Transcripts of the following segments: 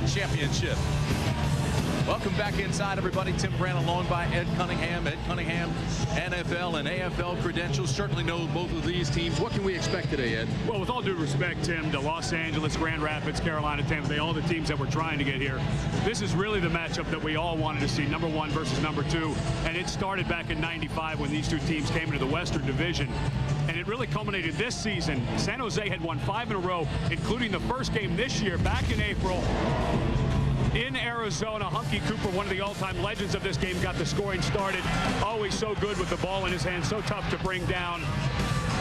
championship. Welcome back inside, everybody. Tim Brandt along by Ed Cunningham. Ed Cunningham, NFL and AFL credentials. Certainly know both of these teams. What can we expect today, Ed? Well, with all due respect, Tim, to Los Angeles, Grand Rapids, Carolina, Tampa Bay, all the teams that we're trying to get here, this is really the matchup that we all wanted to see, number 1 versus number 2. And it started back in '95 when these two teams came into the Western Division. And it really culminated this season. San Jose had won 5 in a row, including the first game this year, back in April. In Arizona, Hunky Cooper, one of the all-time legends of this game, got the scoring started. Always so good with the ball in his hand, so tough to bring down.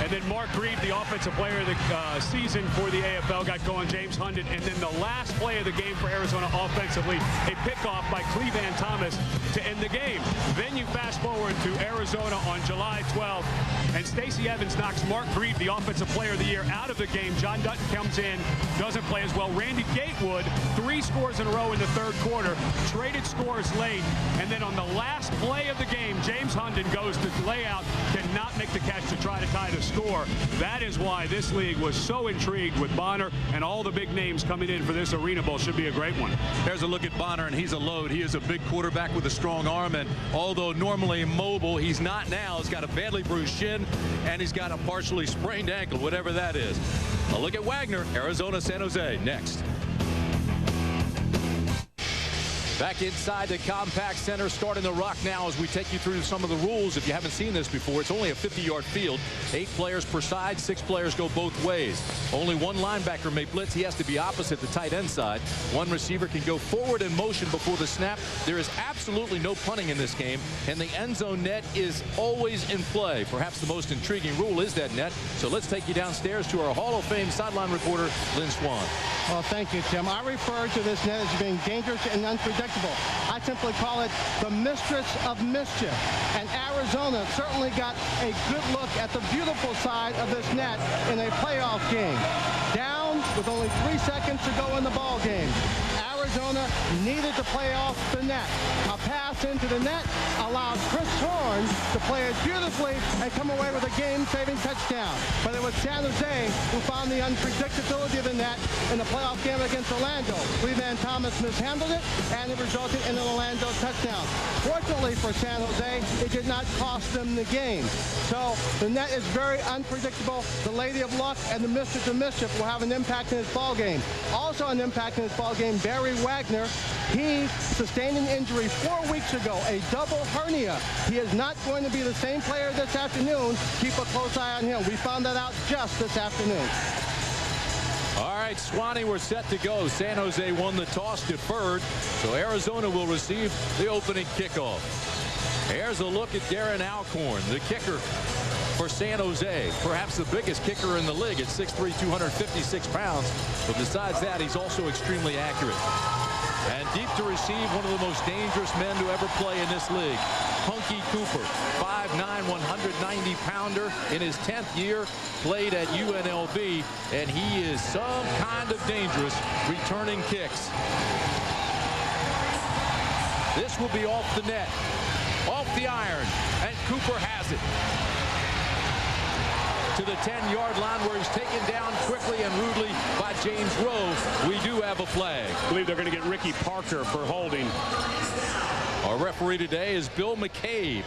And then Mark Grieb, the offensive player of the season for the AFL, got going. James Hundon. And then the last play of the game for Arizona offensively, a pickoff by Clevan Thomas to end the game. Then you fast forward to Arizona on July 12th, and Stacey Evans knocks Mark Grieb, the offensive player of the year, out of the game. John Dutton comes in, doesn't play as well. Randy Gatewood, 3 scores in a row in the third quarter, traded scores late. And then on the last play of the game, James Hundon goes to lay out, cannot make the catch to try to tie the score. That is why this league was so intrigued with Bonner, and all the big names coming in for this Arena Bowl. Should be a great one. There's a look at Bonner, and he's a load. He is a big quarterback with a strong arm, and although normally mobile, he's not now. He's got a badly bruised shin, and he's got a partially sprained ankle, whatever that is. A look at Wagner, Arizona, San Jose, next. Back inside the Compact Center, starting the rock now as we take you through some of the rules. If you haven't seen this before, it's only a 50-yard field. 8 players per side, 6 players go both ways. Only 1 linebacker may blitz. He has to be opposite the tight end side. 1 receiver can go forward in motion before the snap. There is absolutely no punting in this game, and the end zone net is always in play. Perhaps the most intriguing rule is that net. So let's take you downstairs to our Hall of Fame sideline reporter, Lynn Swan. Well, thank you, Tim. I refer to this net as being dangerous and unpredictable. I simply call it the mistress of mischief. And Arizona certainly got a good look at the beautiful side of this net in a playoff game. Down with only 3 seconds to go in the ball game. Arizona needed to play off the net. A pass into the net allowed Chris Horn to play it beautifully and come away with a game-saving touchdown. But it was San Jose who found the unpredictability of the net in the playoff game against Orlando. Clevan Thomas mishandled it, and it resulted in an Orlando touchdown. Fortunately for San Jose, it did not cost them the game. So the net is very unpredictable. The Lady of Luck and the Mistress of Mischief will have an impact in this ball game. Also an impact in this ball game, Barry Wagner. He sustained an injury 4 weeks ago, a double hernia. He is not going to be the same player this afternoon. Keep a close eye on him. We found that out just this afternoon. All right, Swanee, we're set to go. San Jose won the toss, deferred, so Arizona will receive the opening kickoff. Here's a look at Darren Alcorn, the kicker for San Jose. Perhaps the biggest kicker in the league at 6'3", 256 pounds. But besides that, he's also extremely accurate. And deep to receive, one of the most dangerous men to ever play in this league, Hunky Cooper, 5'9", 190-pounder in his 10th year, played at UNLV, and he is some kind of dangerous returning kicks. This will be off the net, off the iron, and Cooper has it to the 10-yard line, where he's taken down quickly and rudely by James Rowe. We do have a flag. I believe they're going to get Ricky Parker for holding. Our referee today is Bill McCabe.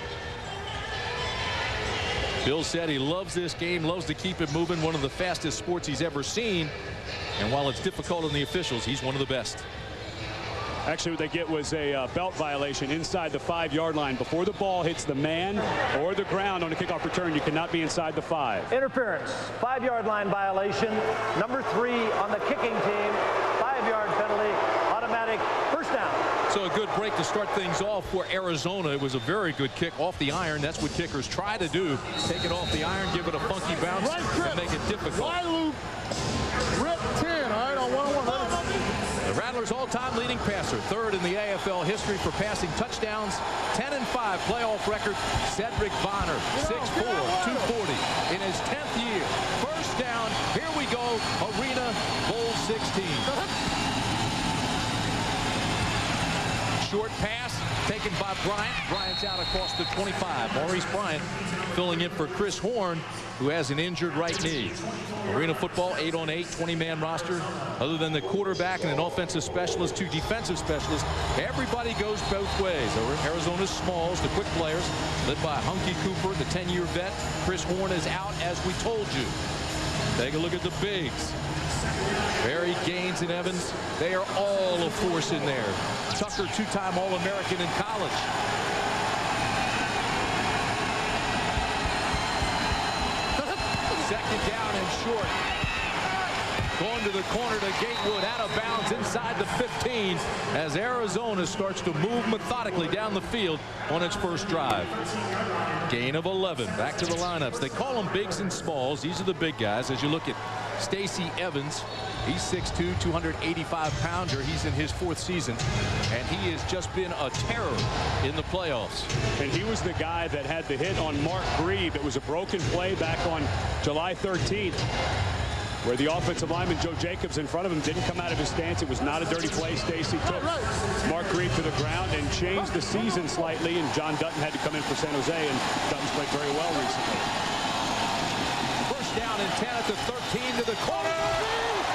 Bill said he loves this game, loves to keep it moving, one of the fastest sports he's ever seen. And while it's difficult on the officials, he's one of the best. Actually, what they get was a belt violation inside the 5-yard line. Before the ball hits the man or the ground on a kickoff return, you cannot be inside the 5. Interference, 5-yard line violation. Number 3 on the kicking team. 5-yard penalty, automatic first down. So a good break to start things off for Arizona. It was a very good kick off the iron. That's what kickers try to do. Take it off the iron, give it a funky bounce, and make it difficult. Wide loop. Rip 10, all right, on 1-on-1. The Rattlers' all-time leading passer, 3rd in the AFL history for passing touchdowns, 10-5 playoff record, Cedric Bonner, 6'4", 240 in his 10th year. First down, here we go, ArenaBowl 16. Short pass, taken by Bryant. Bryant's out across the 25. Maurice Bryant filling in for Chris Horn, who has an injured right knee. Arena football, 8-on-8, 20-man roster. Other than the quarterback and an offensive specialist, 2 defensive specialists, everybody goes both ways. Arizona's smalls, the quick players, led by Hunky Cooper, the 10-year vet. Chris Horn is out, as we told you. Take a look at the bigs. Barry, Gaines, and Evans, they are all a force in there. Tucker, 2-time All-American in college. Second down and short. Going to the corner to Gatewood, out of bounds inside the 15 as Arizona starts to move methodically down the field on its first drive. Gain of 11. Back to the lineups. They call them bigs and smalls. These are the big guys. As you look at Stacey Evans, he's 6'2", 285-pounder. He's in his 4th season, and he has just been a terror in the playoffs. And he was the guy that had the hit on Mark Grieb. It was a broken play back on July 13th. Where the offensive lineman, Joe Jacobs, in front of him, didn't come out of his stance. It was not a dirty play. Stacey took Mark Grieb to the ground and changed the season slightly, and John Dutton had to come in for San Jose, and Dutton's played very well recently. First down and 10 at the 13 to the corner.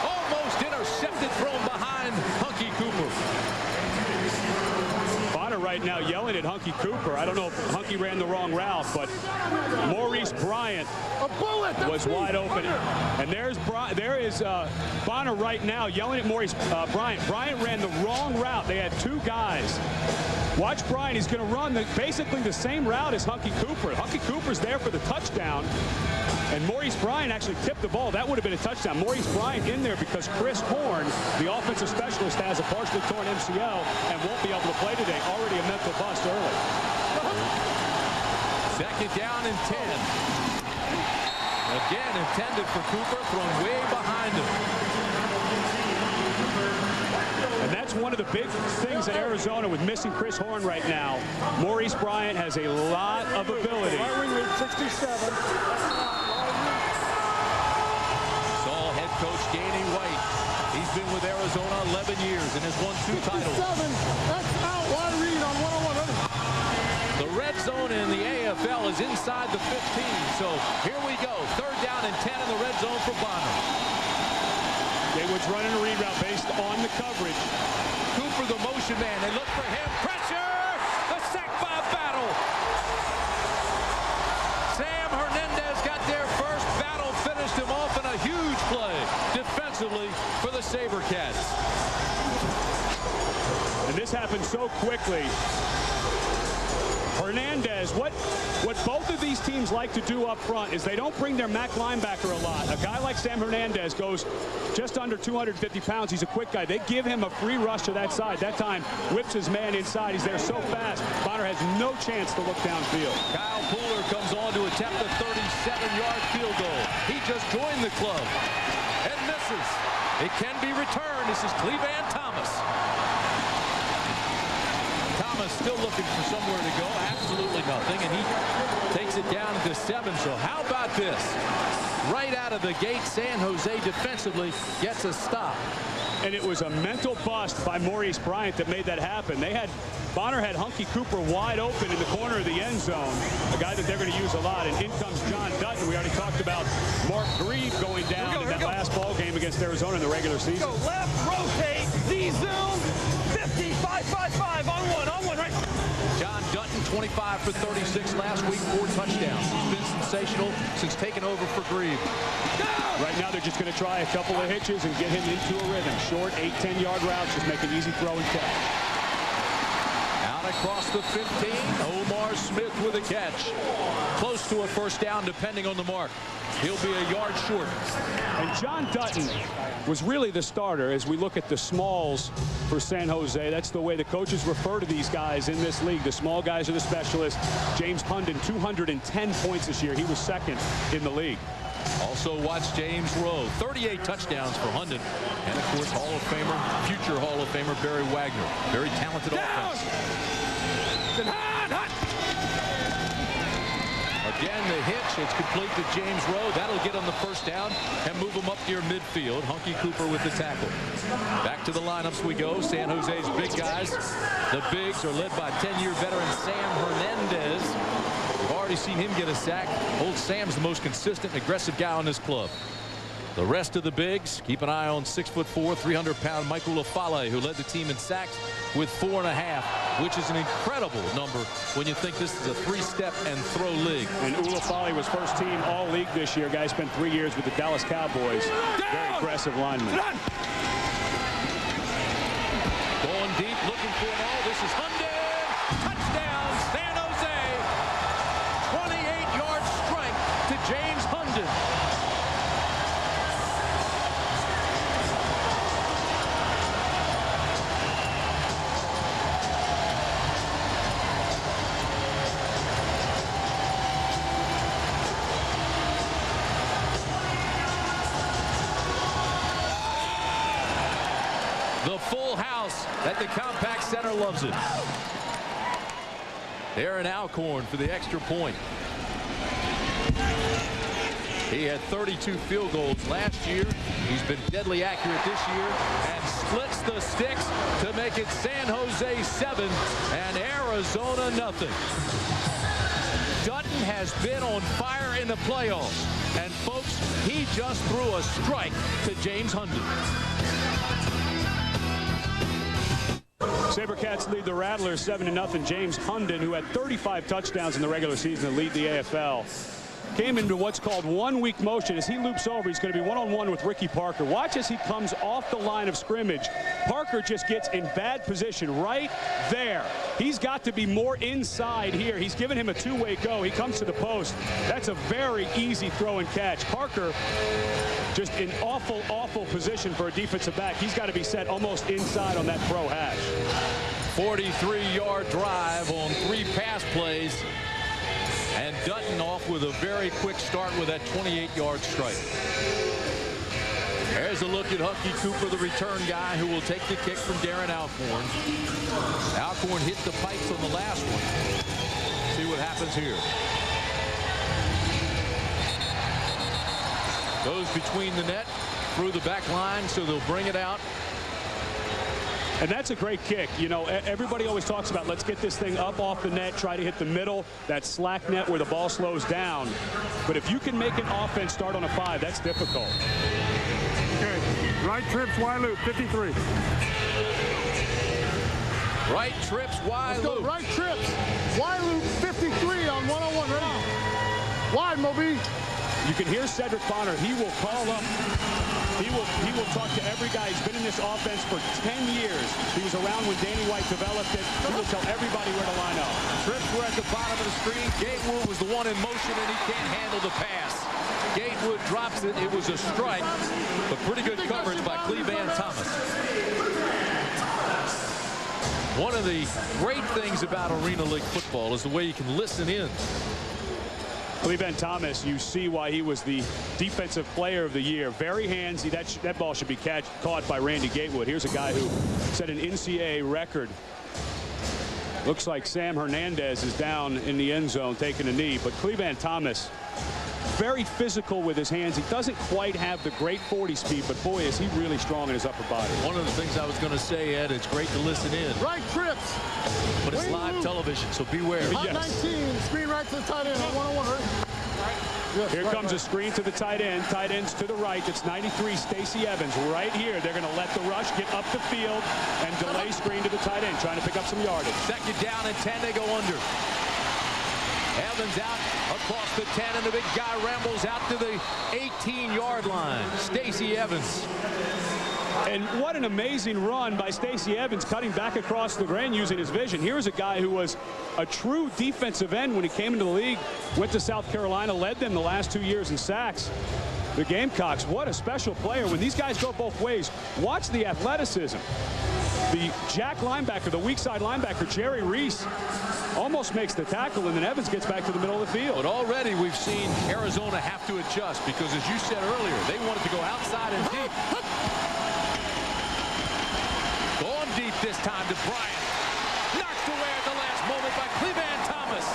Almost intercepted, thrown behind Hunky Cooper. Bonner right now yelling at Hunky Cooper. I don't know if Hunky ran the wrong route, but Maurice Bryant was wide open. And there is Bonner right now yelling at Maurice Bryant. Bryant ran the wrong route. They had 2 guys. Watch Bryant. He's going to run basically the same route as Hunky Cooper. Hunky Cooper's there for the touchdown. And Maurice Bryant actually tipped the ball. That would have been a touchdown. Maurice Bryant in there because Chris Horn, the offensive specialist, has a partially torn MCL and won't be able to play today. Already a mental bust early. Second down and 10. Again intended for Cooper, thrown way behind him. And that's one of the big things at Arizona with missing Chris Horn right now. Maurice Bryant has a lot of ability. 67. Coach Danny White. He's been with Arizona 11 years and has won 2 titles. That's out. Wide read on 101. The red zone in the AFL is inside the 15. So here we go. 3rd down and 10 in the red zone for Bonner. Gatewood's running a read route based on the coverage. Cooper, the motion man. They look for him. Pressure! The sack by Battle. Sam Hernandez got there first. Battle finished him off in a huge play defensively for the SaberCats. And this happened so quickly. Hernandez, what both of these teams like to do up front is they don't bring their MAC linebacker a lot. A guy like Sam Hernandez goes just under 250 pounds. He's a quick guy. They give him a free rush to that side. That time whips his man inside. He's there so fast. Bonner has no chance to look downfield. Kyle Pooler comes on to attempt a 37-yard field goal. He just joined the club and misses. It can be returned. This is Clevan Thomas. Thomas still looking for somewhere to go. Absolutely nothing. And he takes it down to 7. So how about this? Right out of the gate, San Jose defensively gets a stop. And it was a mental bust by Maurice Bryant that made that happen. Bonner had Hunky Cooper wide open in the corner of the end zone, a guy that they're going to use a lot. And in comes John Dutton. We already talked about Mark Grieb going down in that last ball game against Arizona in the regular season. Go left, rotate, Z-zoom, 50, 5, on one, right. John Dutton, 25 for 36 last week, 4 touchdowns. He's been sensational since taking over for Grieb. Right now they're just going to try a couple of hitches and get him into a rhythm. Short 8-10-yard routes, just make an easy throw and catch. Out across the 15, Omarr Smith with a catch. Close to a first down depending on the mark. He'll be a yard short. And John Dutton was really the starter as we look at the smalls for San Jose. That's the way the coaches refer to these guys in this league. The small guys are the specialists. James Hunden, 210 points this year. He was 2nd in the league. Also watch James Rowe, 38 touchdowns for Hunden. And of course Hall of Famer, future Hall of Famer Barry Wagner. Very talented offense. A Again, the hitch. It's complete to James Rowe. That'll get him the first down and move him up near midfield. Hunky Cooper with the tackle. Back to the lineups we go. San Jose's big guys. The bigs are led by 10-year veteran Sam Hernandez. We've already seen him get a sack. Old Sam's the most consistent and aggressive guy on this club. The rest of the bigs, keep an eye on 6'4", 300-pound Mike Ulafale, who led the team in sacks with 4.5, which is an incredible number when you think this is a 3-step and throw league. And Ulafale was first team all league this year. Guy spent 3 years with the Dallas Cowboys. Very aggressive lineman. Going deep, looking for an all. This is Hernandez. Touchdown, San Jose. 28-yard strike to James Hernandez. The full house at the Compact Center loves it. Darren Alcorn for the extra point. He had 32 field goals last year. He's been deadly accurate this year and splits the sticks to make it San Jose 7 and Arizona nothing. Dutton has been on fire in the playoffs. And folks, he just threw a strike to James Hernandez. SaberCats lead the Rattlers 7-0. James Hernandez, who had 35 touchdowns in the regular season to lead the AFL, came into what's called one-week motion. As he loops over, he's going to be one-on-one with Ricky Parker. Watch as he comes off the line of scrimmage. Parker just gets in bad position right there. He's got to be more inside here. He's given him a two-way go. He comes to the post. That's a very easy throw and catch. Parker just in awful, awful position for a defensive back. He's got to be set almost inside on that pro hash. 43-yard drive on 3 pass plays. And Dutton off with a very quick start with that 28-yard strike. There's a look at Hunky Cooper, the return guy, who will take the kick from Darren Alcorn. Alcorn hit the pipes on the last one. See what happens here. Goes between the net, through the back line, so they'll bring it out. And that's a great kick. You know, everybody always talks about let's get this thing up off the net, try to hit the middle, that slack net where the ball slows down. But if you can make an offense start on a 5, that's difficult. Okay, right trips, Y loop, 53. Right trips, Y loop. Right trips, Y loop, 53 on one-on-one. Ready? Wide, Moby. You can hear Cedric Bonner. He will call up. He will talk to every guy. He's been in this offense for 10 years. He was around when Danny White developed it. He will tell everybody where to line up. Trips were at the bottom of the screen. Gatewood was the one in motion, and he can't handle the pass. Gatewood drops it. It was a strike, but pretty good coverage by Clevan Thomas. One of the great things about Arena League football is the way you can listen in. Clevan Thomas, you see why he was the defensive player of the year. Very handsy. That ball should be caught by Randy Gatewood. Here's a guy who set an NCAA record. Looks like Sam Hernandez is down in the end zone taking a knee, but Clevan Thomas, very physical with his hands. He doesn't quite have the great 40 speed, but boy, is he really strong in his upper body. One of the things I was going to say, Ed, it's great to listen in. Right trips. But it's live television, so beware. Hot 19, screen right to the tight end on one-on-one. Right? Yes, Here comes a screen to the tight end. Tight end's to the right. It's 93, Stacey Evans. Right here, they're going to let the rush get up the field and delay screen to the tight end, trying to pick up some yardage. Second down and 10, they go under. Evans out across the 10, and the big guy rambles out to the 18-yard line. Stacey Evans. And what an amazing run by Stacey Evans, cutting back across the grain using his vision. Here's a guy who was a true defensive end when he came into the league, went to South Carolina, led them the last 2 years in sacks. The Gamecocks, what a special player. When these guys go both ways, watch the athleticism. The jack linebacker, the weak side linebacker, Jerry Reese, almost makes the tackle, and then Evans gets back to the middle of the field. But already we've seen Arizona have to adjust because, as you said earlier, they wanted to go outside and deep. Going deep this time to Bryant. Knocked away at the last moment by Clevan Thomas.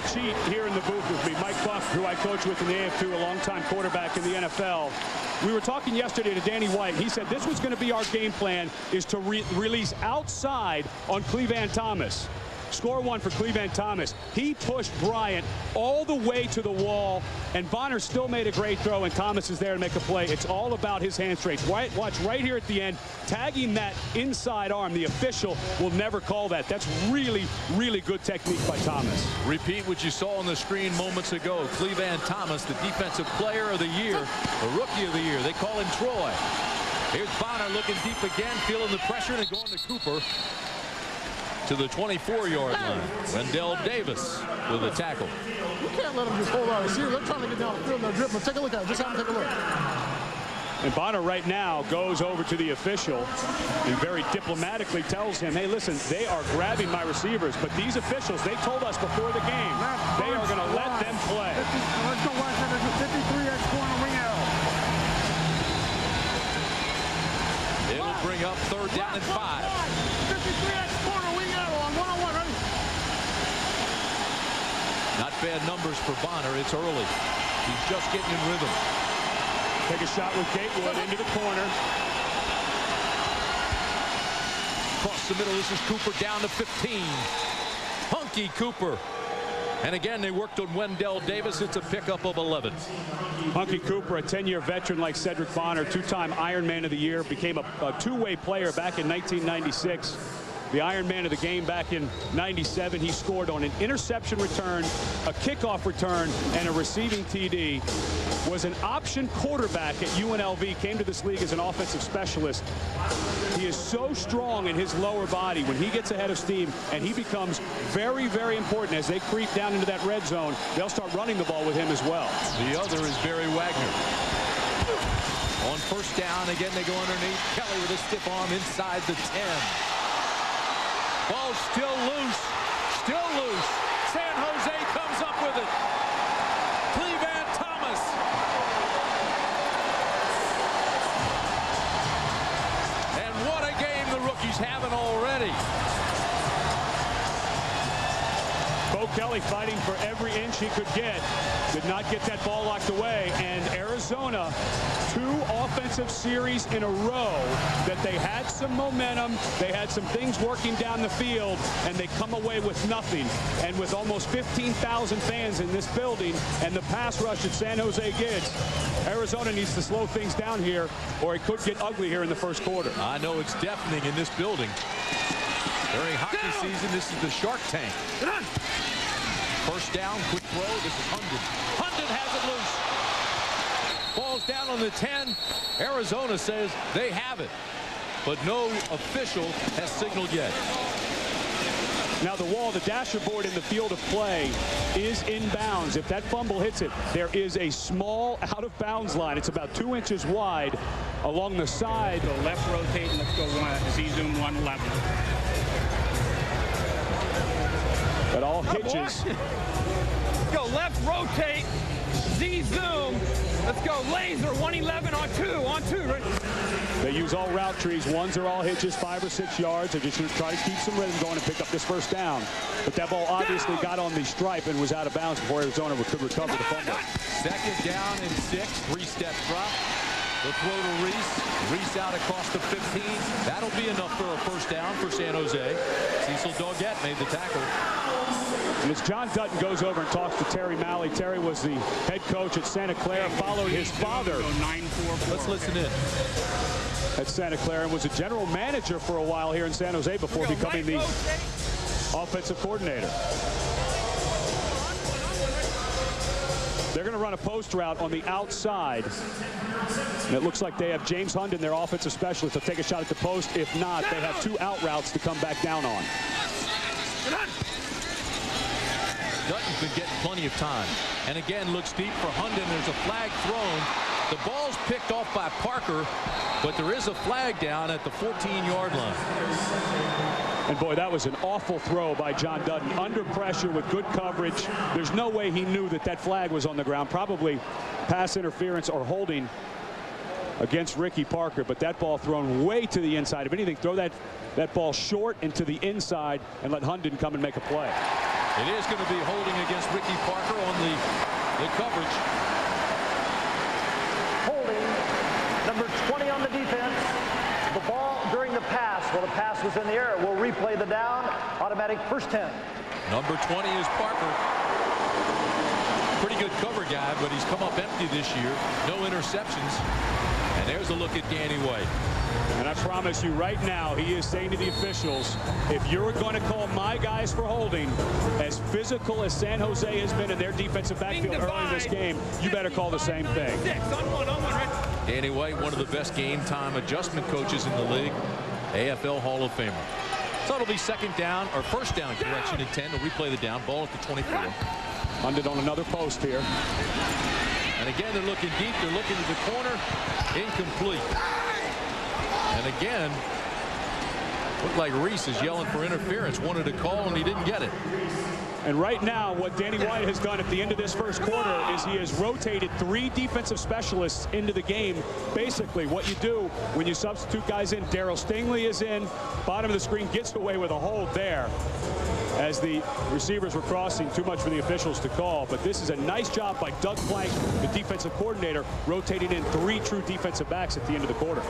a cheat here in the booth with me. Mike Buck, who I coach with in the AF2, a longtime quarterback in the NFL. We were talking yesterday to Danny White. He said this was going to be our game plan, is to release outside on Clevan Thomas. Score one for Clevan Thomas. He pushed Bryant all the way to the wall, and Bonner still made a great throw, and Thomas is there to make a play. It's all about his hand straights. Watch right here at the end, tagging that inside arm. The official will never call that. That's really, really good technique by Thomas. Repeat what you saw on the screen moments ago. Clevan Thomas, the defensive player of the year, the rookie of the year. They call him Troy. Here's Bonner looking deep again, feeling the pressure, and going to Cooper to the 24-yard line. Wendell Davis with a tackle. You can't let them just hold on. See, they're trying to get down the field and they're dribbling. Take a look at it. Just have them take a look. And Bonner right now goes over to the official and very diplomatically tells him, hey, listen, they are grabbing my receivers, but these officials, they told us before the game, they are going to let them play. Let's go watch that. 53X corner wing arrow. It'll bring up 3rd down and 5. 53X corner wing arrow on 101. Ready? Not bad numbers for Bonner. It's early. He's just getting in rhythm. Take a shot with Gatewood into the corner. Across the middle, this is Cooper down to 15. Hunky Cooper. And again, they worked on Wendell Davis. It's a pickup of 11. Hunky Cooper, a 10-year veteran like Cedric Bonner, 2-time Ironman of the Year, became a two-way player back in 1996. The Iron Man of the game back in '97. He scored on an interception return, a kickoff return, and a receiving TD. Was an option quarterback at UNLV, came to this league as an offensive specialist. He is so strong in his lower body when he gets ahead of steam, and he becomes very, very important as they creep down into that red zone. They'll start running the ball with him as well. The other is Barry Wagner. On 1st down, again, they go underneath. Kelly with a stiff arm inside the 10. Ball still loose. Still loose. San Jose comes up with it. Clevan Thomas. And what a game the rookie's having already. Bo Kelly fighting for every inch he could get. Did not get that ball locked away. And Arizona, 2 offensive series in a row that they had some momentum. They had some things working down the field, and they come away with nothing. And with almost 15,000 fans in this building and the pass rush that San Jose gets, Arizona needs to slow things down here, or it could get ugly here in the 1st quarter. I know it's deafening in this building. During hockey season, this is the Shark Tank. 1st down, quick throw. This is Hundon. Hundon has it loose. Falls down on the 10. Arizona says they have it, but no official has signaled yet. Now the wall, the dasher board in the field of play is in bounds. If that fumble hits it, there is a small out of bounds line. It's about 2 inches wide along the side. Go left rotate and let's go Z-zoom 111. But all hitches. Go left rotate, Z-zoom. Let's go laser 111 on 2. Right? They use all route trees. Ones are all hitches, 5 or 6 yards. They're just going to try to keep some rhythm going and pick up this 1st down. But that ball obviously got on the stripe and was out of bounds before Arizona could recover the fumble. 2nd down and 6. 3-step drop. The throw to Reese. Reese out across the 15. That'll be enough for a 1st down for San Jose. Cecil Doggett made the tackle. And as John Dutton goes over and talks to Terry Malley, Terry was the head coach at Santa Clara, followed his father. Let's listen in. At Santa Clara and was a general manager for a while here in San Jose before becoming the offensive coordinator. They're going to run a post route on the outside. And it looks like they have James Hundon, their offensive specialist, to take a shot at the post. If not, they have 2 out routes to come back down on. Dutton's been getting plenty of time. And again, looks deep for Hundon. There's a flag thrown. The ball's picked off by Parker, but there is a flag down at the 14-yard line. And boy, that was an awful throw by John Dutton. Under pressure with good coverage. There's no way he knew that that flag was on the ground. Probably pass interference or holding against Ricky Parker, but that ball thrown way to the inside. If anything, throw that ball short into the inside and let Hundon come and make a play. It is going to be holding against Ricky Parker on the coverage. Holding, number 20 on the defense. The ball during the pass. Well, the pass was in the air. We'll replay the down. Automatic first 10. Number 20 is Parker. Pretty good cover guy, but he's come up empty this year. No interceptions. And there's a look at Danny White. And I promise you right now, he is saying to the officials, if you're going to call my guys for holding, as physical as San Jose has been in their defensive backfield early in this game, you better call the same thing. Danny White, one of the best game time adjustment coaches in the league, AFL Hall of Famer. So it'll be second down, or first down correction at 10 to replay the down. Ball at the 24. Hunted on another post here. And again, they're looking deep. They're looking to the corner. Incomplete. And again, looked like Reese is yelling for interference. Wanted a call, and he didn't get it. And right now, what Danny White has done at the end of this first quarter is he has rotated 3 defensive specialists into the game. Basically, what you do when you substitute guys in, Darryl Stingley is in, bottom of the screen, gets away with a hold there as the receivers were crossing, too much for the officials to call. But this is a nice job by Doug Plank, the defensive coordinator, rotating in 3 true defensive backs at the end of the quarter.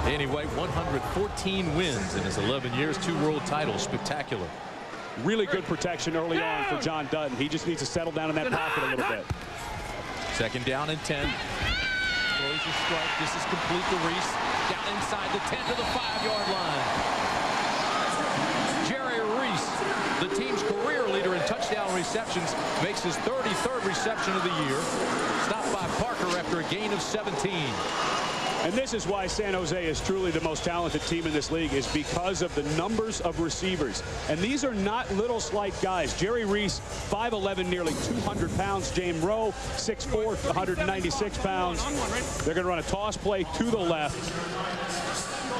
Danny White, 114 wins in his 11 years, 2 world titles. Spectacular. Really good protection early on for John Dutton. He just needs to settle down in that pocket a little bit. Second down and 10. Throws a strike. This is complete to Reese. Down inside the 10 to the 5-yard line. Jerry Reese, the team's career leader in touchdown receptions, makes his 33rd reception of the year. Stopped by Parker after a gain of 17. And this is why San Jose is truly the most talented team in this league, is because of the numbers of receivers. And these are not little slight guys. Jerry Reese, 5'11", nearly 200 pounds. James Rowe, 6'4", 196 pounds. They're going to run a toss play to the left.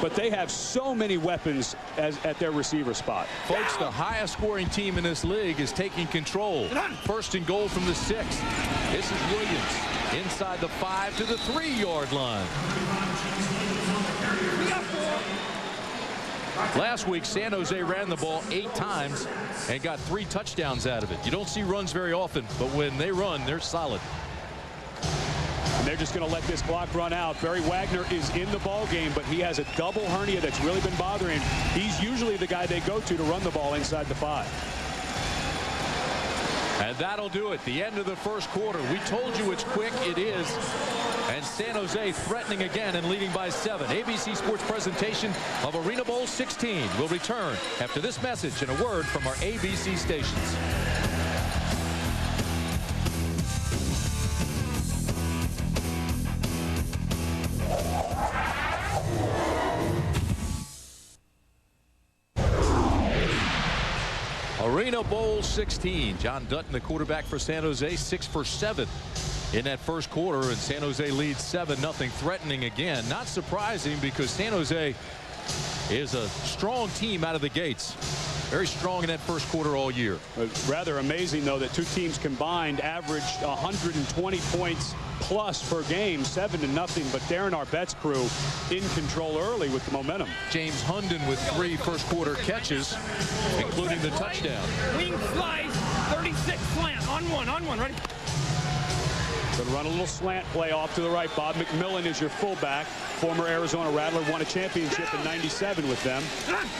But they have so many weapons at their receiver spot. Folks, the highest scoring team in this league is taking control. First and goal from the 6. This is Williams inside the 5 to the 3-yard line. Last week, San Jose ran the ball 8 times and got 3 touchdowns out of it. You don't see runs very often, but when they run, they're solid. And they're just going to let this clock run out. Barry Wagner is in the ball game, but he has a double hernia that's really been bothering him. He's usually the guy they go to run the ball inside the 5. And that'll do it. The end of the first quarter. We told you it's quick. It is. And San Jose threatening again and leading by 7. ABC Sports presentation of ArenaBowl 16 will return after this message and a word from our ABC stations. ArenaBowl 16. John Dutton, the quarterback for San Jose, 6 for 7 in that first quarter, and San Jose leads 7-0, threatening again. Not surprising, because San Jose is a strong team out of the gates. Very strong in that first quarter all year. Rather amazing, though, that 2 teams combined averaged 120 points plus per game, 7-0. But Darren Arbet's crew in control early with the momentum. James Hunden with 3 first quarter catches, including the touchdown. Wing slice, 36 slant, on one, ready? Going to run a little slant play off to the right. Bob McMillen is your fullback. Former Arizona Rattler, won a championship in '97 with them.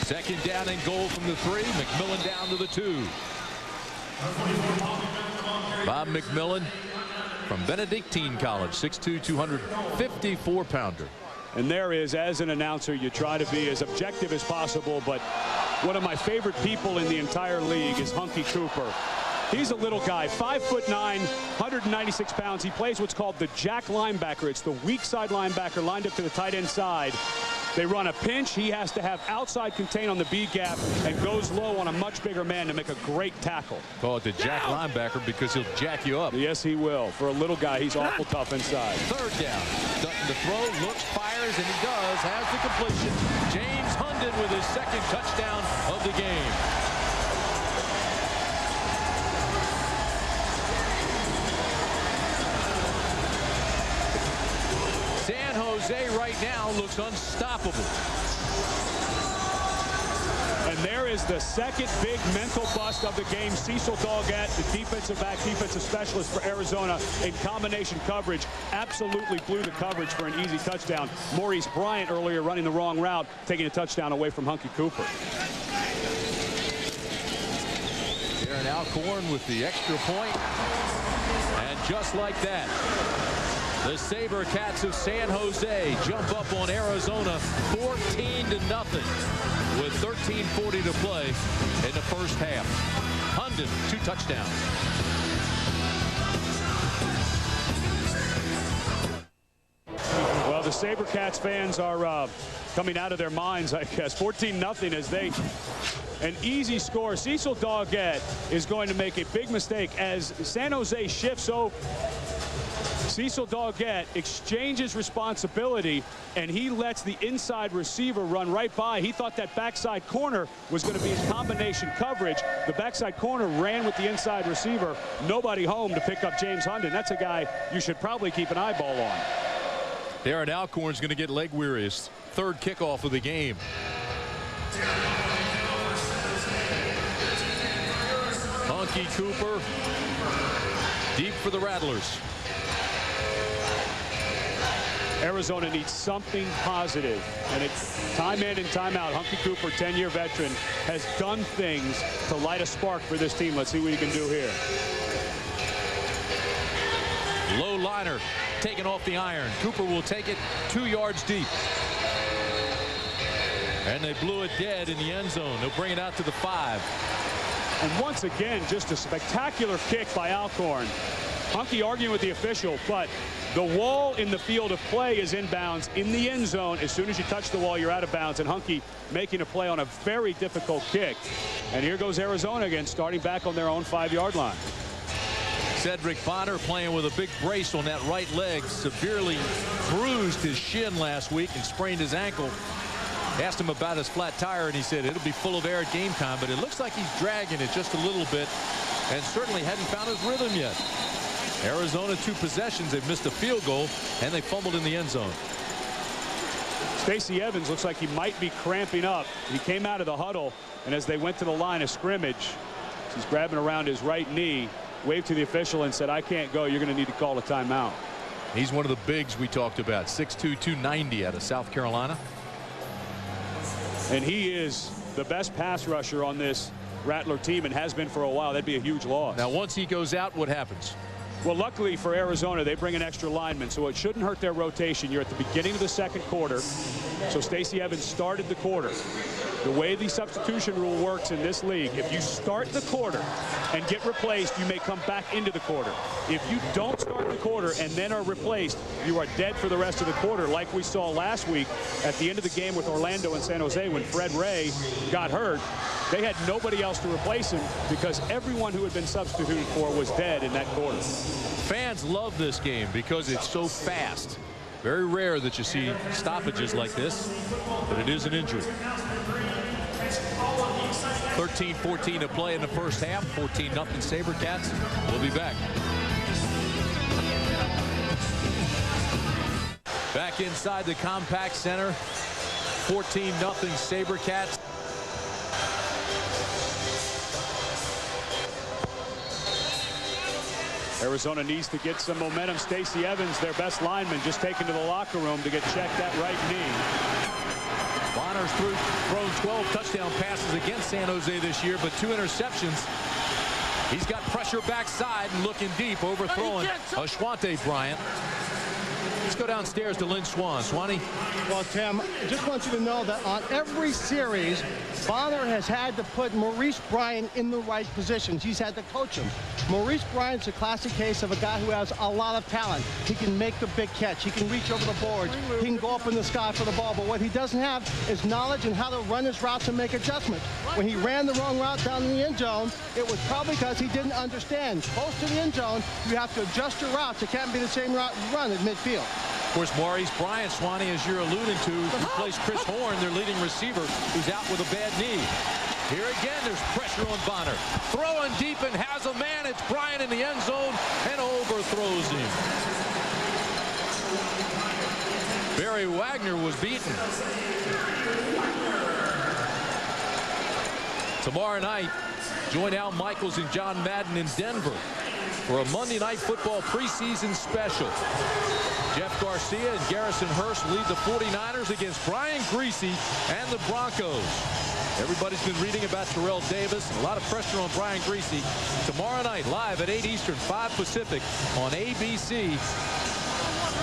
Second down and goal from the 3. McMillen down to the 2. Bob McMillen from Benedictine College, 6'2", 254-pounder. And there is, as an announcer, you try to be as objective as possible, but one of my favorite people in the entire league is Hunky Cooper. He's a little guy, 5'9", 196 pounds. He plays what's called the jack linebacker. It's the weak side linebacker lined up to the tight end side. They run a pinch. He has to have outside contain on the B gap and goes low on a much bigger man to make a great tackle. Call it the jack linebacker because he'll jack you up. Yes, he will. For a little guy, he's awful tough inside. Third down. Dutton to throw, looks, fires, and he does. Has the completion. James Hunden with his 2nd touchdown of the game. San Jose right now looks unstoppable. And there is the second big mental bust of the game. Cecil Doggett, the defensive back, defensive specialist for Arizona, in combination coverage, absolutely blew the coverage for an easy touchdown. Maurice Bryant earlier running the wrong route, taking a touchdown away from Hunky Cooper. Darren Alcorn with the extra point. And just like that, the SaberCats of San Jose jump up on Arizona 14-0 with 13:40 to play in the first half. Hunden, 2 touchdowns. Well, the SaberCats fans are coming out of their minds, I guess. 14-0 as they... An easy score. Cecil Doggett is going to make a big mistake as San Jose shifts over. Cecil Doggett exchanges responsibility, and he lets the inside receiver run right by. He thought that backside corner was going to be in combination coverage. The backside corner ran with the inside receiver. Nobody home to pick up James Hunden. That's a guy you should probably keep an eyeball on. Darren Alcorn's going to get leg weary. His 3rd kickoff of the game. Hunky Cooper deep for the Rattlers. Arizona needs something positive, and it's time in and time out. Hunky Cooper, 10-year veteran, has done things to light a spark for this team. Let's see what he can do here. Low liner taken off the iron. Cooper will take it 2 yards deep. And they blew it dead in the end zone. They'll bring it out to the 5. And once again, just a spectacular kick by Alcorn. Hunky arguing with the official, but the wall in the field of play is inbounds in the end zone. As soon as you touch the wall, you're out of bounds. And Hunky making a play on a very difficult kick. And here goes Arizona again, starting back on their own 5-yard line. Cedric Bonner playing with a big brace on that right leg. Severely bruised his shin last week and sprained his ankle. Asked him about his flat tire, and he said it'll be full of air at game time, but it looks like he's dragging it just a little bit and certainly hadn't found his rhythm yet. Arizona 2 possessions. They've missed a field goal, and they fumbled in the end zone. Stacey Evans looks like he might be cramping up. He came out of the huddle, and as they went to the line of scrimmage, he's grabbing around his right knee, waved to the official and said, "I can't go. You're going to need to call a timeout." He's one of the bigs we talked about, 6'2", 290 out of South Carolina. And he is the best pass rusher on this Rattler team and has been for a while. That'd be a huge loss. Now, once he goes out, what happens? Well, luckily for Arizona, they bring an extra lineman, so it shouldn't hurt their rotation. You're at the beginning of the 2nd quarter, so Stacey Evans started the quarter. The way the substitution rule works in this league, if you start the quarter and get replaced, you may come back into the quarter. If you don't start the quarter and then are replaced, you are dead for the rest of the quarter, like we saw last week at the end of the game with Orlando and San Jose when Fred Ray got hurt. They had nobody else to replace him because everyone who had been substituted for was dead in that quarter. Fans love this game because it's so fast. Very rare that you see stoppages like this, but it is an injury. 13-14 to play in the first half. 14-0 SaberCats. We'll be back. Back inside the Compact Center. 14-0 SaberCats. Arizona needs to get some momentum. Stacey Evans, their best lineman, just taken to the locker room to get checked that right knee. Bonner's thrown 12 touchdown passes against San Jose this year, but 2 interceptions. He's got pressure backside and looking deep, overthrowing Ashwante Bryant. Let's go downstairs to Lynn Swan. Swanee. Well, Tim, I just want you to know that on every series, Bonner has had to put Maurice Bryant in the right positions. He's had to coach him. Maurice Bryant's a classic case of a guy who has a lot of talent. He can make the big catch. He can reach over the boards. He can go up in the sky for the ball. But what he doesn't have is knowledge and how to run his routes and make adjustments. When he ran the wrong route down in the end zone, it was probably because he didn't understand. Close to the end zone, you have to adjust your routes. It can't be the same route you run at midfield. Of course, Maurice Bryant, Swanee, as you're alluding to, replaced Chris Horn, their leading receiver, who's out with a bad knee. Here again, there's pressure on Bonner. Throwing deep and has a man. It's Bryant in the end zone and overthrows him. Barry Wagner was beaten. Tomorrow night, join Al Michaels and John Madden in Denver for a Monday Night Football preseason special. Jeff Garcia and Garrison Hurst lead the 49ers against Brian Griese and the Broncos. Everybody's been reading about Terrell Davis and a lot of pressure on Brian Griese. Tomorrow night, live at 8 Eastern, 5 Pacific on ABC.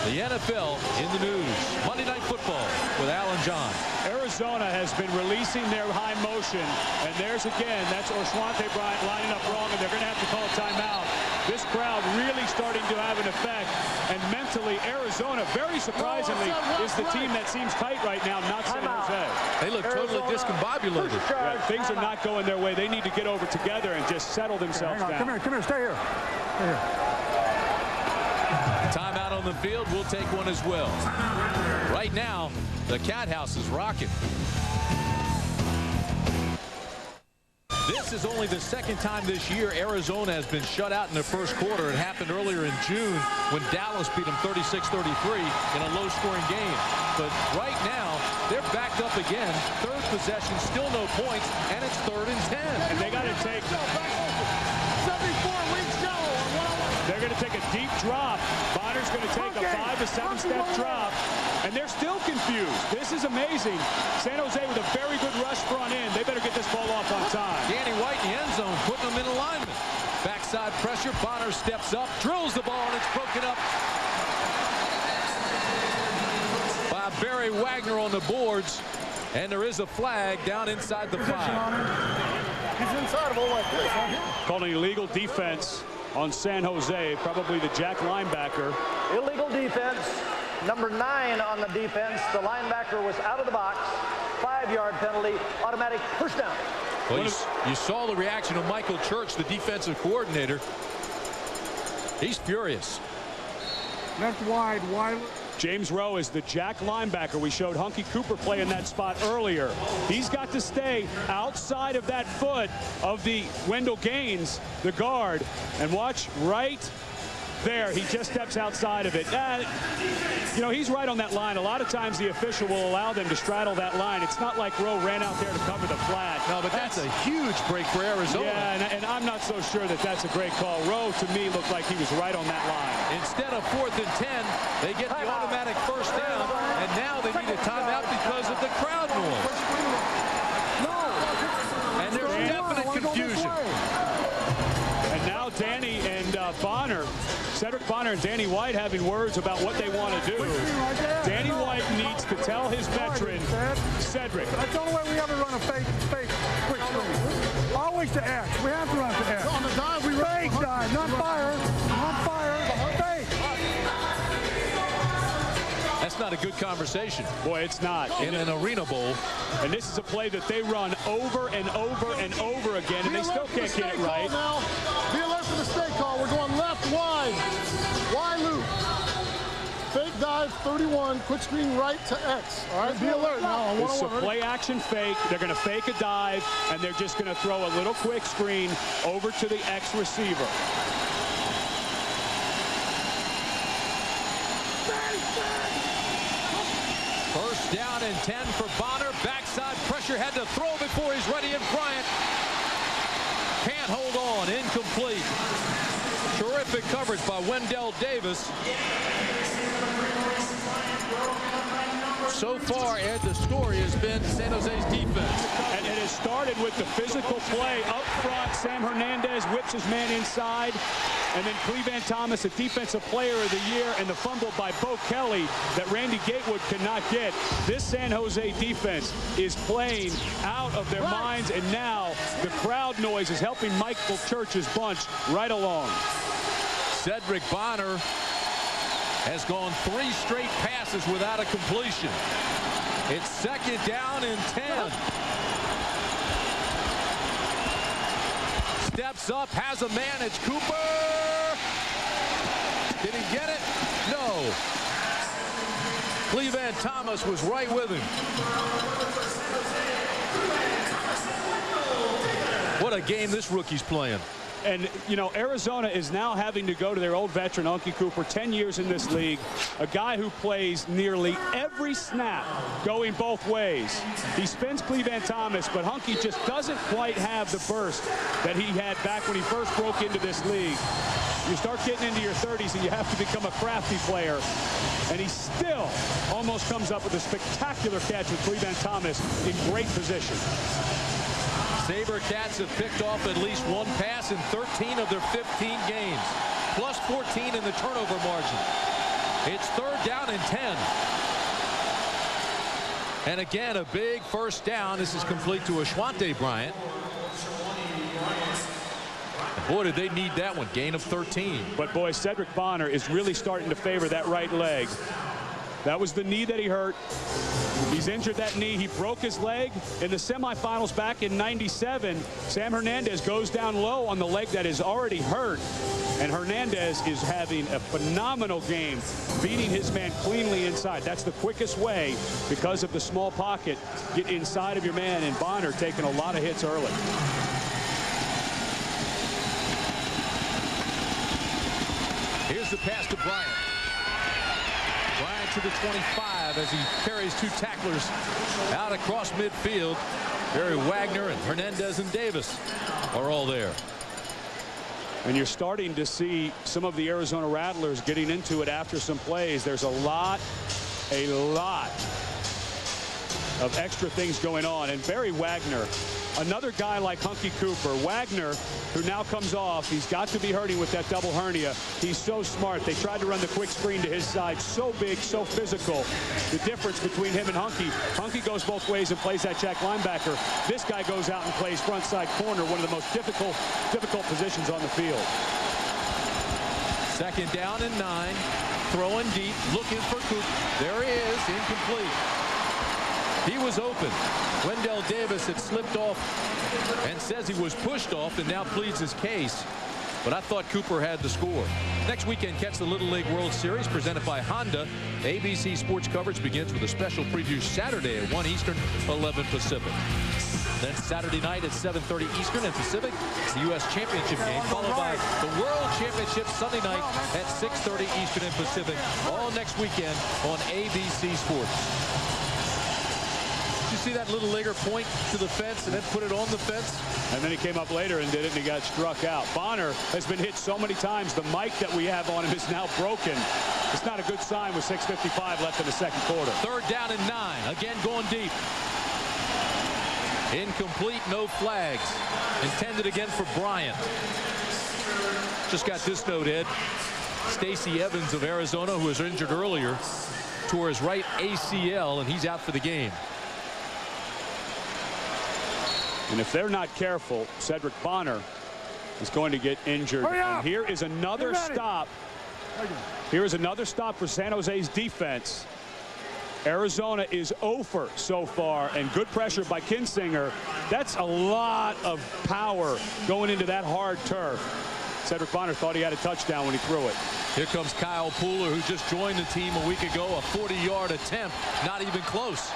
The NFL in the news. Monday Night Football with Al and John. Arizona has been releasing their high motion, and there's again, that's Oshwante Bryant lining up wrong, and they're going to have to call a timeout. This crowd really starting to have an effect, and mentally, Arizona, very surprisingly, is the team that seems tight right now, not San Jose. They look totally discombobulated. Yeah, things are not going their way. They need to get over together and just settle themselves down. Come here, stay here. Stay here. Timeout on the field. We'll take one as well. Right now, the Cat House is rocking. This is only the second time this year Arizona has been shut out in the first quarter. It happened earlier in June when Dallas beat them 36-33 in a low-scoring game. But right now, they're backed up again. Third possession, still no points, and it's 3rd and 10. And they got to take... 74 weeks shallow on 101. They're going to take a deep drop. Bonner's going to take a 5 to 7 step drop. And they're still confused. This is amazing. San Jose with a very good rush front end. They better get this ball off on time. Danny White in the end zone, putting them in alignment. Backside pressure. Bonner steps up, drills the ball, and it's broken up by Barry Wagner on the boards. And there is a flag down inside the 5. He's inside of all like this, huh? Calling illegal defense on San Jose, probably the jack linebacker. Illegal defense. Number 9 on the defense. The linebacker was out of the box. 5-yard penalty. Automatic first down. Well, you saw the reaction of Michael Church, the defensive coordinator. He's furious. Left wide. James Rowe is the jack linebacker. We showed Hunky Cooper play in that spot earlier. He's got to stay outside of that foot of the Wendell Gaines, the guard. And watch right there. He just steps outside of it. You know, he's right on that line. A lot of times the official will allow them to straddle that line. It's not like Rowe ran out there to cover the flat. No, but that's a huge break for Arizona. Yeah, and I'm not so sure that that's a great call. Rowe, to me, looked like he was right on that line. Instead of 4th and 10, they get the automatic first down, and now they need a timeout because of the crowd noise. And there's definite confusion. And now Danny and Bonner, Cedric Bonner and Danny White having words about what they want to do. Danny White needs to tell his veteran, Cedric. That's the only way we ever run a fake quick screen. Always to X. We have to run to X. On the dive, we run fake dive, not fire. Not fire. Fake. That's not a good conversation. Boy, it's not. In an Arena Bowl. And this is a play that they run over and over and over again, and they still can't get it right. Now. Be alert for the stay call. We're going left wide. Wide loop. Fake dive 31. Quick screen right to X. All right, be alert now on 101. It's a play action fake. They're going to fake a dive, and they're just going to throw a little quick screen over to the X receiver. First down and 10 for Bonner. Backside pressure, had to throw before he's ready, and Bryant can't hold on. Incomplete. Terrific coverage by Wendell Davis. So far, Ed, the story has been San Jose's defense. And it has started with the physical play up front. Sam Hernandez whips his man inside. And then Clevan Thomas, a defensive player of the year, and the fumble by Bo Kelly that Randy Gatewood could not get. This San Jose defense is playing out of their minds, and now the crowd noise is helping Michael Church's bunch right along. Cedric Bonner has gone 3 straight passes without a completion. It's 2nd down and 10. Steps up, has a man. It's Cooper. Did he get it? No. Clevan Thomas was right with him. What a game this rookie's playing. And, you know, Arizona is now having to go to their old veteran, Hunky Cooper, 10 years in this league, a guy who plays nearly every snap going both ways. He spins Clevan Thomas, but Hunky just doesn't quite have the burst that he had back when he first broke into this league. You start getting into your 30s and you have to become a crafty player. And he still almost comes up with a spectacular catch with Clevan Thomas in great position. SaberCats have picked off at least one pass in 13 of their 15 games, plus 14 in the turnover margin. It's 3rd down and 10. And again, a big first down. This is complete to Ashwante Bryant. Boy, did they need that one. Gain of 13. But boy, Cedric Bonner is really starting to favor that right leg. That was the knee that he hurt. He's injured that knee. He broke his leg in the semifinals back in '97. Sam Hernandez goes down low on the leg that is already hurt. And Hernandez is having a phenomenal game, beating his man cleanly inside. That's the quickest way, because of the small pocket, get inside of your man. And Bonner taking a lot of hits early. Here's the pass to Bryant. Bryant to the 25 as he carries 2 tacklers out across midfield. Barry Wagner and Hernandez and Davis are all there. And you're starting to see some of the Arizona Rattlers getting into it after some plays. There's a lot of extra things going on. And Barry Wagner, another guy like Hunky Cooper. Wagner, who now comes off, he's got to be hurting with that double hernia. He's so smart. They tried to run the quick screen to his side. So big, so physical. The difference between him and Hunky. Hunky goes both ways and plays that jack linebacker. This guy goes out and plays front side corner, one of the most difficult positions on the field. 2nd down and 9. Throwing deep, looking for Coop. There he is, incomplete. He was open. Wendell Davis had slipped off and says he was pushed off and now pleads his case. But I thought Cooper had the score. Next weekend, catch the Little League World Series presented by Honda. ABC Sports coverage begins with a special preview Saturday at 1 Eastern, 11 Pacific. Then Saturday night at 7:30 Eastern and Pacific, it's the U.S. Championship game, followed by the World Championship Sunday night at 6:30 Eastern and Pacific, all next weekend on ABC Sports. You see that little leaguer point to the fence and then put it on the fence? And then he came up later and did it, and he got struck out. Bonner has been hit so many times. The mic that we have on him is now broken. It's not a good sign with 6:55 left in the 2nd quarter. 3rd down and 9. Again going deep. Incomplete, no flags. Intended again for Bryant. Just got this note, Ed. Stacey Evans of Arizona, who was injured earlier, tore his right ACL, and he's out for the game. And if they're not careful, Cedric Bonner is going to get injured. And here is another stop. Here is another stop for San Jose's defense. Arizona is 0 so far, and good pressure by Kinsinger. That's a lot of power going into that hard turf. Cedric Bonner thought he had a touchdown when he threw it. Here comes Kyle Pooler, who just joined the team a week ago. A 40-yard attempt, not even close.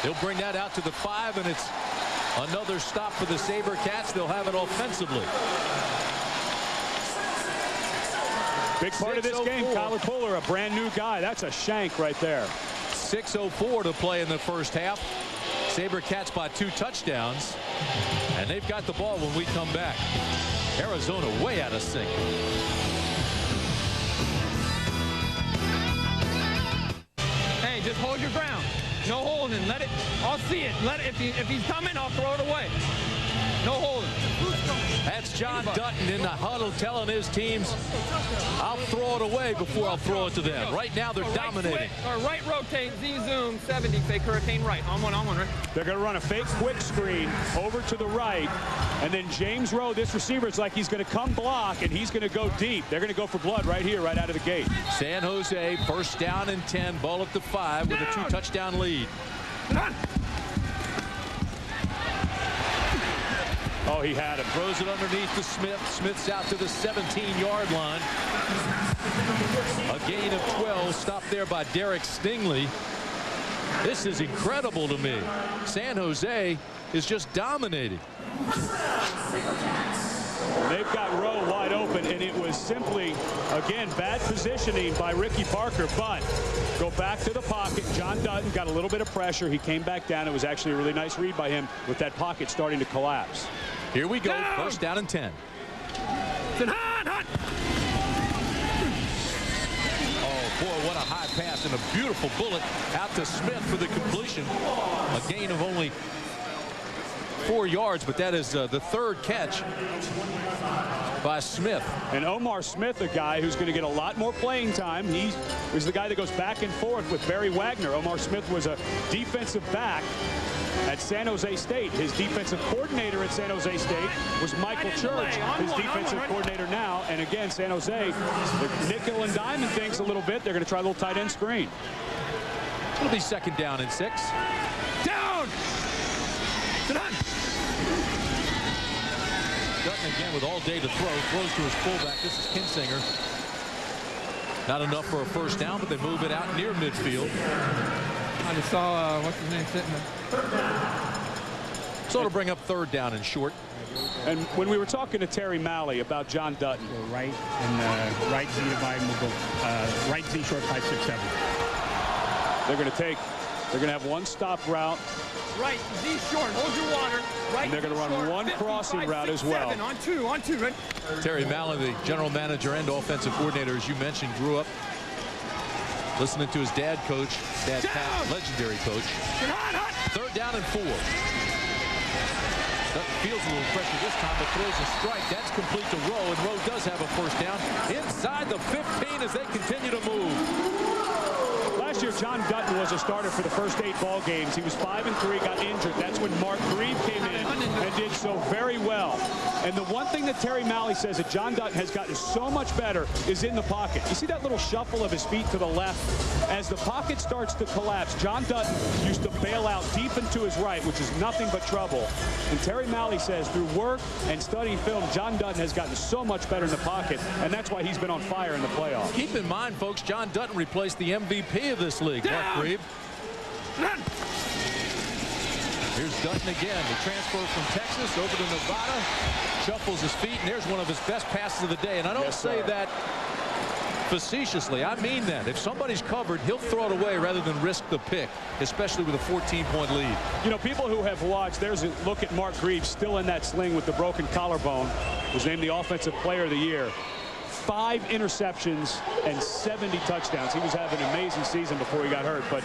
They'll bring that out to the 5, and it's another stop for the SaberCats. They'll have it offensively. Big part of this game, Kyle Pooler, a brand new guy. That's a shank right there. 6:04 to play in the first half. SaberCats by 2 touchdowns, and they've got the ball when we come back. Arizona way out of sync. Hey, just hold your ground. No holding. Let it. I'll see it. Let it. If he's coming, I'll throw it away. No holding. That's John Dutton in the huddle telling his teams, I'll throw it away before I'll throw it to them. Right now they're dominating. Or right rotate, Z-zoom, 70, fake hurricane right. On one, right. They're going to run a fake quick screen over to the right. And then James Rowe, this receiver, it's like he's going to come block, and he's going to go deep. They're going to go for blood right here, right out of the gate. San Jose, 1st down and 10, ball up to 5 with a 2-touchdown lead. Oh, he had him. Throws it underneath to Smith. Smith's out to the 17-yard line. A gain of 12, stopped there by Derek Stingley. This is incredible to me. San Jose is just dominating. They've got Rowe wide open, and it was simply, again, bad positioning by Ricky Parker, but go back to the pocket. John Dutton got a little bit of pressure. He came back down. It was actually a really nice read by him with that pocket starting to collapse. Here we go. First down and 10. Oh, boy, what a high pass and a beautiful bullet out to Smith for the completion. A gain of only 4 yards, but that is the third catch by Smith. And Omarr Smith, a guy who's going to get a lot more playing time. He was the guy that goes back and forth with Barry Wagner. Omarr Smith was a defensive back at San Jose State. His defensive coordinator at San Jose State was Michael Church, his defensive coordinator now. And again, San Jose, they're nickel and diming things a little bit. They're going to try a little tight end screen. It'll be second down and 6. Down! Dutton again with all day to throw. Throws to his fullback. This is Kinsinger. Not enough for a first down, but they move it out near midfield. I just saw, what's his name, sitting there. So to bring up third down and short. And when we were talking to Terry Malley about John Dutton. Go right, and right Z divide will go right Z short 5, 6, 7. They're going to have one stop route. Right, Z short, hold your water. Right, and they're going to run one 50, crossing 5, route 6, as well. 7, on two, right? Terry Malley, the general manager and offensive coordinator, as you mentioned, grew up listening to his dad coach, Pat, legendary coach. Third down and 4. Dutton feels a little pressure this time, but throws a strike. That's complete to Rowe, and Rowe does have a first down inside the 15 as they continue to move. Last year, John Dutton was a starter for the first 8 ball games. He was 5-3, got injured. That's when Mark Grieb came in and did so very well. And the one thing that Terry Malley says that John Dutton has gotten so much better is in the pocket. You see that little shuffle of his feet to the left? As the pocket starts to collapse, John Dutton used to bail out deep into his right, which is nothing but trouble. And Terry Malley says through work and studying film, John Dutton has gotten so much better in the pocket, and that's why he's been on fire in the playoffs. Keep in mind, folks, John Dutton replaced the MVP of this league, Mark Grieb. Here's Dutton again, the transfer from Texas over to Nevada. Shuffles his feet, and there's one of his best passes of the day. And I don't say that facetiously. I mean that. If somebody's covered, he'll throw it away rather than risk the pick, especially with a 14-point lead. You know, people who have watched, there's a look at Mark Grieb still in that sling with the broken collarbone. Was named the Offensive Player of the Year. 5 interceptions and 70 touchdowns. He was having an amazing season before he got hurt. But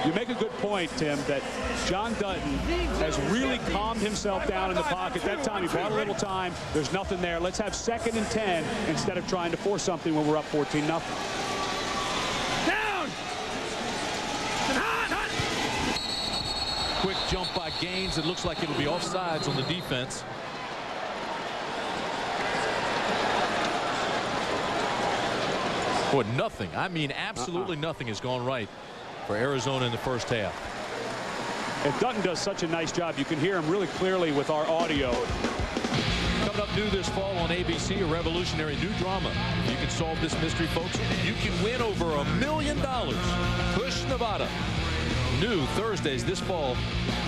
you make a good point, Tim, that John Dutton has really calmed himself down in the pocket. That time he bought a little time. There's nothing there. Let's have 2nd and 10 instead of trying to force something when we're up 14-0. Down! Quick jump by Gaines. It looks like it'll be offsides on the defense. Boy, nothing. I mean, absolutely nothing has gone right for Arizona in the first half. And Dutton does such a nice job. You can hear him really clearly with our audio. Coming up new this fall on ABC, a revolutionary new drama. If you can solve this mystery, folks, you can win over $1 million. Push Nevada. New Thursdays this fall,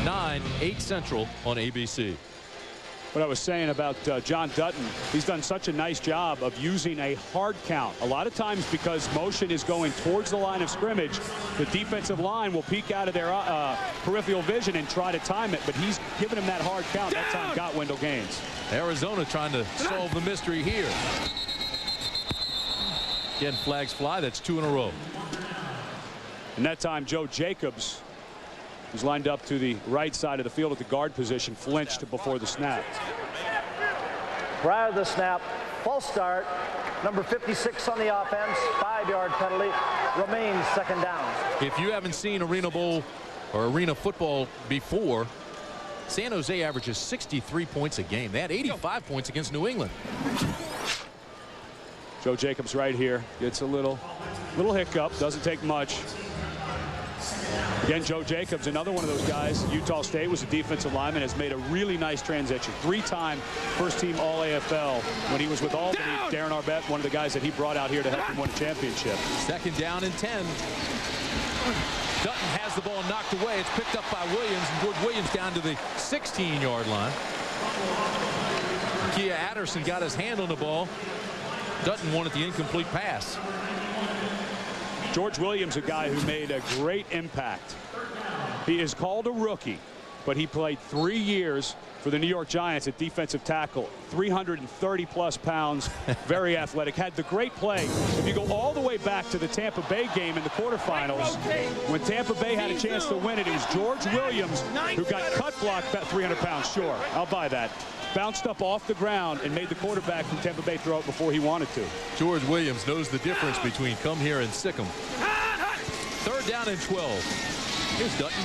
9, 8 Central on ABC. What I was saying about John Dutton, he's done such a nice job of using a hard count. A lot of times because motion is going towards the line of scrimmage, the defensive line will peek out of their peripheral vision and try to time it, but he's given him that hard count. That time got Wendell Gaines. Arizona trying to solve the mystery here. Again, flags fly. That's 2 in a row. And that time Joe Jacobs, who's lined up to the right side of the field at the guard position, flinched before the snap. Prior to the snap, false start, number 56 on the offense, 5-yard penalty, remains 2nd down. If you haven't seen Arena Bowl or Arena football before, San Jose averages 63 points a game. They had 85 points against New England. Joe Jacobs right here gets a little hiccup, doesn't take much. Again, Joe Jacobs, another one of those guys. Utah State was a defensive lineman, has made a really nice transition. 3-time first-team All-AFL when he was with Albany. Darren Arbet, one of the guys that he brought out here to help him win a championship. 2nd down and 10. Dutton has the ball knocked away. It's picked up by Williams, and George Williams down to the 16-yard line. Kia Adderson got his hand on the ball. Dutton wanted the incomplete pass. George Williams, a guy who made a great impact. He is called a rookie, but he played 3 years for the New York Giants at defensive tackle. 330+ pounds, very athletic, had the great play. If you go all the way back to the Tampa Bay game in the quarterfinals, when Tampa Bay had a chance to win it, it was George Williams who got cut blocked about 300 pounds. Sure, I'll buy that. Bounced up off the ground and made the quarterback from Tampa Bay throw it before he wanted to. George Williams knows the difference between come here and sick 'em. 3rd down and 12. Here's Dutton.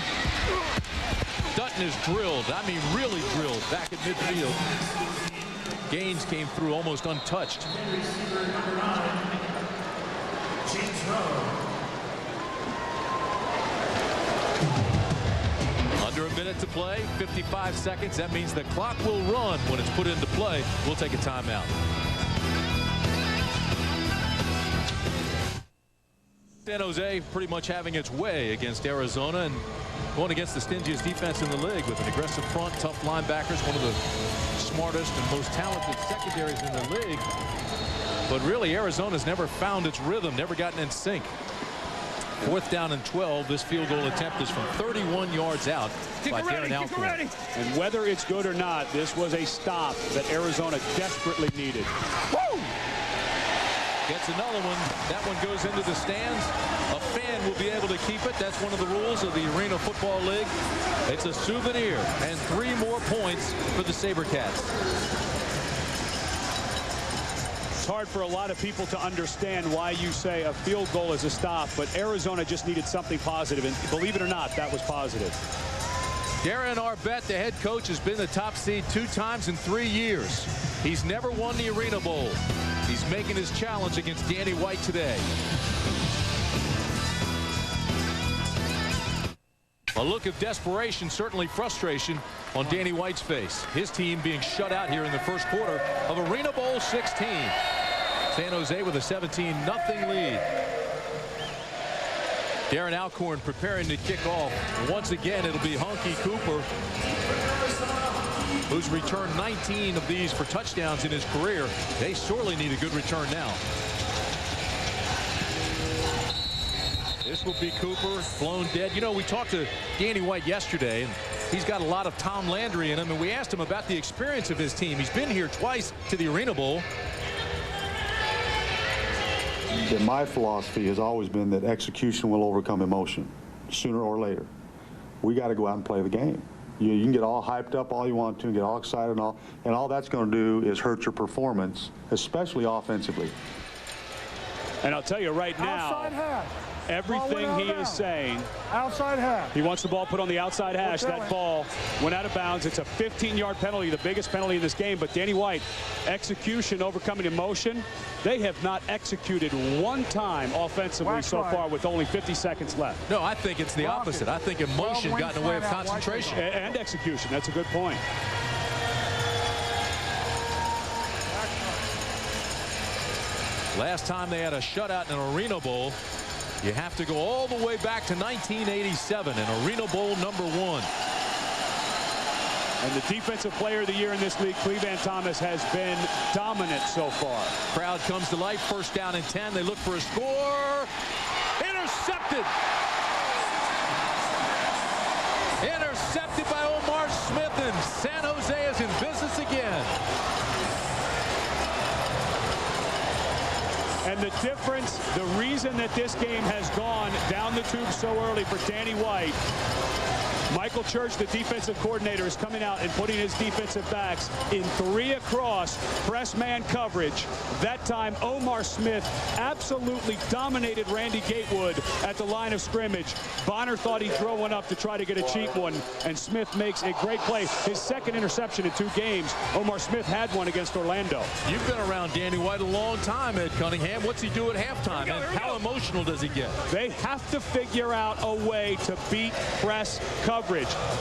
Dutton is drilled. I mean, really drilled back at midfield. Gaines came through almost untouched. Under a minute to play, 55 seconds. That means the clock will run when it's put into play. We'll take a timeout. San Jose pretty much having its way against Arizona and going against the stingiest defense in the league with an aggressive front, tough linebackers, one of the smartest and most talented secondaries in the league. But really, Arizona's never found its rhythm, never gotten in sync. 4th down and 12. This field goal attempt is from 31 yards out by Darren Arbet. And whether it's good or not, this was a stop that Arizona desperately needed. Woo! Gets another one. That one goes into the stands. A fan will be able to keep it. That's one of the rules of the Arena Football League. It's a souvenir. And 3 more points for the SaberCats. It's hard for a lot of people to understand why you say a field goal is a stop, but Arizona just needed something positive. And believe it or not, that was positive. Darren Arbet, the head coach, has been the top seed 2 times in 3 years. He's never won the Arena Bowl. He's making his challenge against Danny White today. A look of desperation, certainly frustration on Danny White's face. His team being shut out here in the first quarter of ArenaBowl 16. San Jose with a 17-0 lead. Darren Alcorn preparing to kick off. Once again, it'll be Honky Cooper, who's returned 19 of these for touchdowns in his career. They sorely need a good return now. This will be Cooper, blown dead. You know, we talked to Danny White yesterday, and he's got a lot of Tom Landry in him, and we asked him about the experience of his team. He's been here twice to the Arena Bowl. And my philosophy has always been that execution will overcome emotion, sooner or later. We got to go out and play the game. You can get all hyped up all you want to and get all excited and all that's going to do is hurt your performance, especially offensively. And I'll tell you right now, Outside hash. everything he is saying, Outside hash. he wants the ball put on the outside hash. That ball went out of bounds. It's a 15-yard penalty, the biggest penalty in this game. But Danny White, execution overcoming emotion. They have not executed one time offensively so far with only 50 seconds left. No, I think it's the opposite. I think emotion got in the way of concentration. And execution. That's a good point. Last time they had a shutout in an Arena Bowl, you have to go all the way back to 1987 in Arena Bowl #1. And the defensive player of the year in this league, Clevan Thomas, has been dominant so far. Crowd comes to life. 1st down and 10. They look for a score. Intercepted. Intercepted by Omarr Smith, and San Jose is in business again. And the difference, the reason that this game has gone down the tube so early for Danny White, Michael Church, the defensive coordinator, is coming out and putting his defensive backs in 3 across press man coverage. That time, Omarr Smith absolutely dominated Randy Gatewood at the line of scrimmage. Bonner thought he'd throw one up to try to get a cheap one, and Smith makes a great play. His 2nd interception in 2 games. Omarr Smith had one against Orlando. You've been around Danny White a long time, Ed Cunningham. What's he do at halftime, and how emotional does he get? They have to figure out a way to beat press coverage.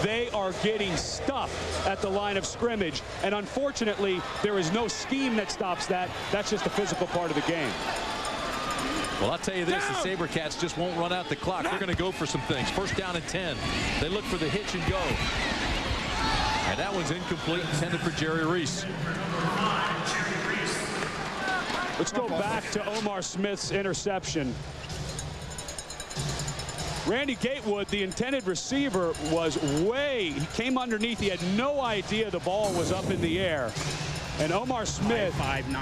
They are getting stuffed at the line of scrimmage, and unfortunately, there is no scheme that stops that. That's just a physical part of the game. Well, I'll tell you this, the SaberCats just won't run out the clock. They're going to go for some things. 1st down and 10. They look for the hitch and go. And that one's incomplete, intended for Jerry Reese. Let's go back to Omarr Smith's interception. Randy Gatewood, the intended receiver, he came underneath. He had no idea the ball was up in the air. And Omarr Smith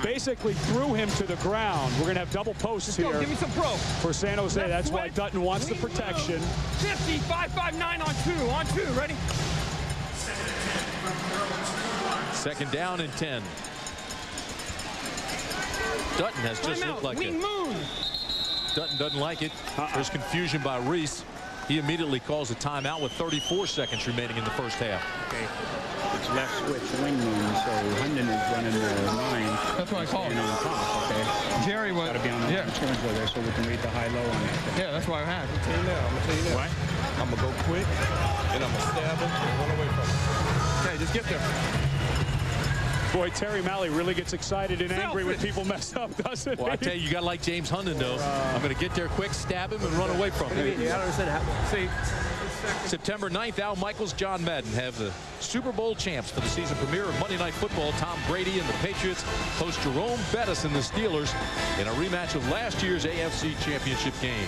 basically threw him to the ground. We're going to have double posts here. Give me some pro. For San Jose. That's why Dutton wants the protection. 50, 5-5-9 on two. Ready? Second down and 10. Dutton has just looked like it. Dutton doesn't like it. There's confusion by Reese. He immediately calls a timeout with 34 seconds remaining in the first half. Okay. It's left switch wing moon, so Herndon is running the 9. That's what I call it. On top, okay? Jerry was. Got to be on the scrimmage with there so we can read the high-low on that. Yeah, that's why I have. I'm going to tell you now. What? I'm going to go quick, and I'm going to stab him and run away from him. Okay, just get there. Boy, Terry Malley really gets excited and angry when people mess up, doesn't he? Well, I tell you, you got to like James Herndon, though. I'm going to get there quick, stab him, and run away from him. See. September 9th, Al Michaels, John Madden have the Super Bowl champs for the season premiere of Monday Night Football. Tom Brady and the Patriots host Jerome Bettis and the Steelers in a rematch of last year's AFC Championship game.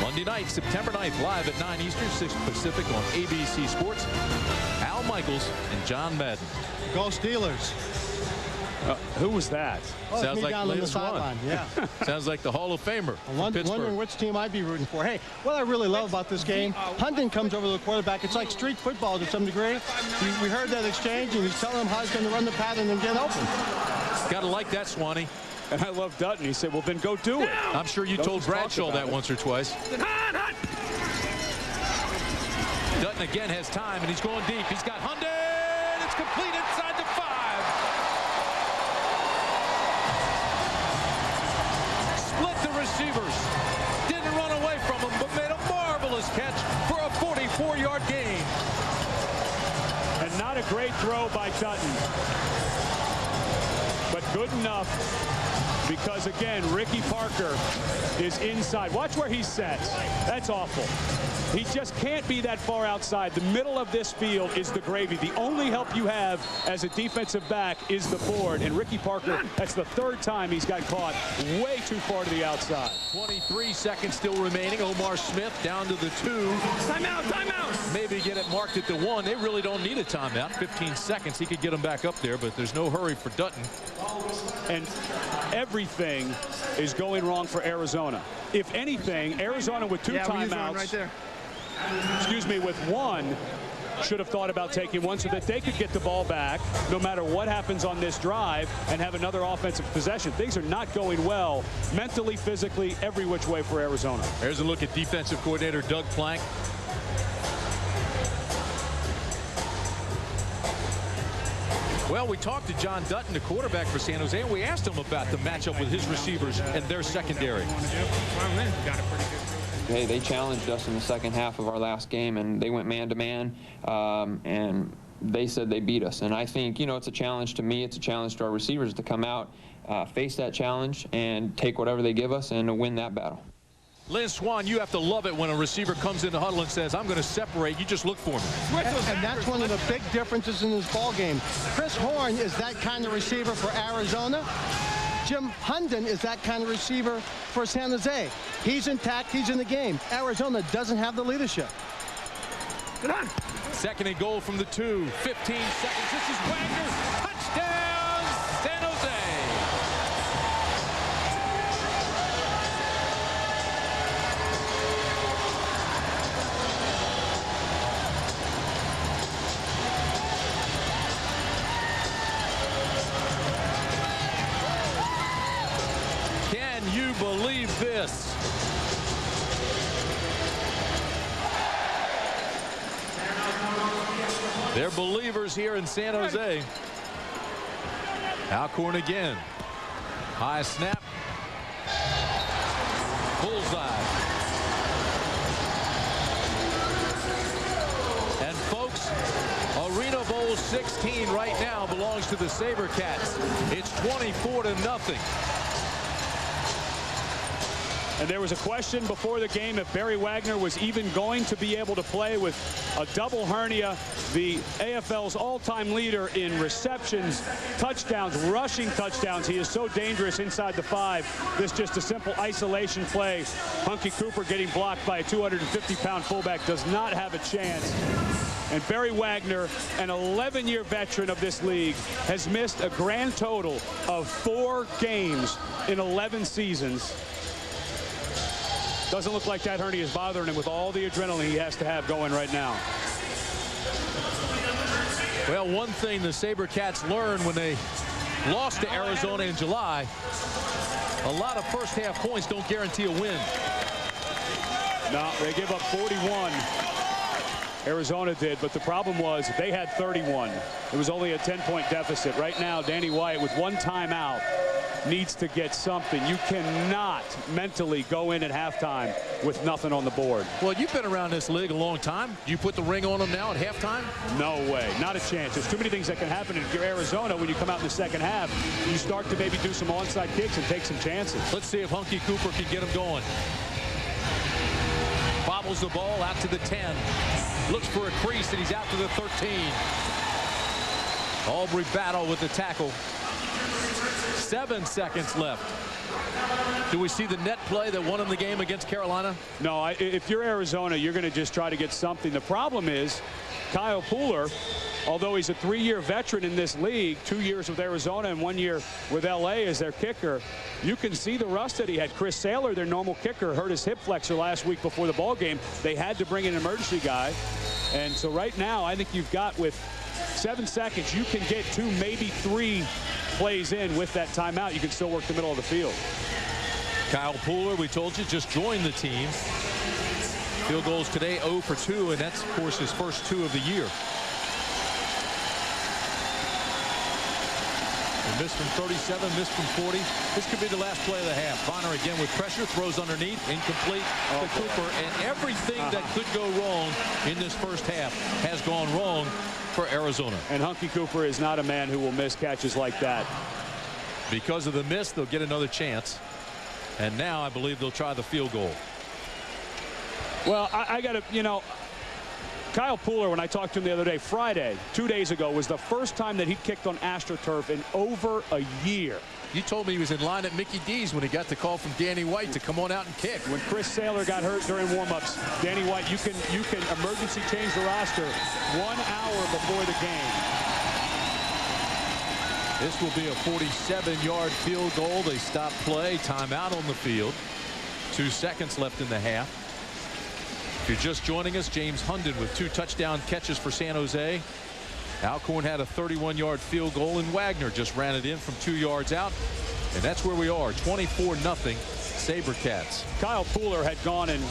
Monday night, September 9th, live at 9 Eastern, 6 Pacific on ABC Sports. Al Michaels and John Madden. Go Steelers. Who was that? Oh, Sounds me like down on the Liz Swan. sideline. Yeah. Sounds like the Hall of Famer. I'm wondering which team I'd be rooting for. Hey, what I really love about this game, Herndon comes over to the quarterback. It's like street football to some degree. We heard that exchange, and he's telling him how he's going to run the pattern and get open. Got to like that, Swanee. And I love Dutton. He said, well, then go do it. I'm sure you told Bradshaw that once or twice. Dutton again has time, and he's going deep. He's got Herndon. It's complete inside the 5. Split the receivers. Didn't run away from him, but made a marvelous catch for a 44-yard gain. And not a great throw by Dutton. But good enough because, again, Ricky Parker is inside. Watch where he sets. That's awful. He just can't be that far outside. The middle of this field is the gravy. The only help you have as a defensive back is the board. And Ricky Parker, that's the 3rd time he's got caught way too far to the outside. 23 seconds still remaining. Omarr Smith down to the 2. Timeout, timeout. Maybe get it marked at the 1. They really don't need a timeout. 15 seconds. He could get them back up there, but there's no hurry for Dutton. And everything is going wrong for Arizona. If anything, Arizona with 2 timeouts. Right there. Excuse me, with 1, should have thought about taking 1 so that they could get the ball back no matter what happens on this drive and have another offensive possession. Things are not going well mentally, physically, every which way for Arizona. There's a look at defensive coordinator Doug Plank. Well, we talked to John Dutton, the quarterback for San Jose, and we asked him about the matchup with his receivers and their secondary. Hey, they challenged us in the second half of our last game, and they went man-to-man, and they said they beat us. And I think, you know, it's a challenge to me, it's a challenge to our receivers to come out, face that challenge, and take whatever they give us and to win that battle. Liz Swan, you have to love it when a receiver comes in the huddle and says, I'm going to separate. You just look for me. And that's one of the big differences in this ball game. Chris Horn is that kind of receiver for Arizona. Jim Herndon is that kind of receiver for San Jose. He's intact. He's in the game. Arizona doesn't have the leadership. Get on. 2nd and goal from the 2. 15 seconds. This is Wagner. Touchdown, San Jose. Can you believe this? They're believers here in San Jose. Alcorn again. High snap. Bullseye. And folks, ArenaBowl 16 right now belongs to the SaberCats. It's 24-0. And there was a question before the game if Barry Wagner was even going to be able to play with a double hernia. The AFL's all-time leader in receptions, touchdowns, rushing touchdowns. He is so dangerous inside the 5. This just a simple isolation play. Hunky Cooper getting blocked by a 250-pound fullback does not have a chance. And Barry Wagner, an 11-year veteran of this league, has missed a grand total of 4 games in 11 seasons. Doesn't look like that hernia is bothering him with all the adrenaline he has to have going right now. Well, one thing the SaberCats learned when they lost to Arizona in July, a lot of first half points don't guarantee a win. No, they give up 41. Arizona did, but the problem was they had 31. It was only a 10-point deficit. Right now, Danny White, with 1 timeout, needs to get something. You cannot mentally go in at halftime with nothing on the board. Well, you've been around this league a long time. Do you put the ring on them now at halftime? No way. Not a chance. There's too many things that can happen. If you're Arizona, when you come out in the second half, you start to maybe do some onside kicks and take some chances. Let's see if Hunky Cooper can get him going. Bobbles the ball out to the 10. Looks for a crease, and he's out to the 13. Aubrey battle with the tackle. 7 seconds left. Do we see the net play that won him the game against Carolina? No, if you're Arizona, you're going to just try to get something. The problem is Kyle Pooler, although he's a 3-year veteran in this league, 2 years with Arizona and 1 year with LA as their kicker, you can see the rust that he had. Chris Saylor, their normal kicker, hurt his hip flexor last week before the ball game. They had to bring in an emergency guy. And so right now, I think you've got, with 7 seconds, you can get 2, maybe 3 plays in with that timeout. You can still work the middle of the field. Kyle Pooler, we told you, just joined the team. Field goals today 0 for 2, and that's, of course, his first 2 of the year. He missed from 37, missed from 40. This could be the last play of the half. Bonner again with pressure, throws underneath, incomplete to Cooper, and everything that could go wrong in this first half has gone wrong for Arizona. And Hunky Cooper is not a man who will miss catches like that. Because of the miss, they'll get another chance. And now I believe they'll try the field goal. Well, I got to, you know, Kyle Pooler, when I talked to him the other day, Friday, 2 days ago, was the first time that he kicked on AstroTurf in over a year. You told me he was in line at Mickey D's when he got the call from Danny White to come on out and kick. When Chris Saylor got hurt during warm-ups, Danny White, you can emergency change the roster 1 hour before the game. This will be a 47-yard field goal. They stop play, timeout on the field. 2 seconds left in the half. If you're just joining us, James Hunden with 2 touchdown catches for San Jose. Alcorn had a 31-yard field goal, and Wagner just ran it in from 2 yards out. And that's where we are, 24-0 SaberCats. Kyle Pooler had gone and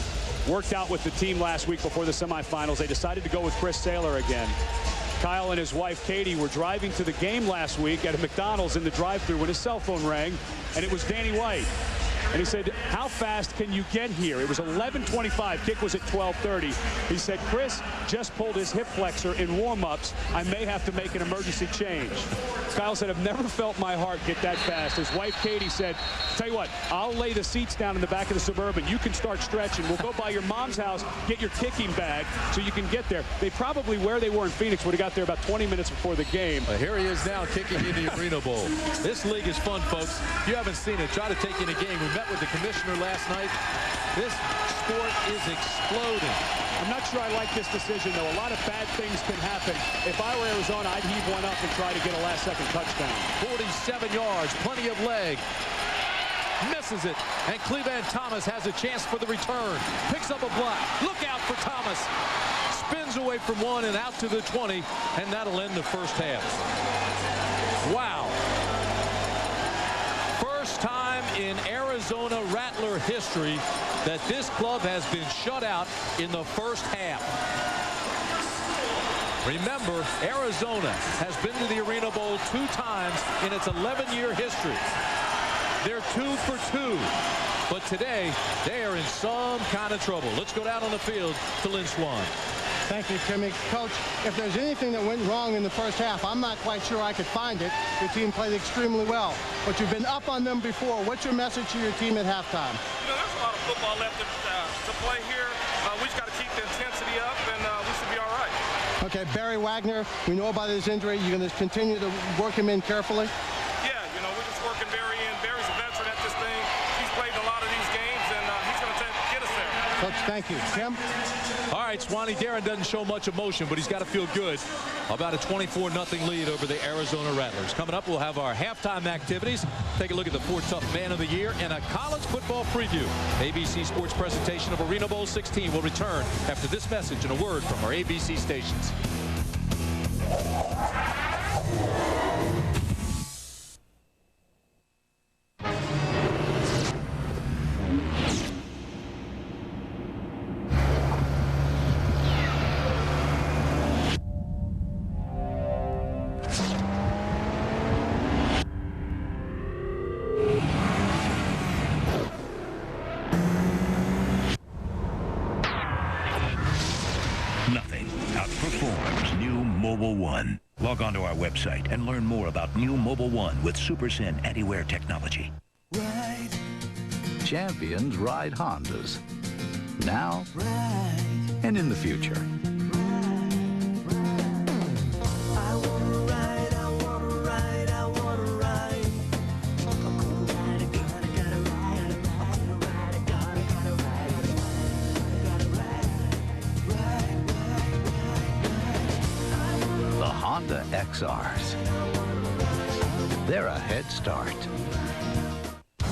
worked out with the team last week before the semifinals. They decided to go with Chris Saylor again. Kyle and his wife Katie were driving to the game last week at a McDonald's in the drive-thru when his cell phone rang, and it was Danny White. And he said, how fast can you get here? It was 11:25. Kick was at 12:30. He said, Chris just pulled his hip flexor in warm-ups. I may have to make an emergency change. Kyle said, I've never felt my heart get that fast. His wife, Katie, said, tell you what, I'll lay the seats down in the back of the Suburban. You can start stretching. We'll go by your mom's house, get your kicking bag so you can get there. They probably, where they were in Phoenix, would have got there about 20 minutes before the game. Here he is now kicking in the Arena Bowl. This league is fun, folks. If you haven't seen it, try to take in a game. We met with the commissioner last night. This sport is exploding. I'm not sure I like this decision, though. A lot of bad things can happen. If I were Arizona, I'd heave one up and try to get a last-second touchdown. 47 yards, plenty of leg. Misses it, and Clevan Thomas has a chance for the return. Picks up a block. Look out for Thomas. Spins away from 1 and out to the 20, and that'll end the first half. Wow. First time in Arizona Rattler history that this club has been shut out in the first half. Remember, Arizona has been to the Arena Bowl 2 times in its 11-year history. They're 2 for 2. But today, they are in some kind of trouble. Let's go down on the field to Lynn Swan. Thank you, Timmy. Coach, if there's anything that went wrong in the first half, I'm not quite sure I could find it. Your team played extremely well. But you've been up on them before. What's your message to your team at halftime? You know, there's a lot of football left to play here. We just got to keep the intensity up, and we should be all right. Okay, Barry Wagner, we know about his injury. You're going to continue to work him in carefully? Yeah, you know, we're just working Barry in. Barry's a veteran at this thing. He's played in a lot of these games, and he's going to get us there. Coach, thank you. Tim? All right, Swanee, Darren doesn't show much emotion, but he's got to feel good about a 24-0 lead over the Arizona Rattlers. Coming up, we'll have our halftime activities. Take a look at the 4 Tough Man of the Year and a college football preview. ABC Sports presentation of ArenaBowl 16 will return after this message and a word from our ABC stations. Nothing outperforms new Mobile One. Log on to our website and learn more about new Mobile One with Super Syn anti-wear technology. Ride. Champions ride Hondas. Now and in the future. Honda XRs. They're a head start.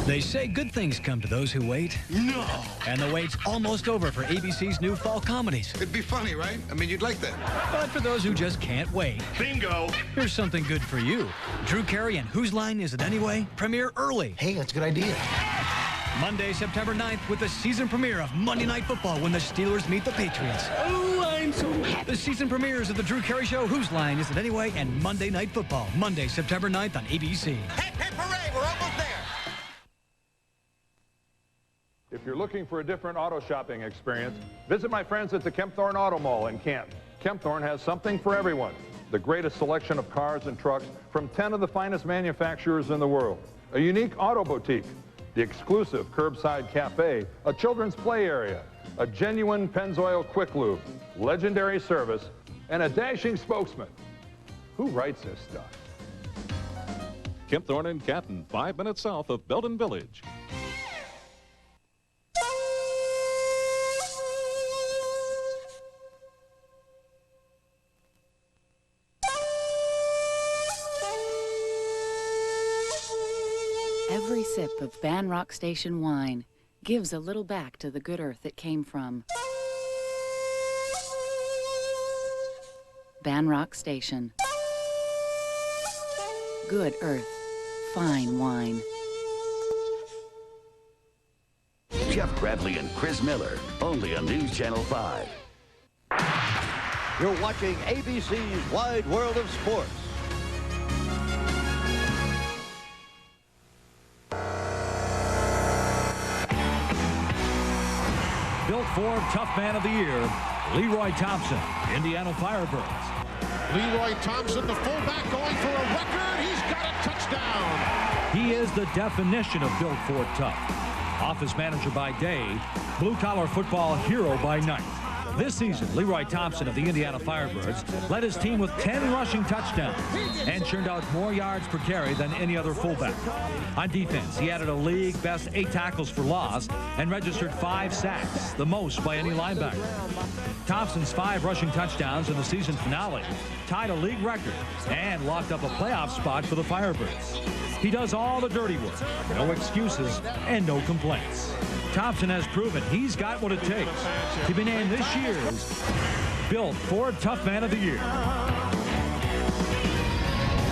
They say good things come to those who wait. No! And the wait's almost over for ABC's new fall comedies. It'd be funny, right? I mean, you'd like that. But for those who just can't wait. Bingo! Here's something good for you. Drew Carey and Whose Line Is It Anyway? Premiere early. Hey, that's a good idea. Monday, September 9th, with the season premiere of Monday Night Football when the Steelers meet the Patriots. Oh, I'm so happy. The season premieres of The Drew Carey Show, Whose Line Is It Anyway? And Monday Night Football, Monday, September 9th on ABC. Hip, hip, hooray, we're almost there. If you're looking for a different auto shopping experience, visit my friends at the Kempthorne Auto Mall in Canton. Kempthorne has something for everyone. The greatest selection of cars and trucks from 10 of the finest manufacturers in the world. A unique auto boutique. The exclusive curbside cafe, a children's play area, a genuine Pennzoil quick lube, legendary service, and a dashing spokesman. Who writes this stuff? Kempthorne in Canton, 5 minutes south of Belden Village. Every sip of Banrock Station wine gives a little back to the good earth it came from. Banrock Station. Good earth. Fine wine. Jeff Bradley and Chris Miller, only on News Channel 5. You're watching ABC's Wide World of Sports. Built Ford Tough Man of the Year, Leroy Thompson, Indiana Firebirds. Leroy Thompson, the fullback, going for a record. He's got a touchdown. He is the definition of Built Ford Tough. Office manager by day, blue-collar football hero by night. This season, Leroy Thompson of the Indiana Firebirds led his team with 10 rushing touchdowns and churned out more yards per carry than any other fullback. On defense, he added a league-best 8 tackles for loss and registered 5 sacks, the most by any linebacker. Thompson's 5 rushing touchdowns in the season finale tied a league record and locked up a playoff spot for the Firebirds. He does all the dirty work, no excuses, and no complaints. Thompson has proven he's got what it takes to be named this year's Built Ford Tough Man of the Year.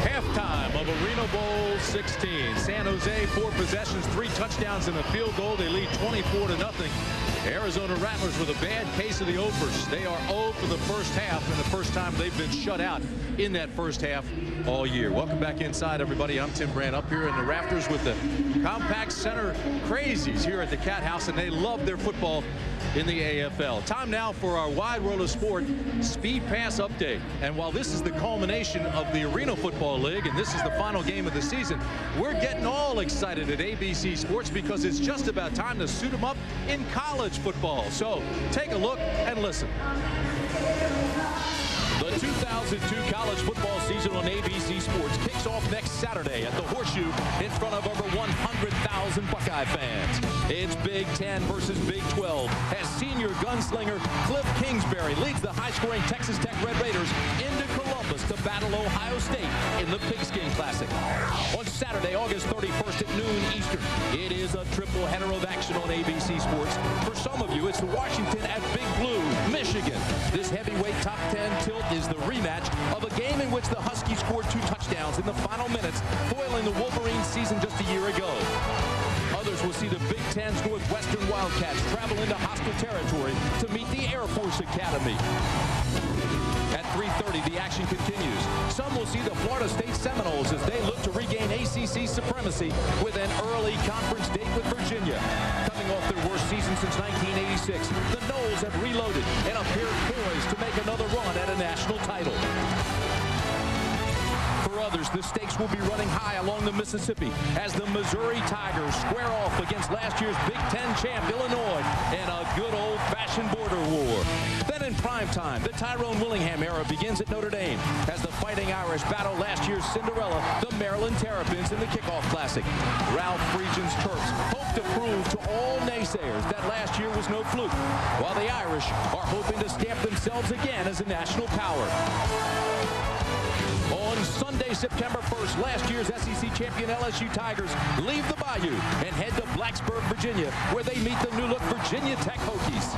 Halftime of ArenaBowl 16. San Jose, 4 possessions, 3 touchdowns and a field goal. They lead 24-0. Arizona Rattlers with a bad case of the Opers. They are 0 for the first half, and the first time they've been shut out in that first half all year. Welcome back inside, everybody. I'm Tim Brandt up here in the rafters with the Compact Center Crazies here at the Cat House, and they love their football in the AFL. Time now for our Wide World of Sport Speed Pass update. And while this is the culmination of the Arena Football League and this is the final game of the season, we're getting all excited at ABC Sports because it's just about time to suit them up in college football. So take a look and listen. The 2002 college football season on ABC Sports kicks off next Saturday at the Horseshoe in front of over 100,000 Buckeye fans. It's Big 10 versus Big 12 as senior gunslinger Cliff Kingsbury leads the high-scoring Texas Tech Red Raiders into Columbus to battle Ohio State in the Pigskin Classic. On Saturday, August 31st at noon Eastern, it is a triple header of action on ABC Sports. For some of you, it's Washington at Big Blue, Michigan. This heavyweight top 10 tilt is the rematch of a game in which the Huskies scored 2 touchdowns in the final minutes, foiling the Wolverines season just a year ago. Others will see the Big Ten's Northwestern Wildcats travel into hostile territory to meet the Air Force Academy. At 3:30, the action continues. Some will see the Florida State Seminoles as they look to regain ACC supremacy with an early conference date with Virginia. Coming off their worst season since 1986, the Noles have reloaded and appear poised to make another run at a national title. For others, the stakes will be running high along the Mississippi as the Missouri Tigers square off against last year's Big Ten champ Illinois in a good old-fashioned border war. Then in prime time, the Tyrone Willingham era begins at Notre Dame as the Fighting Irish battle last year's Cinderella, the Maryland Terrapins, in the kickoff classic. Ralph Friedgen's Terps hope to prove to all naysayers that last year was no fluke, while the Irish are hoping to stamp themselves again as a national power. On Sunday, September 1st, last year's SEC champion LSU Tigers leave the Bayou and head to Blacksburg, Virginia, where they meet the new-look Virginia Tech Hokies.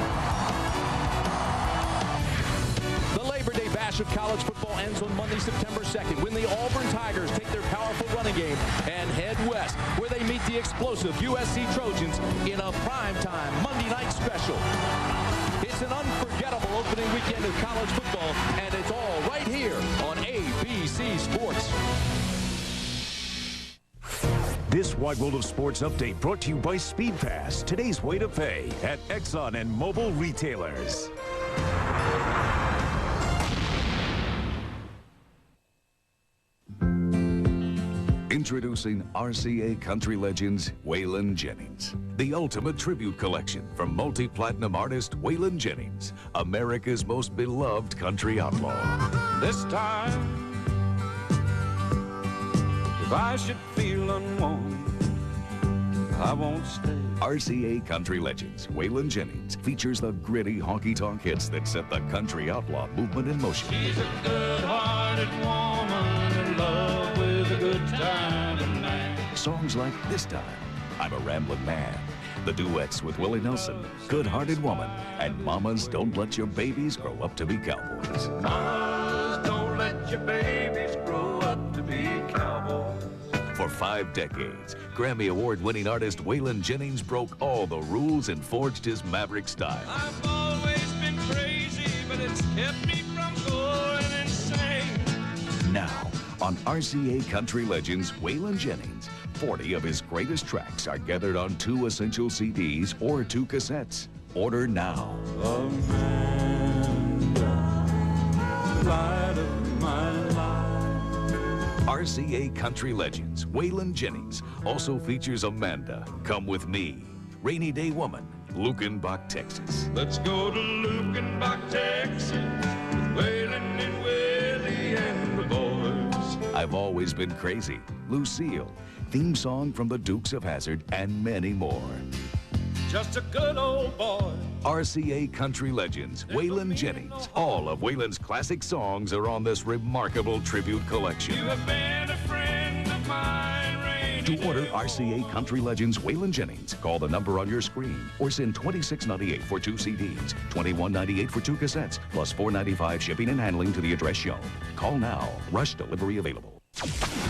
The Labor Day bash of college football ends on Monday, September 2nd, when the Auburn Tigers take their powerful running game and head west, where they meet the explosive USC Trojans in a primetime Monday night special. It's an unforgettable opening weekend of college football, and it's all right here on ABC Sports. This Wide World of Sports update brought to you by Speed Pass, today's way to pay at Exxon and Mobil retailers. Introducing RCA Country Legends Waylon Jennings, the ultimate tribute collection from multi-platinum artist Waylon Jennings, America's most beloved country outlaw. This time, if I should feel unwarm, I won't stay. RCA Country Legends Waylon Jennings features the gritty honky-tonk hits that set the country outlaw movement in motion. She's a good-hearted woman in love with a good time tonight. Songs like This Time, I'm a Rambling Man, the duets with Willie Nelson, Good-Hearted Woman, and Mamas Don't Let Your Babies Grow Up to Be Cowboys. Mamas, don't let your babies grow up to be cowboys. For 5 decades, Grammy Award-winning artist Waylon Jennings broke all the rules and forged his maverick style. I've always been crazy, but it's kept me from going insane. Now, on RCA Country Legends, Waylon Jennings, 40 of his greatest tracks are gathered on 2 essential CDs or 2 cassettes. Order now. Amanda, light of my life. RCA Country Legends, Waylon Jennings, also features Amanda, Come With Me, Rainy Day Woman, Lukenbach, Texas. Let's go to Lukenbach, Texas, with Waylon and Willie and the boys. I've Always Been Crazy, Lucille, theme song from the Dukes of Hazzard, and many more. Just a good old boy. RCA Country Legends, Waylon Jennings. All of Waylon's classic songs are on this remarkable tribute collection. You have been a friend of mine, Rainy. To order RCA Country Legends Waylon Jennings, call the number on your screen or send $26.98 for 2 CDs, $21.98 for 2 cassettes, plus $4.95 shipping and handling to the address shown. Call now. Rush delivery available. All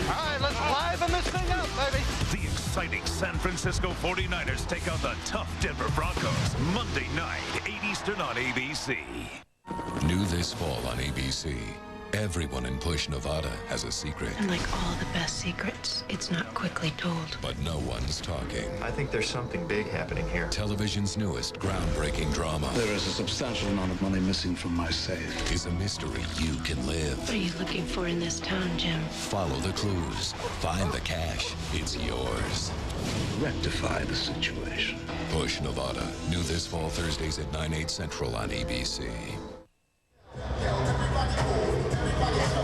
right, let's liven this thing up, baby. The exciting San Francisco 49ers take on the tough Denver Broncos Monday night, 8 Eastern on ABC. New this fall on ABC. Everyone in Push, Nevada has a secret. And like all the best secrets, it's not quickly told. But no one's talking. I think there's something big happening here. Television's newest groundbreaking drama. There is a substantial amount of money missing from my safe. Is a mystery you can live. What are you looking for in this town, Jim? Follow the clues. Find the cash. It's yours. Rectify the situation. Push, Nevada. New this fall, Thursdays at 9/8 Central on ABC.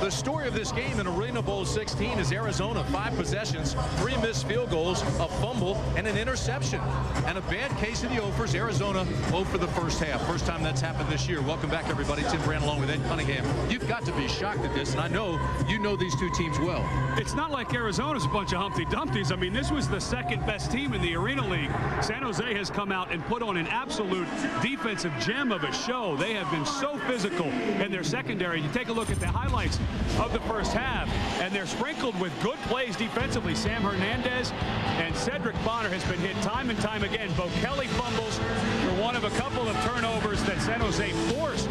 The story of this game in ArenaBowl 16 is Arizona, 5 possessions, 3 missed field goals, a fumble, and an interception. And a bad case of the Ophers. Arizona 0 for the first half. First time that's happened this year. Welcome back, everybody. Tim Brand along with Ed Cunningham. You've got to be shocked at this, and I know you know these two teams well. It's not like Arizona's a bunch of Humpty Dumptys. I mean, this was the second best team in the Arena League. San Jose has come out and put on an absolute defensive gem of a show. They have been so physical in their secondary. You take a look at the highlights of the first half, and they're sprinkled with good plays defensively. Sam Hernandez and Cedric Bonner has been hit time and time again. Bo Kelly fumbles for one of a couple of turnovers that San Jose forced.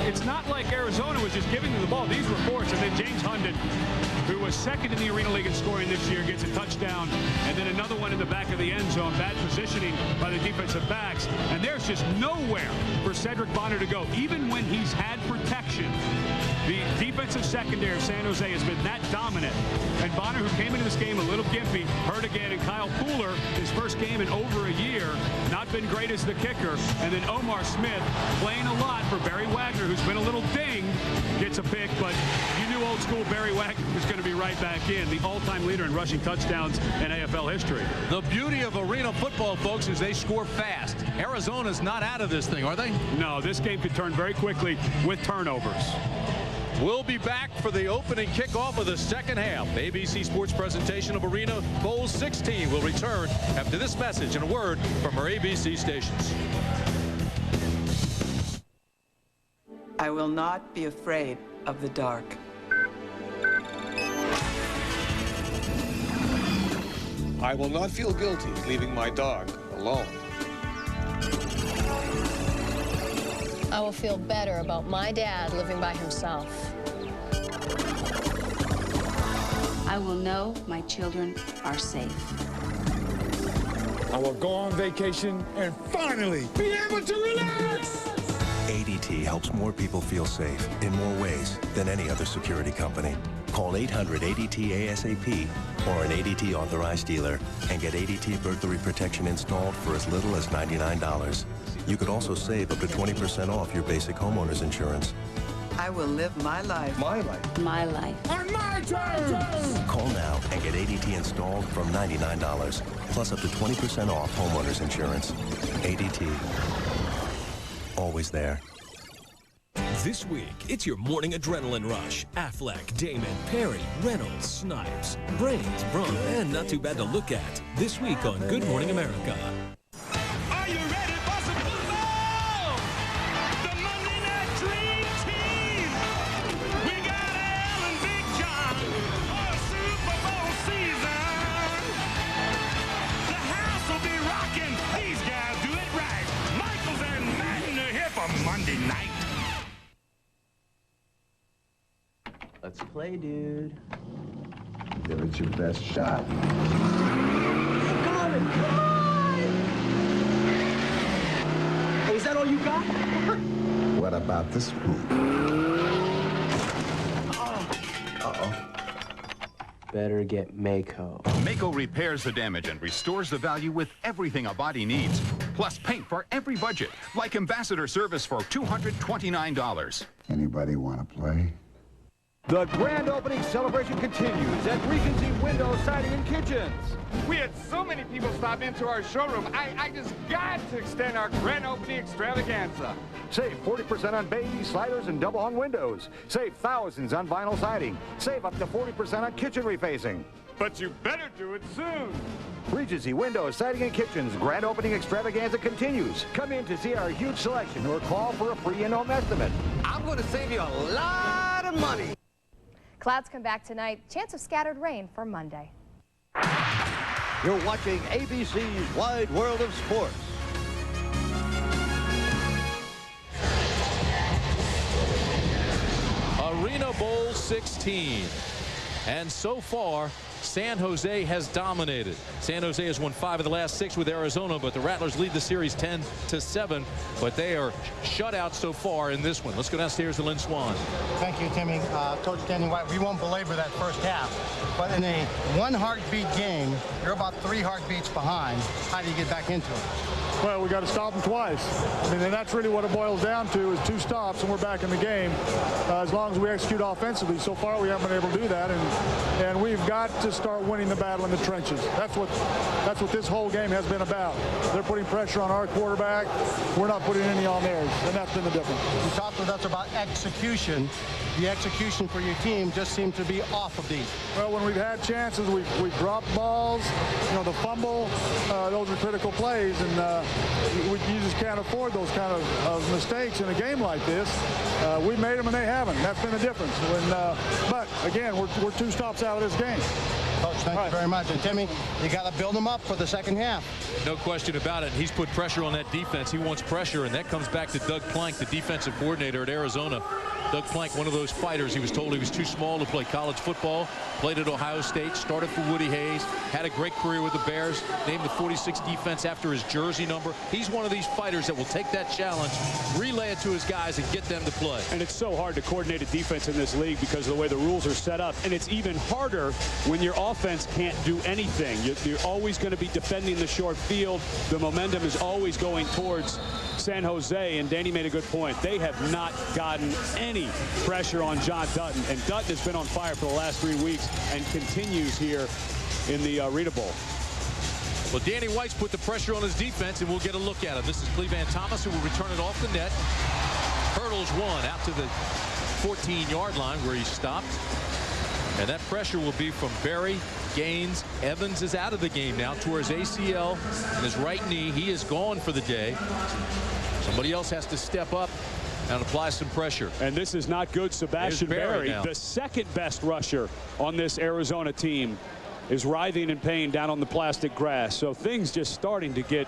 It's not like Arizona was just giving them the ball. These were forced, and then James Hunden, who was second in the Arena League in scoring this year, gets a touchdown, and then another one in the back of the end zone. Bad positioning by the defensive backs, and there's just nowhere for Cedric Bonner to go. Even when he's had protection, the defensive secondary of San Jose has been that dominant. And Bonner, who came into this game a little gimpy, hurt again, and Kyle Pooler, his first game in over a year, not been great as the kicker. And then Omarr Smith, playing a lot for Barry Wagner, who's been a little dinged, gets a pick, but you knew old school Barry Wagner was going to be right back in, the all-time leader in rushing touchdowns in AFL history. The beauty of arena football, folks, is they score fast. Arizona's not out of this thing, are they? No, this game could turn very quickly with turnovers. We'll be back for the opening kickoff of the second half. ABC Sports presentation of ArenaBowl 16 will return after this message and a word from our ABC stations. I will not be afraid of the dark. I will not feel guilty leaving my dog alone. I will feel better about my dad living by himself. I will know my children are safe. I will go on vacation and finally be able to relax. ADT helps more people feel safe in more ways than any other security company. Call 800-ADT-ASAP or an ADT authorized dealer and get ADT burglary protection installed for as little as $99. You could also save up to 20% off your basic homeowner's insurance. I will live my life. My life. My life. On my terms! Call now and get ADT installed from $99, plus up to 20% off homeowner's insurance. ADT. Always there. This week, it's your morning adrenaline rush. Affleck, Damon, Perry, Reynolds, Snipes, Brains, Braun, and not too bad to look at. This week on Good Morning America. Are you ready for some football? The Monday Night Dream Team. We got Al and Big John for Super Bowl season. The house will be rocking. These guys do it right. Michaels and Madden are here for Monday night. Let's play, dude. Give it your best shot. Got it! Hey, is that all you got? What about the swoop? Uh-oh. Better get Mako. Mako repairs the damage and restores the value with everything a body needs. Plus paint for every budget, like Ambassador service for $229. Anybody want to play? The grand opening celebration continues at Regency Window, Siding, and Kitchens. We had so many people stop into our showroom. I just got to extend our grand opening extravaganza. Save 40% on bay, sliders, and double-hung windows. Save thousands on vinyl siding. Save up to 40% on kitchen refacing. But you better do it soon. Regency Windows, Siding, and Kitchens grand opening extravaganza continues. Come in to see our huge selection or call for a free in-home estimate. I'm going to save you a lot of money. Clouds come back tonight. Chance of scattered rain for Monday. You're watching ABC's Wide World of Sports. ArenaBowl 16. And so far, San Jose has dominated. San Jose has won 5 of the last 6 with Arizona, but the Rattlers lead the series 10-7. But they are shut out so far in this one. Let's go downstairs to Lynn Swan. Thank you, Timmy. Coach Danny White, we won't belabor that first half. But in a 1 heartbeat game, you're about 3 heartbeats behind. How do you get back into it? Well, we got to stop them twice. I mean, and that's really what it boils down to is 2 stops, and we're back in the game. As long as we execute offensively. So far, we haven't been able to do that, and we've got to start winning the battle in the trenches. That's what this whole game has been about. They're putting pressure on our quarterback. We're not putting any on theirs, and that's been the difference. You talked with us about execution. The execution for your team just seemed to be off of these. Well, when we've had chances, we've dropped balls. You know, the fumble, those are critical plays, and you just can't afford those kind of mistakes in a game like this. We made them and they haven't. That's been the difference. But again, we're 2 stops out of this game. Coach, thank you very much. And Timmy, you got to build them up for the second half. No question about it. He's put pressure on that defense. He wants pressure, and that comes back to Doug Plank, the defensive coordinator at Arizona. Doug Plank, one of those fighters. He was told he was too small to play college football. Played at Ohio State, started for Woody Hayes, had a great career with the Bears, named the 46 defense after his jersey number. He's one of these fighters that will take that challenge, relay it to his guys, and get them to play. And it's so hard to coordinate a defense in this league because of the way the rules are set up. And it's even harder when your offense can't do anything. You're always going to be defending the short field. The momentum is always going towards San Jose, and Danny made a good point. They have not gotten any pressure on John Dutton, and Dutton has been on fire for the last 3 weeks and continues here in the ArenaBowl. Well, Danny White's put the pressure on his defense, and we'll get a look at him. This is Clevan Thomas, who will return it off the net. Hurdles 1 out to the 14-yard line where he stopped. And that pressure will be from Berry, Gaines. Evans is out of the game now, tore his ACL and his right knee. He is gone for the day. Somebody else has to step up and apply some pressure. And this is not good. Sebastian Berry, the second best rusher on this Arizona team, is writhing in pain down on the plastic grass. So things just starting to get,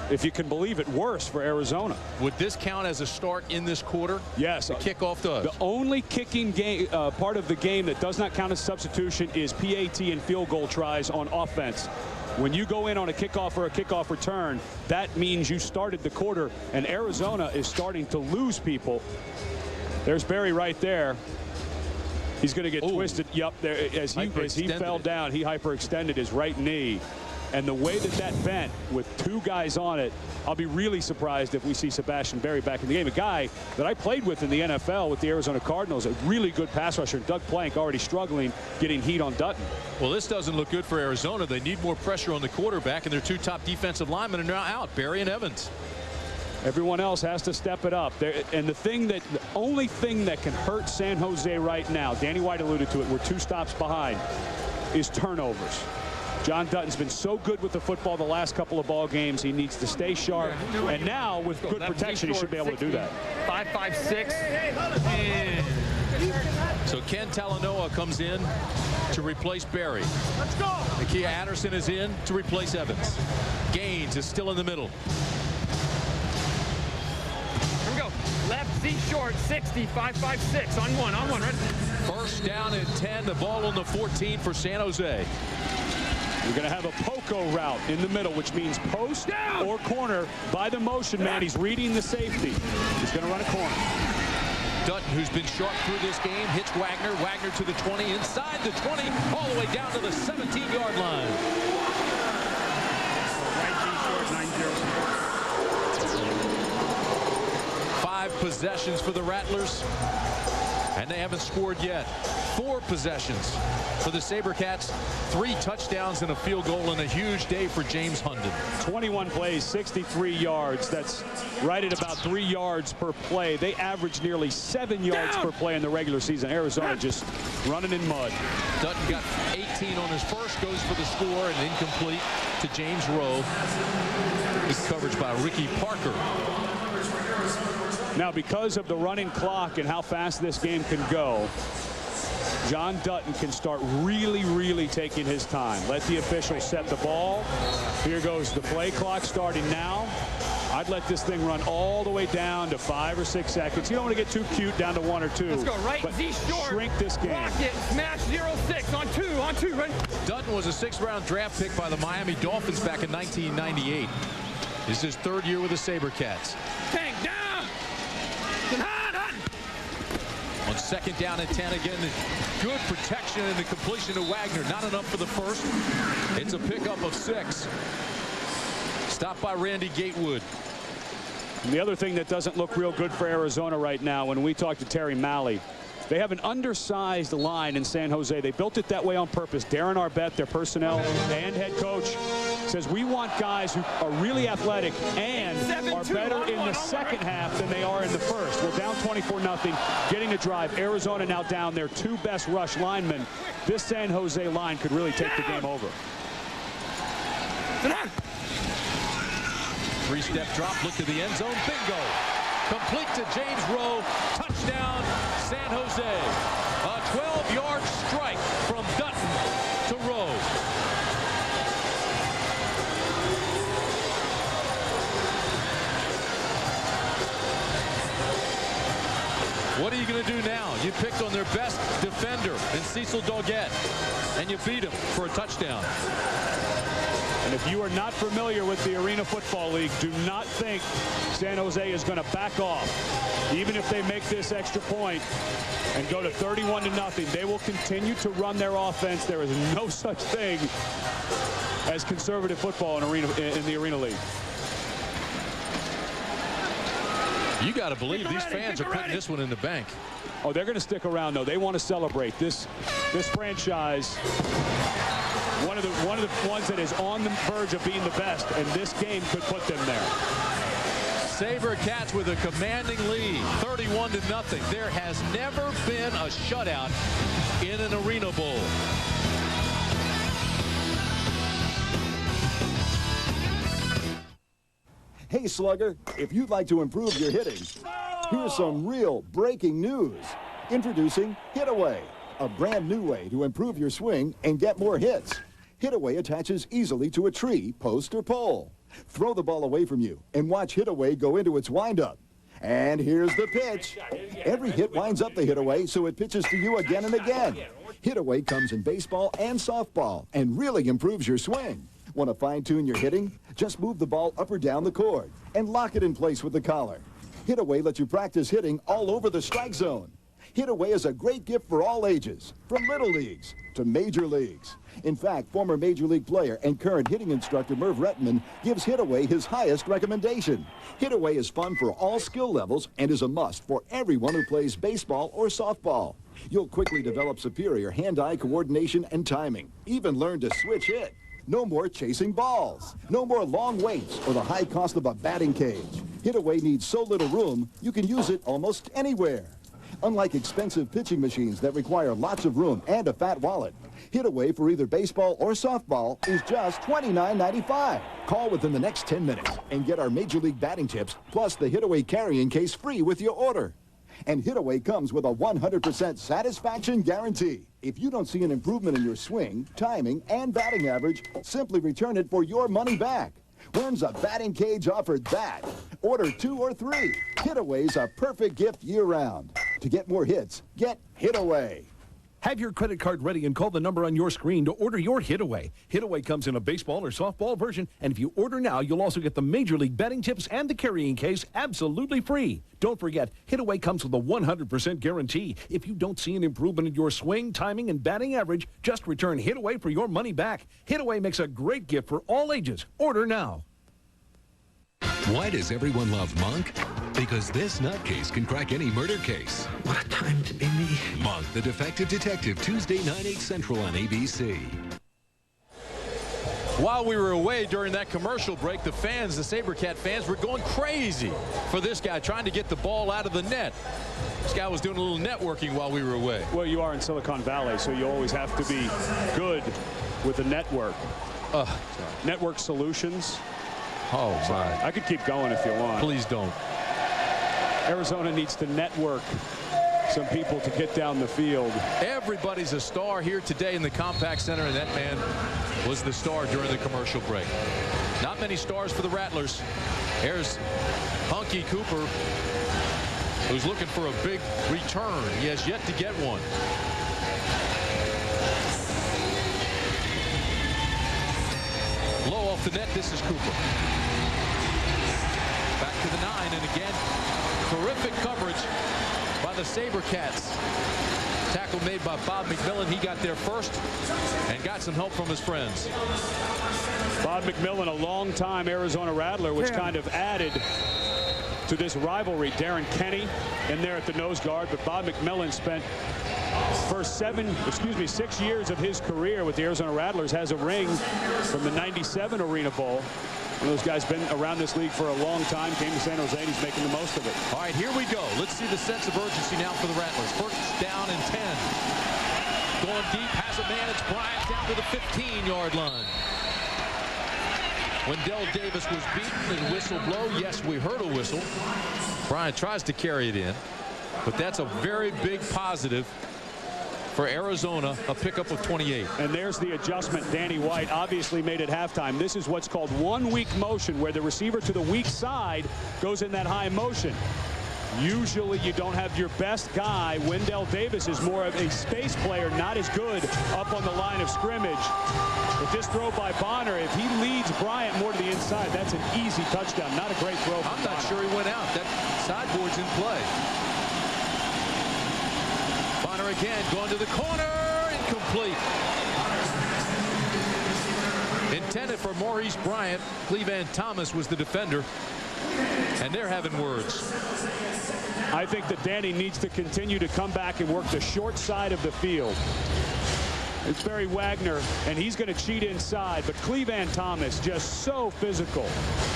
if you can believe it, worse for Arizona. Would this count as a start in this quarter? Yes. The kickoff does. The only kicking game, part of the game that does not count as substitution is PAT and field goal tries on offense. When you go in on a kickoff or a kickoff return, that means you started the quarter, and Arizona is starting to lose people. There's Berry right there. He's going to get twisted. Yep, there, as he fell down, he hyperextended his right knee. And the way that bent with 2 guys on it, I'll be really surprised if we see Sebastian Berry back in the game. A guy that I played with in the NFL with the Arizona Cardinals, a really good pass rusher. Doug Plank already struggling getting heat on Dutton. Well, this doesn't look good for Arizona. They need more pressure on the quarterback, and their 2 top defensive linemen are now out, Berry and Evans. Everyone else has to step it up. And the only thing that can hurt San Jose right now, Danny White alluded to it, we're 2 stops behind, is turnovers. John Dutton's been so good with the football the last couple of ball games. He needs to stay sharp. And now, with good protection, he should be able to do that. 5.56. So Ken Talanoa comes in to replace Berry. Let's go. Nakia Anderson is in to replace Evans. Gaines is still in the middle. Here we go. Left Z short, 60, 5.56 on one, right? First down and 10. The ball on the 14 for San Jose. We're going to have a Poco route in the middle, which means post or corner by the motion man. He's reading the safety. He's going to run a corner. Dutton, who's been sharp through this game, hits Wagner. Wagner to the 20, inside the 20, all the way down to the 17-yard line. Right G short, 9-0. 5 possessions for the Rattlers, and they haven't scored yet. 4 possessions for the SaberCats, 3 touchdowns and a field goal, and a huge day for James Hunden. 21 plays, 63 yards. That's right at about 3 yards per play. They average nearly 7 yards per play in the regular season. Arizona just running in mud. Dutton got 18 on his first, goes for the score, and incomplete to James Rowe. Good coverage by Ricky Parker. Now, because of the running clock and how fast this game can go, John Dutton can start really taking his time. Let the officials set the ball. Here goes the play clock starting now. I'd let this thing run all the way down to 5 or 6 seconds. You don't want to get too cute down to 1 or 2. Let's go right, but Z short. Shrink this game. Rocket, smash 0-6 on 2, run. Dutton was a 6th-round draft pick by the Miami Dolphins back in 1998. This is his 3rd year with the SaberCats. Tank down. On 2nd down and 10 again. Good protection and the completion to Wagner. Not enough for the first. It's a pickup of 6. Stopped by Randy Gatewood. And the other thing that doesn't look real good for Arizona right now, when we talk to Terry Malley, they have an undersized line in San Jose. They built it that way on purpose. Darren Arbet, their personnel and head coach, says we want guys who are really athletic and are better in the second half than they are in the first. We're down 24-0, getting a drive. Arizona now down their 2 best rush linemen. This San Jose line could really take the game over. 3-step drop, look to the end zone, bingo. Complete to James Rowe, touchdown San Jose. A 12-yard strike from Dutton to Rowe. What are you going to do now? You picked on their best defender in Cecil Doggett, and you beat him for a touchdown. And if you are not familiar with the Arena Football League, do not think San Jose is going to back off. Even if they make this extra point and go to 31-0, they will continue to run their offense. There is no such thing as conservative football in the Arena League. You got to believe these fans are putting this one in the bank. Oh, they're going to stick around, though. They want to celebrate this franchise. One of the ones that is on the verge of being the best, and this game could put them there. SaberCats with a commanding lead, 31-0. There has never been a shutout in an Arena Bowl. Hey, Slugger, if you'd like to improve your hitting, here's some real breaking news. Introducing Hitaway, a brand new way to improve your swing and get more hits. Hitaway attaches easily to a tree, post, or pole. Throw the ball away from you and watch Hitaway go into its windup. And here's the pitch. Every hit winds up the Hitaway, so it pitches to you again and again. Hitaway comes in baseball and softball and really improves your swing. Want to fine-tune your hitting? Just move the ball up or down the cord and lock it in place with the collar. Hitaway lets you practice hitting all over the strike zone. Hitaway is a great gift for all ages, from little leagues to major leagues. In fact, former Major League player and current hitting instructor Merv Rettman gives Hitaway his highest recommendation. Hitaway is fun for all skill levels and is a must for everyone who plays baseball or softball. You'll quickly develop superior hand-eye coordination and timing. Even learn to switch hit. No more chasing balls. No more long waits or the high cost of a batting cage. Hitaway needs so little room, you can use it almost anywhere. Unlike expensive pitching machines that require lots of room and a fat wallet, Hitaway for either baseball or softball is just $29.95. Call within the next 10 minutes and get our Major League batting tips plus the Hitaway carrying case free with your order. And Hitaway comes with a 100% satisfaction guarantee. If you don't see an improvement in your swing, timing, and batting average, simply return it for your money back. When's a batting cage offered that? Order 2 or 3. Hitaway's a perfect gift year-round. To get more hits, get Hitaway. Have your credit card ready and call the number on your screen to order your Hitaway. Hitaway comes in a baseball or softball version, and if you order now, you'll also get the Major League betting tips and the carrying case absolutely free. Don't forget, Hitaway comes with a 100% guarantee. If you don't see an improvement in your swing, timing, and batting average, just return Hitaway for your money back. Hitaway makes a great gift for all ages. Order now. Why does everyone love Monk? Because this nutcase can crack any murder case. What a time to be me. Monk, the Defective Detective, Tuesday, 9/8 Central on ABC. While we were away during that commercial break, the fans, the SaberCat fans, were going crazy for this guy trying to get the ball out of the net. This guy was doing a little networking while we were away. Well, you are in Silicon Valley, so you always have to be good with the network. Network solutions. Oh, my. I could keep going if you want. Please don't. Arizona needs to network some people to get down the field. Everybody's a star here today in the Compact Center, and that man was the star during the commercial break. Not many stars for the Rattlers. Here's Hunky Cooper, who's looking for a big return. He has yet to get one. Low off the net. This is Cooper. Back to the 9, and again, terrific coverage by the SaberCats. Tackle made by Bob McMillen. He got there first and got some help from his friends. Bob McMillen, a long-time Arizona Rattler, which kind of added to this rivalry. Darren Kenny in there at the nose guard, but Bob McMillen spent first 6 years of his career with the Arizona Rattlers, has a ring from the '97 Arena Bowl. One of those guys been around this league for a long time, came to San Jose, and he's making the most of it. All right, here we go. Let's see the sense of urgency now for the Rattlers. First down and 10. Going deep, has a man. It's Bryant down to the 15-yard line. Wendell Davis was beaten and whistle blow. Yes, we heard a whistle. Bryant tries to carry it in, but that's a very big positive for Arizona, a pickup of 28. And there's the adjustment Danny White obviously made at halftime. This is what's called one weak motion, where the receiver to the weak side goes in that high motion. Usually you don't have your best guy. Wendell Davis is more of a space player, not as good up on the line of scrimmage. But this throw by Bonner, if he leads Bryant more to the inside, that's an easy touchdown. Not a great throw. I'm not sure he went out. That sideboard's in play. Bonner again going to the corner, incomplete. Intended for Maurice Bryant. Clevan Thomas was the defender, and they're having words. I think that Danny needs to continue to come back and work the short side of the field. It's Barry Wagner, and he's going to cheat inside, but Clevan Thomas just so physical.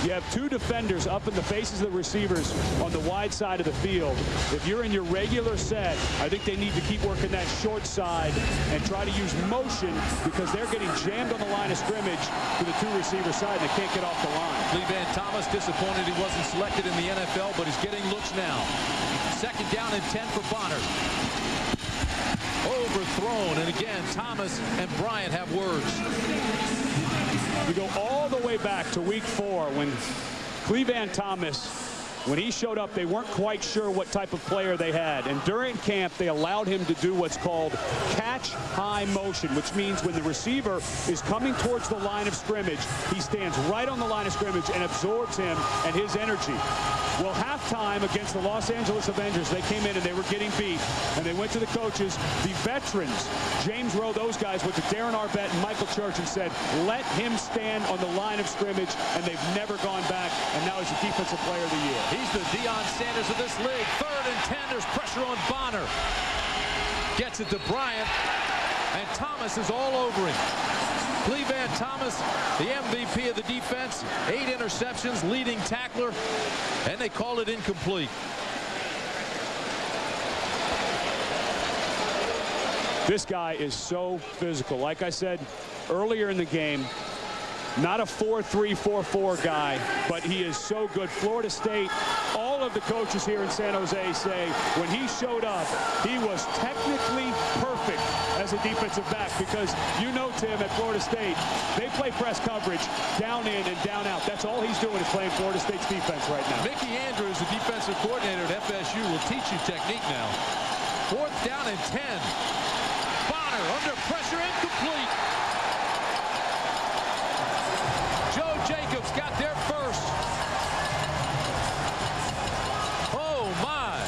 You have two defenders up in the faces of the receivers on the wide side of the field. If you're in your regular set, I think they need to keep working that short side and try to use motion, because they're getting jammed on the line of scrimmage to the two receiver side, and they can't get off the line. Clevan Thomas disappointed he wasn't selected in the NFL, but he's getting looks now. Second down and 10 for Bonner. Overthrown, and again Thomas and Bryant have words. We go all the way back to week 4 when Clevan Thomas, when he showed up, they weren't quite sure what type of player they had, and during camp they allowed him to do what's called catch high motion, which means when the receiver is coming towards the line of scrimmage, he stands right on the line of scrimmage and absorbs him and his energy. Well, halftime against the Los Angeles Avengers, they came in and they were getting beat, and they went to the coaches, the veterans, James Rowe, those guys, went to Darren Arbet and Michael Church and said, let him stand on the line of scrimmage, and they've never gone back, and now he's the defensive player of the year. He's the Deion Sanders of this league. Third and 10, there's pressure on Bonner. Gets it to Bryant, and Thomas is all over him. Clevan Thomas, the MVP of the defense, 8 interceptions, leading tackler, and they call it incomplete. This guy is so physical. Like I said earlier in the game, not a 4-3, 4-4 guy, but he is so good. Florida State, all of the coaches here in San Jose say when he showed up, he was technically perfect as a defensive back, because you know, Tim, at Florida State, they play press coverage down in and down out. That's all he's doing is playing Florida State's defense right now. Mickey Andrews, the defensive coordinator at FSU, will teach you technique now. Fourth down and 10. Bonner under pressure, incomplete. Joe Jacobs got there first. Oh, my.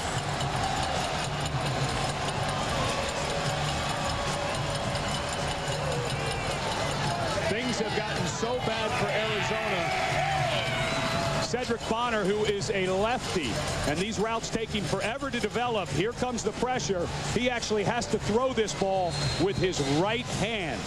Things have gotten so bad for Arizona. Cedric Bonner, who is a lefty, and these routes taking forever to develop. Here comes the pressure. He actually has to throw this ball with his right hand.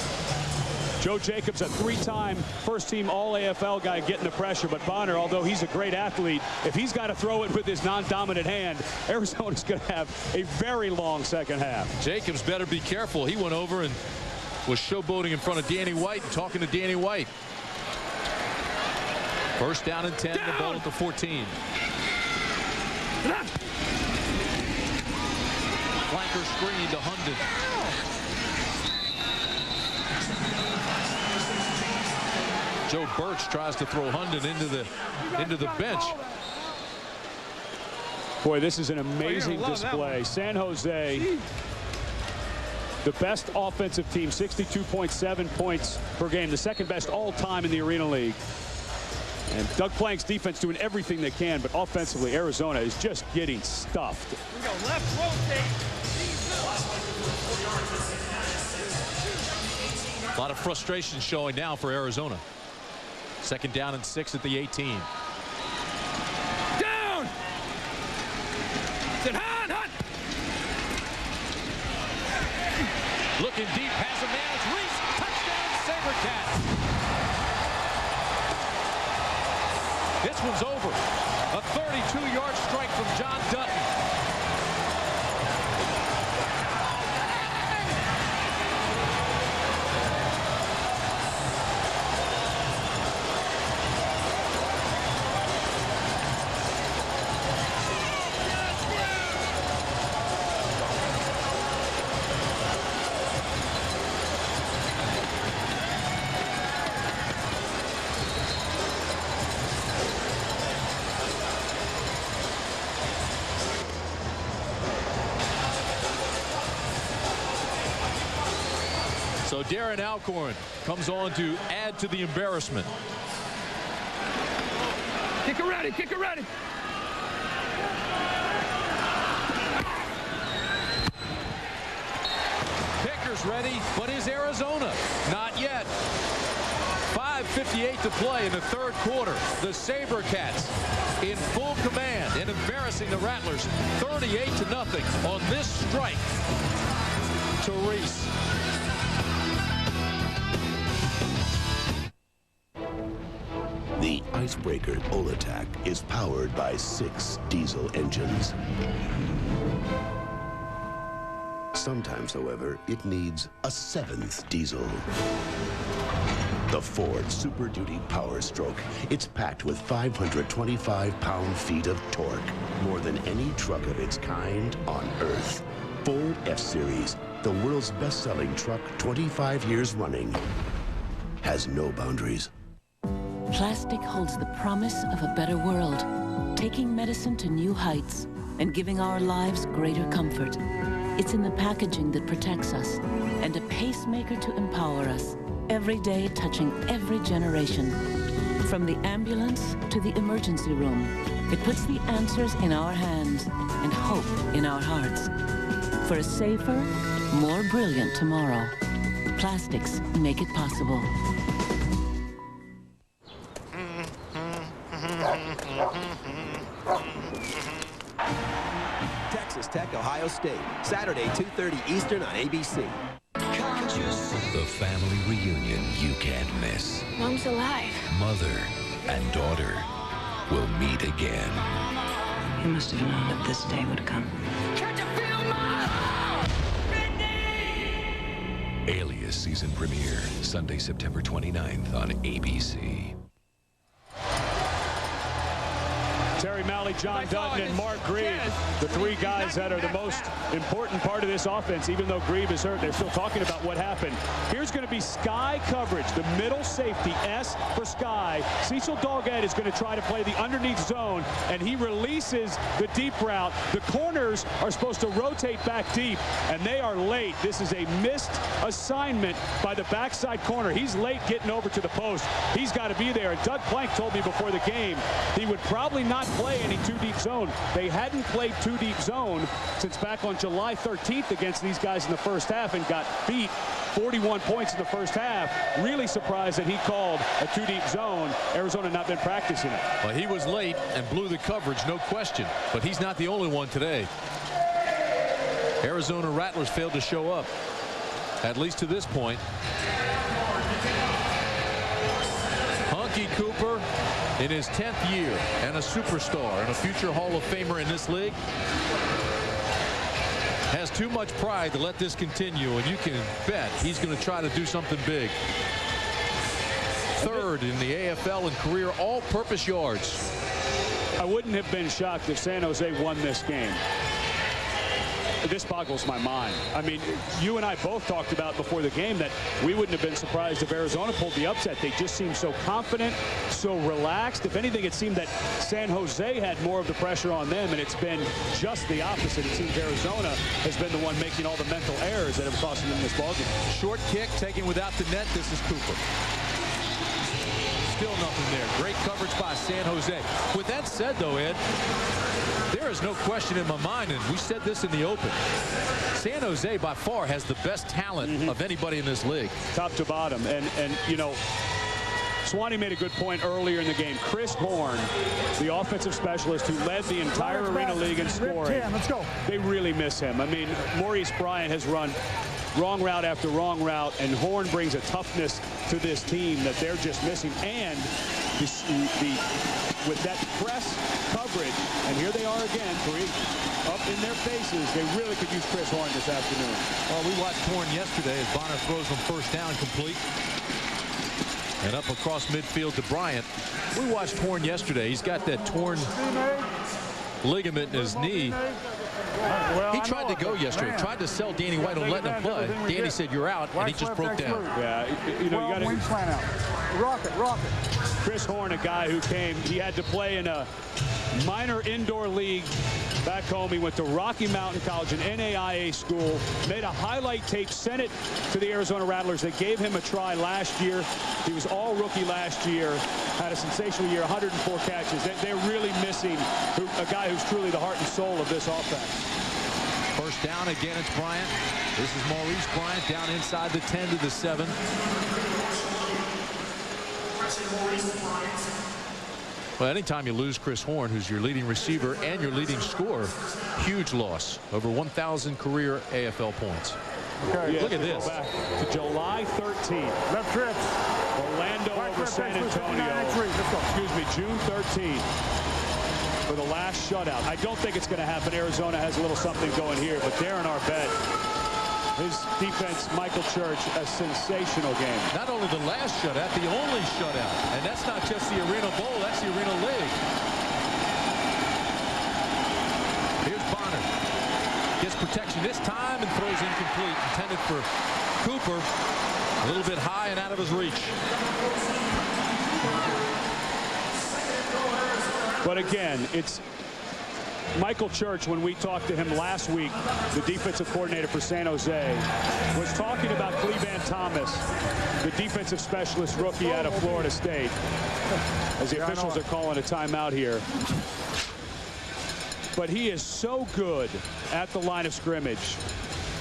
Joe Jacobs, a 3-time first-team All-AFL guy, getting the pressure. But Bonner, although he's a great athlete, if he's got to throw it with his non-dominant hand, Arizona's going to have a very long second half. Jacobs better be careful. He went over and was showboating in front of Danny White and talking to Danny White. First down and 10, the ball at the 14. Bunker screen to Hunden. Joe Birch tries to throw Hunden into the bench. Boy, this is an amazing display. San Jose, the best offensive team, 62.7 points per game, the second best all time in the Arena League. And Doug Plank's defense doing everything they can, but offensively, Arizona is just getting stuffed. We go left rotate. A lot of frustration showing now for Arizona. 2nd down and 6 at the 18. Down! Sit hard, hot! Looking deep, has a man. It's Reese. Touchdown, SaberCats. This one's over. A 32-yard strike from John Dutton. So Darren Alcorn comes on to add to the embarrassment. Kick it ready, kick it ready. Kicker's ready, but is Arizona? Not yet. 5:58 to play in the 3rd quarter. The SaberCats in full command and embarrassing the Rattlers 38-0 on this strike to Reese. The Icebreaker Olatak is powered by 6 diesel engines. Sometimes, however, it needs a 7th diesel. The Ford Super Duty Power Stroke. It's packed with 525 pound-feet of torque, more than any truck of its kind on Earth. Ford F-Series, the world's best-selling truck 25 years running, has no boundaries. Plastic holds the promise of a better world, taking medicine to new heights and giving our lives greater comfort. It's in the packaging that protects us and a pacemaker to empower us, every day touching every generation. From the ambulance to the emergency room, it puts the answers in our hands and hope in our hearts. For a safer, more brilliant tomorrow, plastics make it possible. Texas Tech, Ohio State, Saturday, 2:30 Eastern on ABC. The family reunion you can't miss. Mom's alive. Mother and daughter will meet again. You must have known that this day would come. Alias season premiere, Sunday, September 29th on ABC. Terry Malley, John Dutton, and Mark Grieb, the 3 guys that are the most important part of this offense. Even though Grieb is hurt, they're still talking about what happened. Here's going to be Sky coverage, the middle safety, S for Sky. Cecil Doggett is going to try to play the underneath zone, and he releases the deep route. The corners are supposed to rotate back deep, and they are late. This is a missed assignment by the backside corner. He's late getting over to the post. He's got to be there. And Doug Plank told me before the game he would probably not play any 2-deep zone. They hadn't played 2-deep zone since back on July 13th against these guys in the first half and got beat 41 points in the first half. Really surprised that he called a 2-deep zone. Arizona not been practicing it. Well, he was late and blew the coverage, no question, but he's not the only one today. Arizona Rattlers failed to show up, at least to this point. Hunky Cooper in his 10th year and a superstar and a future Hall of Famer in this league has too much pride to let this continue, and you can bet he's going to try to do something big. 3rd in the AFL in career all-purpose yards. I wouldn't have been shocked if San Jose won this game. This boggles my mind. I mean, you and I both talked about before the game that we wouldn't have been surprised if Arizona pulled the upset. They just seemed so confident, so relaxed. If anything, it seemed that San Jose had more of the pressure on them, and it's been just the opposite. It seems Arizona has been the one making all the mental errors that have cost them this ballgame. Short kick taken without the net. This is Cooper. Still nothing there. Great coverage by San Jose. With that said, though, Ed, there is no question in my mind, and we said this in the open, San Jose by far has the best talent of anybody in this league. Top to bottom. And you know, Swanee made a good point earlier in the game. Chris Horn, the offensive specialist who led the entire Arena League in scoring. Let's go. They really miss him. I mean, Maurice Bryant has run wrong route after wrong route, and Horn brings a toughness to this team that they're just missing. And with that press coverage, and here they are again, up in their faces, they really could use Chris Horn this afternoon. Well, we watched Horn yesterday as Bonner throws him first down complete. And up across midfield to Bryant. We watched Horn yesterday. He's got that torn ligament in his knee. He tried to go yesterday, tried to sell Danny White on letting him play. Danny said, "You're out," and he just broke down. Yeah, you know, you got to wing slant out. Rocket. Chris Horn, a guy who came, he had to play in a minor indoor league back home. He went to Rocky Mountain College, an NAIA school, made a highlight tape, sent it to the Arizona Rattlers. They gave him a try last year. He was all rookie last year, had a sensational year, 104 catches. They're really missing a guy who's truly the heart and soul of this offense. First down again, it's Bryant. This is Maurice Bryant down inside the 10 to the 7. Well, anytime you lose Chris Horn, who's your leading receiver and your leading scorer, huge loss. Over 1,000 career AFL points. Okay, yeah, look at this. Back to July 13th. Left trips. Orlando over San Antonio. Excuse me, June 13th. For the last shutout. I don't think it's going to happen. Arizona has a little something going here, but Darren Arbet, his defense, Michael Church, a sensational game. Not only the last shutout, the only shutout. And that's not just the Arena Bowl, that's the Arena League. Here's Bonner. Gets protection this time and throws incomplete. Intended for Cooper. A little bit high and out of his reach. But again, it's Michael Church, when we talked to him last week, the defensive coordinator for San Jose, was talking about Clevan Thomas, the defensive specialist rookie out of Florida State, as the officials are calling a timeout here. But he is so good at the line of scrimmage,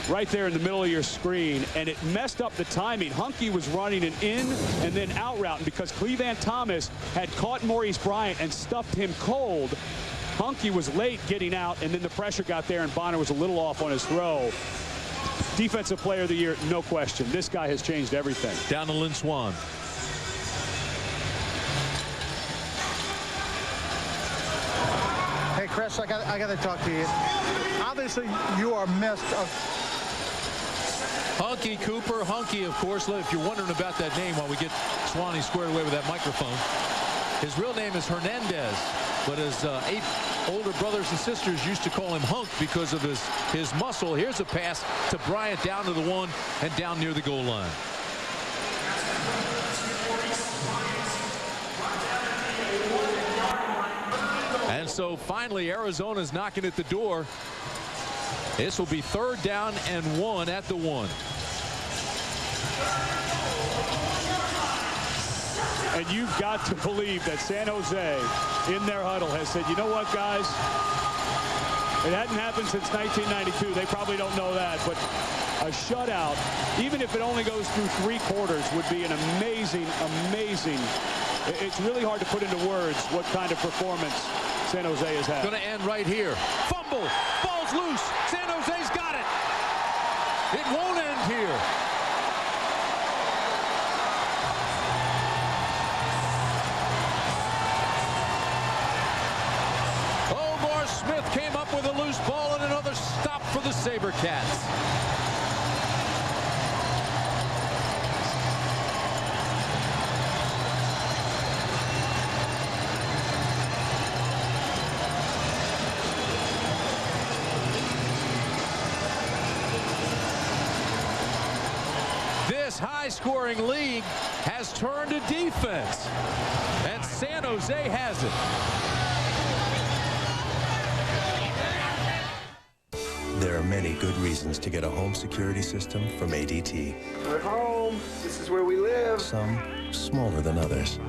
right there in the middle of your screen, and it messed up the timing. Hunky was running an in and then out route, and because Clevan Thomas had caught Maurice Bryant and stuffed him cold, Hunky was late getting out, and then the pressure got there, and Bonner was a little off on his throw. Defensive player of the year, no question. This guy has changed everything. Down to Lynn Swan. Hey, Chris, I got to talk to you. Obviously, you are missed. Hunky Cooper. Hunky, of course, if you're wondering about that name while we get Swanee squared away with that microphone. His real name is Hernandez, but his 8 older brothers and sisters used to call him Hunk because of his muscle. Here's a pass to Bryant down to the 1 and down near the goal line. And so finally Arizona's knocking at the door. This will be 3rd down and 1 at the 1. And you've got to believe that San Jose, in their huddle, has said, you know what, guys? It hadn't happened since 1992. They probably don't know that, but a shutout, even if it only goes through 3 quarters, would be an amazing. It's really hard to put into words what kind of performance San Jose has had. Going to end right here. Fumble. Ball's loose. San Jose's got it. It won't end here. Omarr Smith came up with a loose ball and another stop for the SaberCats. This high-scoring league has turned to defense, and San Jose has it. There are many good reasons to get a home security system from ADT. We're home. This is where we live. Some smaller than others.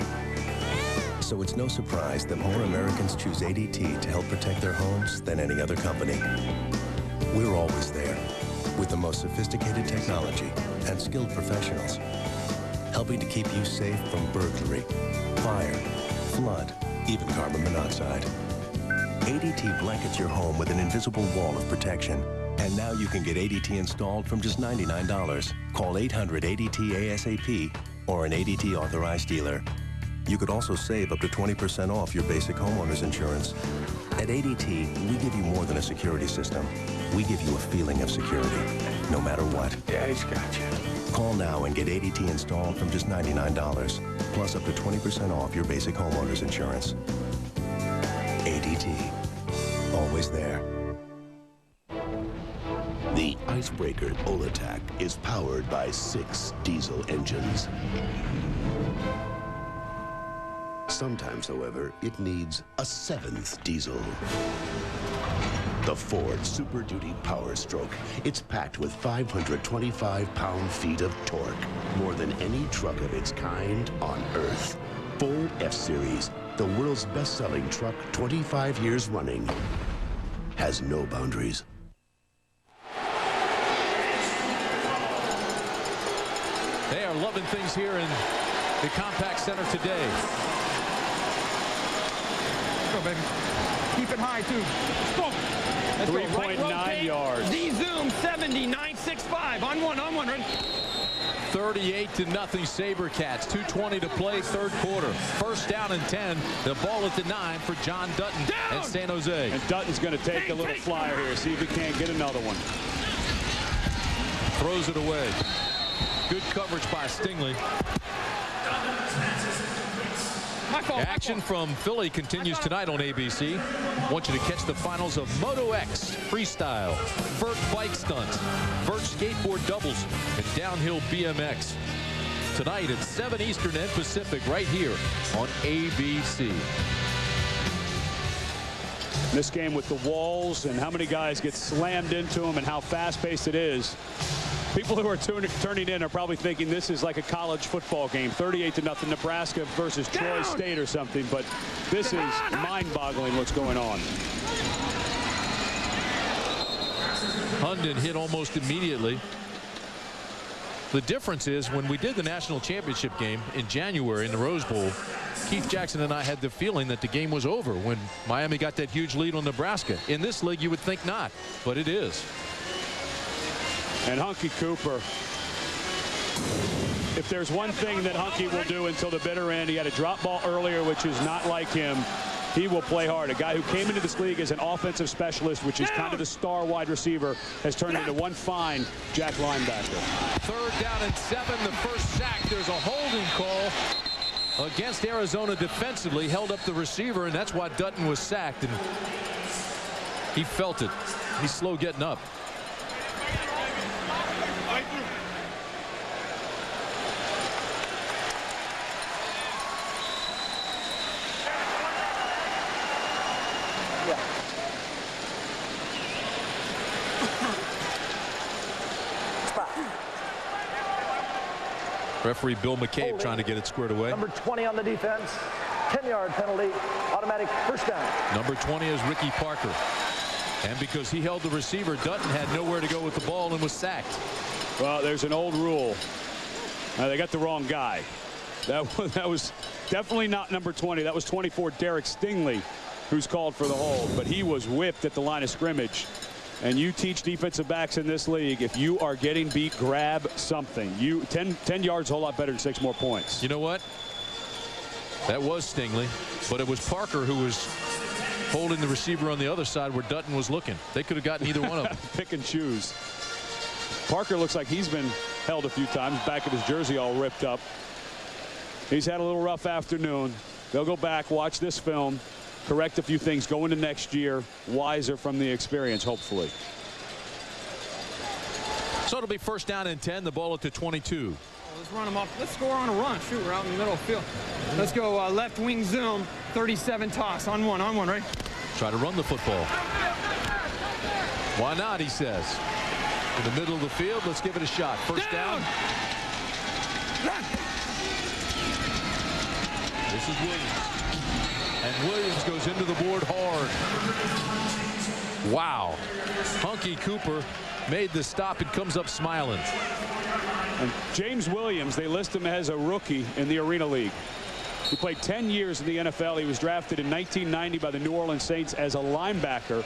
So it's no surprise that more Americans choose ADT to help protect their homes than any other company. We're always there with the most sophisticated technology and skilled professionals, helping to keep you safe from burglary, fire, flood, even carbon monoxide. ADT blankets your home with an invisible wall of protection. And now you can get ADT installed from just $99. Call 800-ADT-ASAP or an ADT authorized dealer. You could also save up to 20% off your basic homeowner's insurance. At ADT, we give you more than a security system. We give you a feeling of security, no matter what. Yeah, he's got you. Call now and get ADT installed from just $99, plus up to 20% off your basic homeowner's insurance. ADT, always there. The Icebreaker Olatak is powered by 6 diesel engines. Sometimes, however, it needs a 7th diesel. The Ford Super Duty Power Stroke. It's packed with 525 pound-feet of torque, more than any truck of its kind on Earth. Ford F-Series, the world's best-selling truck 25 years running, has no boundaries. They are loving things here in the Compact Center today. Go, baby. Keep it high, too. Boom. 3.9 yards. Z-zoom 79.65. On one, ready? 38-0 SaberCats. 2:20 to play, third quarter. First down and 10. The ball at the 9 for John Dutton and San Jose. And Dutton's going to take a little flyer here. See if he can't get another one. Throws it away. Good coverage by Stingley. Action from Philly continues tonight on ABC. Want you to catch the finals of Moto X Freestyle, Vert Bike Stunt, Vert Skateboard Doubles, and Downhill BMX. Tonight at 7 Eastern and Pacific right here on ABC. This game with the walls and how many guys get slammed into them and how fast-paced it is. People who are turning in are probably thinking this is like a college football game, 38-0 Nebraska versus Troy State or something, but this is mind-boggling what's going on. Hunden hit almost immediately. The difference is when we did the national championship game in January in the Rose Bowl, Keith Jackson and I had the feeling that the game was over when Miami got that huge lead on Nebraska. In this league, you would think not, but it is. And Hunky Cooper, if there's one thing that Hunky will do until the bitter end, he had a drop ball earlier, which is not like him. He will play hard. A guy who came into this league as an offensive specialist, which is kind of the star wide receiver, has turned into one fine Jack linebacker. Third down and 7, the first sack. There's a holding call against Arizona defensively, held up the receiver, and that's why Dutton was sacked. And he felt it. He's slow getting up. Referee Bill McCabe trying to get it squared away. Number 20 on the defense. 10-yard penalty. Automatic first down. Number 20 is Ricky Parker. And because he held the receiver, Dutton had nowhere to go with the ball and was sacked. Well, there's an old rule. They got the wrong guy. That was definitely not number 20. That was 24, Derek Stingley, who's called for the hold. But he was whipped at the line of scrimmage. And you teach defensive backs in this league, if you are getting beat, grab something. 10 yards, a whole lot better than 6 more points. You know what? That was Stingley, but it was Parker who was holding the receiver on the other side where Dutton was looking. They could have gotten either one of them. Pick and choose. Parker looks like he's been held a few times, back of his jersey all ripped up. He's had a little rough afternoon. They'll go back, watch this film, correct a few things, go into next year wiser from the experience, hopefully. So it'll be first down and 10. The ball at the 22. Let's run them off. Let's score on a run. Shoot, we're out in the middle of the field. Let's go left wing zoom. 37 toss. On one, right? Try to run the football. Why not, he says. In the middle of the field, let's give it a shot. First down. This is Williams. And Williams goes into the board hard. Wow. Hunky Cooper made the stop and comes up smiling. And James Williams, they list him as a rookie in the Arena League. He played 10 years in the NFL. He was drafted in 1990 by the New Orleans Saints as a linebacker.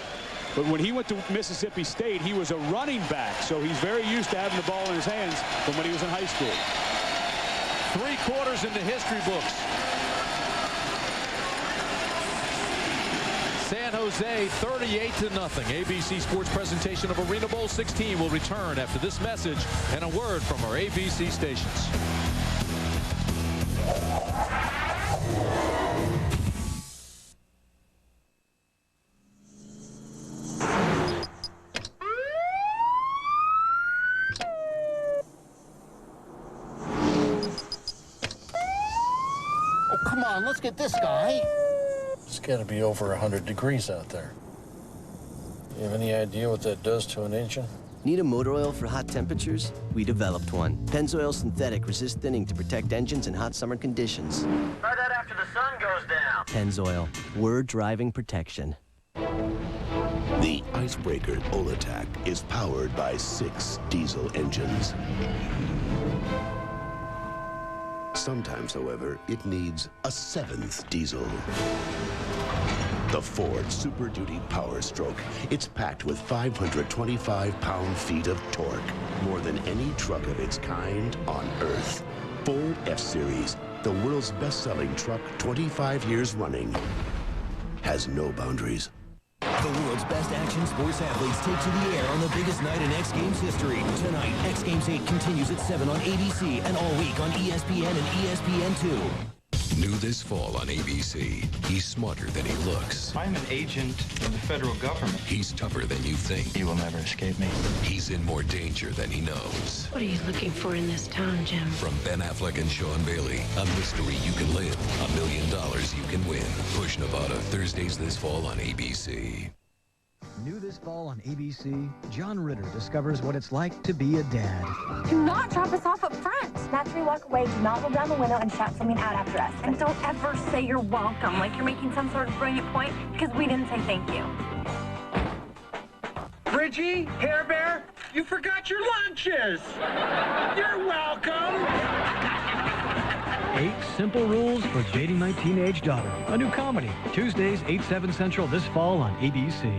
But when he went to Mississippi State, he was a running back. So he's very used to having the ball in his hands from when he was in high school. 3 quarters in the history books. San Jose 38-0. ABC Sports presentation of ArenaBowl 16 will return after this message and a word from our ABC stations. Oh, come on, let's get this guy. It's got to be over 100 degrees out there. You have any idea what that does to an engine? Need a motor oil for hot temperatures? We developed one. Pennzoil Synthetic resists thinning to protect engines in hot summer conditions. Try that after the sun goes down. Pennzoil. We're driving protection. The icebreaker Olatak is powered by 6 diesel engines. Sometimes, however, it needs a 7th diesel. The Ford Super Duty Power Stroke. It's packed with 525 pound-feet of torque, more than any truck of its kind on Earth. Ford F-Series, the world's best-selling truck 25 years running, has no boundaries. The world's best action sports athletes take to the air on the biggest night in X Games history. Tonight, X Games 8 continues at 7 on ABC and all week on ESPN and ESPN2. New this fall on ABC. He's smarter than he looks. I'm an agent of the federal government. He's tougher than you think. You will never escape me. He's in more danger than he knows. What are you looking for in this town, Jim? From Ben Affleck and Sean Bailey, a mystery you can live, $1 million you can win. Push Nevada, Thursdays this fall on ABC. New this fall on ABC, John Ritter discovers what it's like to be a dad. Do not drop us off up front. After we walk away, do not roll down the window and shout something out after us. And don't ever say you're welcome, like you're making some sort of brilliant point, because we didn't say thank you. Bridgie, Hair Bear, you forgot your lunches. You're welcome. 8 Simple Rules for Dating My Teenage Daughter. A new comedy. Tuesdays, 8, 7 Central this fall on ABC.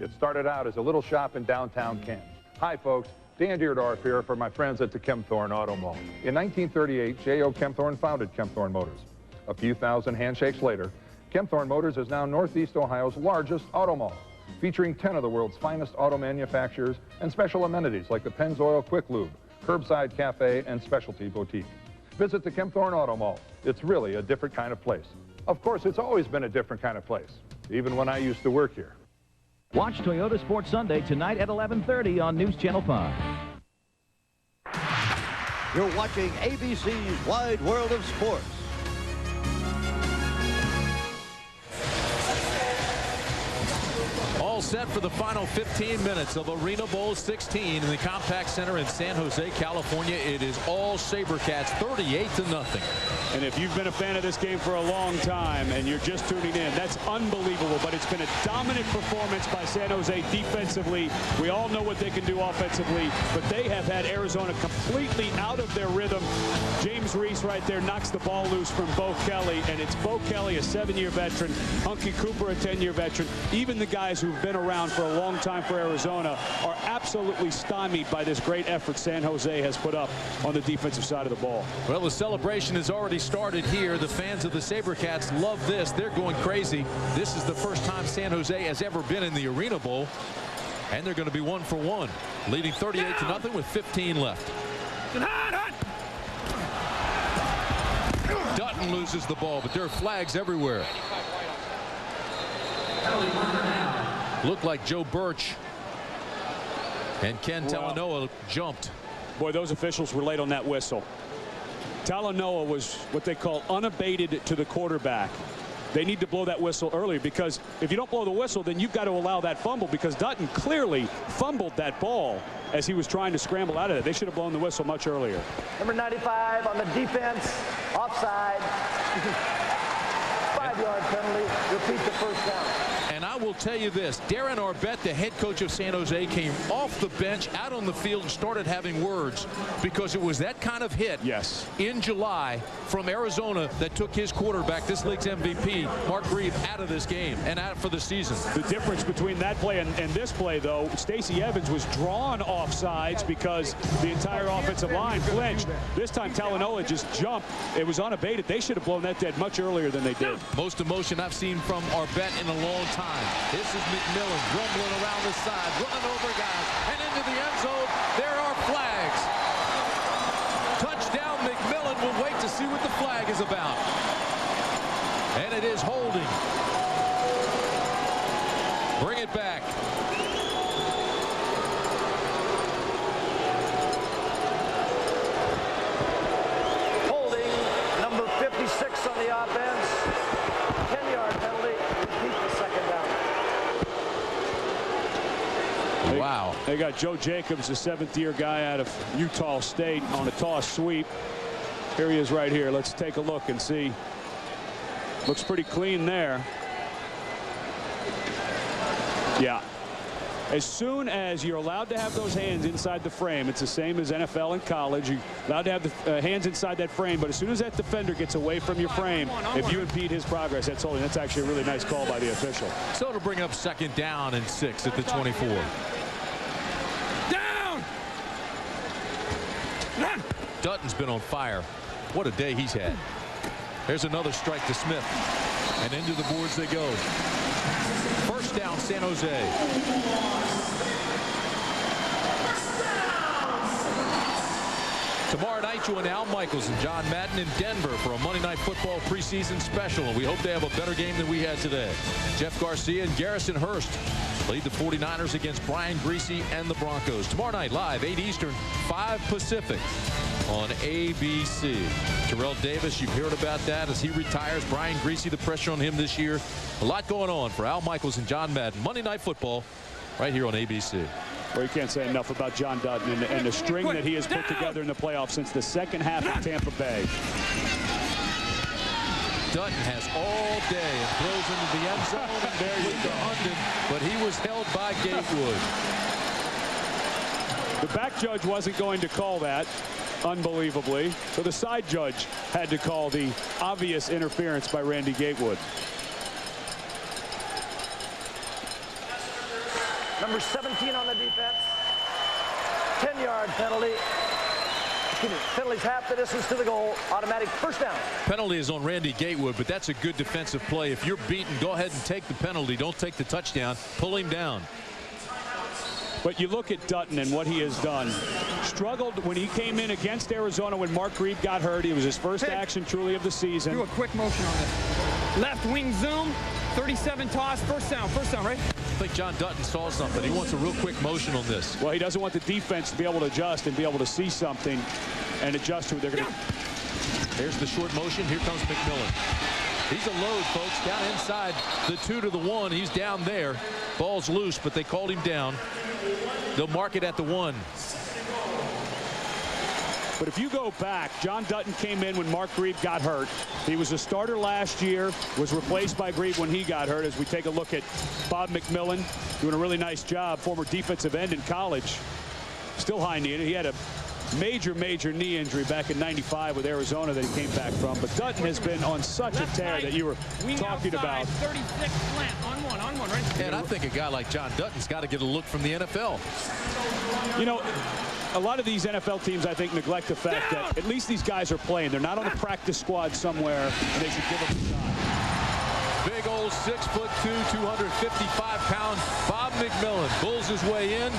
It started out as a little shop in downtown Kent. Hi, folks. Dan Deerdorf here for my friends at the Kempthorne Auto Mall. In 1938, J.O. Kempthorne founded Kempthorne Motors. A few thousand handshakes later, Kempthorne Motors is now Northeast Ohio's largest auto mall, featuring 10 of the world's finest auto manufacturers and special amenities like the Pennzoil Quick Lube, Curbside Cafe, and Specialty Boutique. Visit the Kempthorne Auto Mall. It's really a different kind of place. Of course, it's always been a different kind of place, even when I used to work here. Watch Toyota Sports Sunday tonight at 11:30 on News Channel 5. You're watching ABC's Wide World of Sports. All set for the final 15 minutes of ArenaBowl 16 in the Compaq Center in San Jose, California. It is all SaberCats 38-0. And if you've been a fan of this game for a long time and you're just tuning in, that's unbelievable. But it's been a dominant performance by San Jose defensively. We all know what they can do offensively, but they have had Arizona completely out of their rhythm. James Reese right there knocks the ball loose from Bo Kelly, and it's Bo Kelly, a 7-year veteran, Hunky Cooper, a 10-year veteran. Even the guys who've been around for a long time for Arizona are absolutely stymied by this great effort San Jose has put up on the defensive side of the ball. Well, the celebration has already started here. The fans of the SaberCats love this. They're going crazy. This is the first time San Jose has ever been in the ArenaBowl, and they're going to be 1-for-1, leading 38-0 with 15 left. Dutton loses the ball, but there are flags everywhere. Looked like Joe Birch And Ken Talanoa jumped. Boy, those officials were late on that whistle. Talanoa was what they call unabated to the quarterback. They need to blow that whistle early, because if you don't blow the whistle, then you've got to allow that fumble, because Dutton clearly fumbled that ball as he was trying to scramble out of it. They should have blown the whistle much earlier. Number 95 on the defense, offside. 5-yard penalty. Repeat the first down. And I will tell you this, Darren Arbet, the head coach of San Jose, came off the bench out on the field and started having words, because it was that kind of hit in July from Arizona that took his quarterback, this league's MVP, Mark Grieb, out of this game and out for the season. The difference between that play and this play, though, Stacey Evans was drawn offsides because the entire offensive line flinched. This time Talanoa just jumped. It was unabated. They should have blown that dead much earlier than they did. Most emotion I've seen from Arbet in a long time. This is McMillen rumbling around the side, running over guys, and into the end zone. There are flags. Touchdown, McMillen. We'll wait to see what the flag is about. And it is holding. Bring it back. Holding, number 56 on the offense. 10-yard penalty. Repeat the second down. Wow. They got Joe Jacobs, a 7th-year guy out of Utah State, on a toss sweep. Here he is right here. Let's take a look and see. Looks pretty clean there. Yeah. As soon as you're allowed to have those hands inside the frame, it's the same as NFL and college. You're allowed to have the hands inside that frame, but as soon as that defender gets away from your frame, if you impede his progress, that's holding. That's actually a really nice call by the official. So it'll bring up 2nd down and 6 at the 24. Down! Dutton's been on fire. What a day he's had. There's another strike to Smith. And into the boards they go. First down, San Jose. Tomorrow night, join Al Michaels and John Madden in Denver for a Monday Night Football preseason special, and we hope they have a better game than we had today. Jeff Garcia and Garrison Hurst lead the 49ers against Brian Griese and the Broncos. Tomorrow night, live, 8 Eastern, 5 Pacific on ABC. Terrell Davis, you've heard about that as he retires. Brian Griese, the pressure on him this year. A lot going on for Al Michaels and John Madden. Monday Night Football right here on ABC. Well, you can't say enough about John Dutton and the string that he has put together in the playoffs since the second half of Tampa Bay. Dutton has all day and throws into the end zone, and there you go, London, but he was held by Gatewood. The back judge wasn't going to call that, unbelievably, so the side judge had to call the obvious interference by Randy Gatewood. Number 17 on the defense. 10-yard penalty. Penalties half the distance to the goal. Automatic first down. Penalty is on Randy Gatewood, but that's a good defensive play. If you're beaten, go ahead and take the penalty. Don't take the touchdown. Pull him down. But you look at Dutton and what he has done. Struggled when he came in against Arizona when Mark Grieb got hurt. It was his first action truly of the season. Do a quick motion on this. Left wing zoom. 37 toss. First down, right? I think John Dutton saw something. He wants a real quick motion on this. Well, he doesn't want the defense to be able to adjust and be able to see something and adjust to it. They're going to. Here's the short motion. Here comes McMillen. He's a load, folks. Down inside the 2 to the 1. He's down there. Ball's loose, but they called him down. They'll mark it at the 1. But if you go back, John Dutton came in when Mark Grieb got hurt. He was a starter last year, was replaced by Grieb when he got hurt. As we take a look at Bob McMillen, doing a really nice job, former defensive end in college. Still high-kneed. He had a major knee injury back in '95 with Arizona that he came back from. But Dutton has been on such a tear that you were talking about. 36 slant on one, right? And I think a guy like John Dutton's got to get a look from the NFL. You know, a lot of these NFL teams, I think, neglect the fact that at least these guys are playing. They're not on the practice squad somewhere, and they should give them a shot. Big old 6'2", 255-pound Bob McMillen bulls his way in.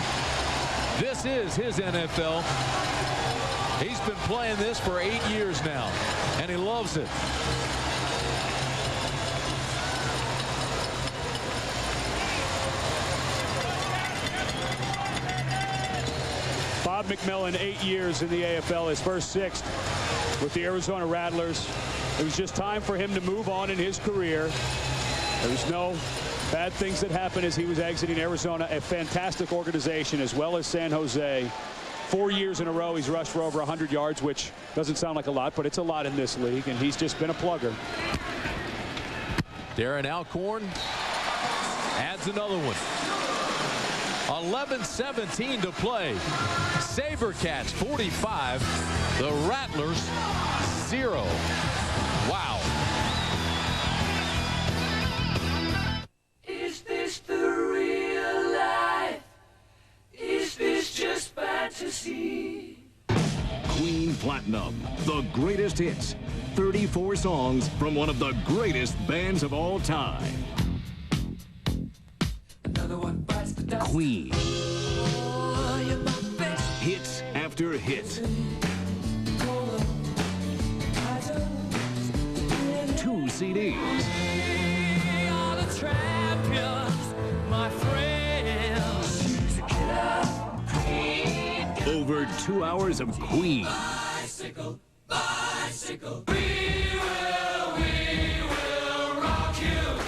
This is his NFL. He's been playing this for 8 years now, and he loves it. Bob McMillen, 8 years in the AFL, his first 6 with the Arizona Rattlers. It was just time for him to move on in his career. There was no bad things that happened as he was exiting Arizona, a fantastic organization, as well as San Jose. 4 years in a row, he's rushed for over 100 yards, which doesn't sound like a lot, but it's a lot in this league, and he's just been a plugger. Darren Alcorn adds another one. 11:17 to play. SaberCats 45, the Rattlers 0. Wow. Is this the real life? Is this just fantasy? Queen Platinum, the greatest hits. 34 songs from one of the greatest bands of all time. Queen. Hits after hit. 2 CDs. We are the champions, my friends. Over 2 hours of Queen. Bicycle, bicycle. We will rock you.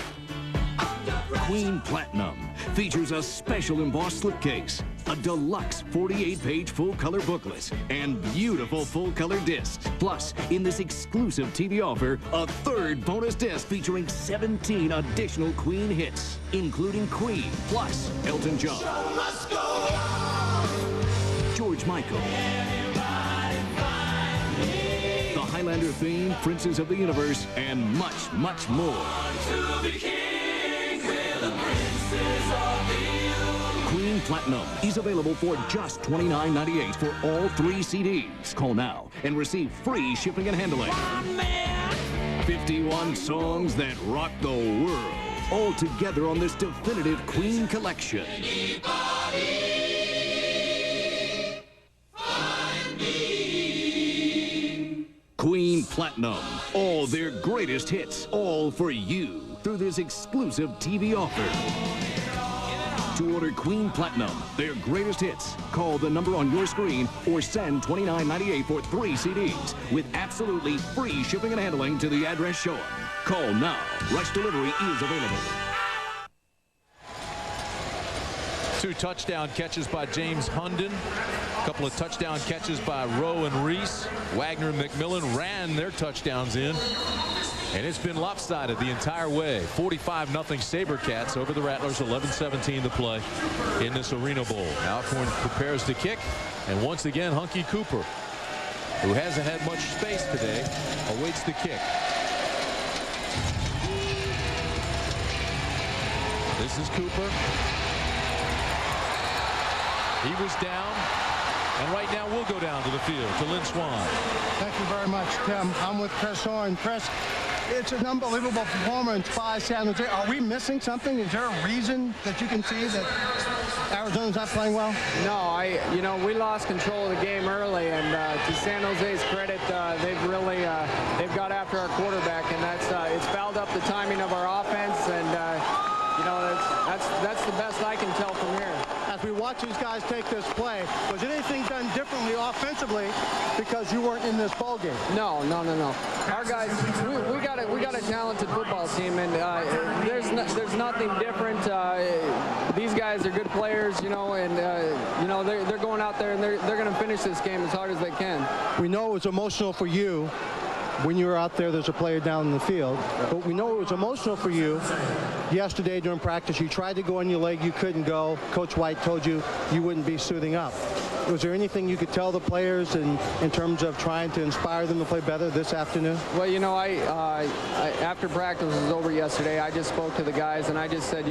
Queen Platinum features a special embossed slipcase, a deluxe 48-page full-color booklet, and beautiful full-color discs. Plus, in this exclusive TV offer, a 3rd bonus disc featuring 17 additional Queen hits, including Queen, plus Elton John, George Michael, the Highlander theme, Princes of the Universe, and much, much more. Queen Platinum is available for just $29.98 for all 3 CDs. Call now and receive free shipping and handling. 51 songs that rock the world, all together on this definitive Queen collection. Queen Platinum, all their greatest hits, all for you through this exclusive TV offer. To order Queen Platinum, their greatest hits, call the number on your screen or send $29.98 for 3 CDs with absolutely free shipping and handling to the address shown. Call now. Rush delivery is available. 2 touchdown catches by James Hunden. A couple of touchdown catches by Rowe and Reese. Wagner and McMillan ran their touchdowns in. And it's been lopsided the entire way. 45-0 SaberCats over the Rattlers. 11:17 to play in this ArenaBowl. Alcorn prepares to kick. And once again, Hunky Cooper, who hasn't had much space today, awaits the kick. This is Cooper. He was down. And right now we'll go down to the field to Lynn Swan. Thank you very much, Tim. I'm with Chris Horn. Chris, it's an unbelievable performance by San Jose. Are we missing something? Is there a reason that you can see that Arizona's not playing well? No, we lost control of the game early, and to San Jose's credit, they've really they've got after our quarterback, and it's fouled up the timing of our offense, and that's the best I can tell from here. As we watch these guys take this play, was anything done differently offensively because you weren't in this ball game? No. Our guys, we got a talented football team, and there's nothing different. These guys are good players, and they're going out there and they're going to finish this game as hard as they can. We know it was emotional for you. When you were out there, there's a player down in the field. But we know it was emotional for you yesterday during practice. You tried to go on your leg. You couldn't go. Coach White told you you wouldn't be suiting up. Was there anything you could tell the players in terms of trying to inspire them to play better this afternoon? Well, after practice was over yesterday, I just spoke to the guys, and I just said,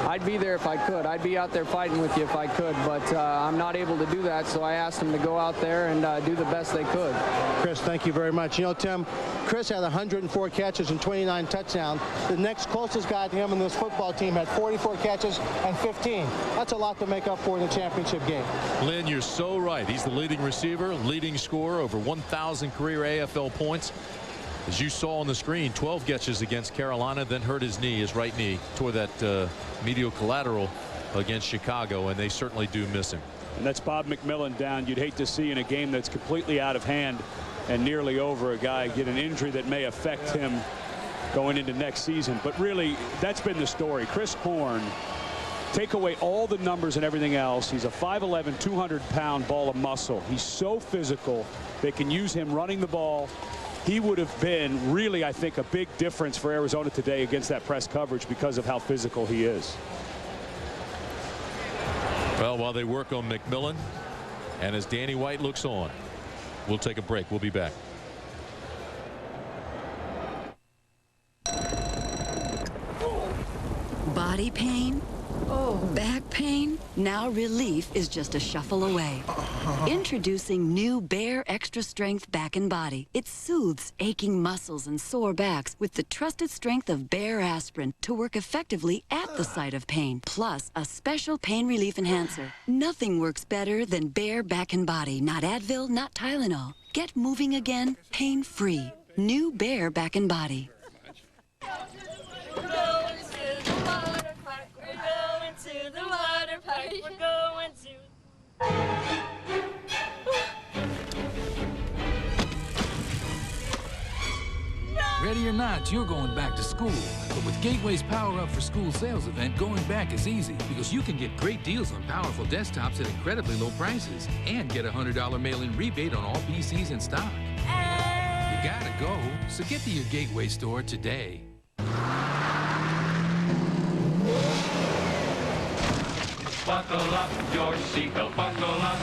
I'd be there if I could. I'd be out there fighting with you if I could, but I'm not able to do that, so I asked them to go out there and do the best they could. Chris, thank you very much. Tim, Chris had 104 catches and 29 touchdowns. The next closest guy to him in this football team had 44 catches and 15. That's a lot to make up for in a championship game. Lynn, you're so right. He's the leading receiver, leading scorer, over 1,000 career AFL points. As you saw on the screen, 12 catches against Carolina, then hurt his knee, his right knee, tore that medial collateral against Chicago, and they certainly do miss him. And that's Bob McMillen down. You'd hate to see in a game that's completely out of hand and nearly over a guy get an injury that may affect him going into next season. But really, that's been the story. Chris Horn, take away all the numbers and everything else. He's a 5'11", 200-pound ball of muscle. He's so physical. They can use him running the ball. He would have been really, I think, a big difference for Arizona today against that press coverage because of how physical he is. Well, while they work on McMillen and as Danny White looks on, we'll take a break. We'll be back. Body pain? Back pain? Now relief is just a shuffle away. Introducing new Bare Extra Strength Back and Body. It soothes aching muscles and sore backs with the trusted strength of Bare aspirin to work effectively at the site of pain. Plus, a special pain relief enhancer. Nothing works better than Bare Back and Body. Not Advil, not Tylenol. Get moving again, pain-free. New Bare Back and Body. Ready or not, you're going back to school. But with Gateway's Power Up for School sales event, going back is easy because you can get great deals on powerful desktops at incredibly low prices and get a $100 mail-in rebate on all PCs in stock. You gotta go, so get to your Gateway store today. Buckle up your seatbelt, buckle up.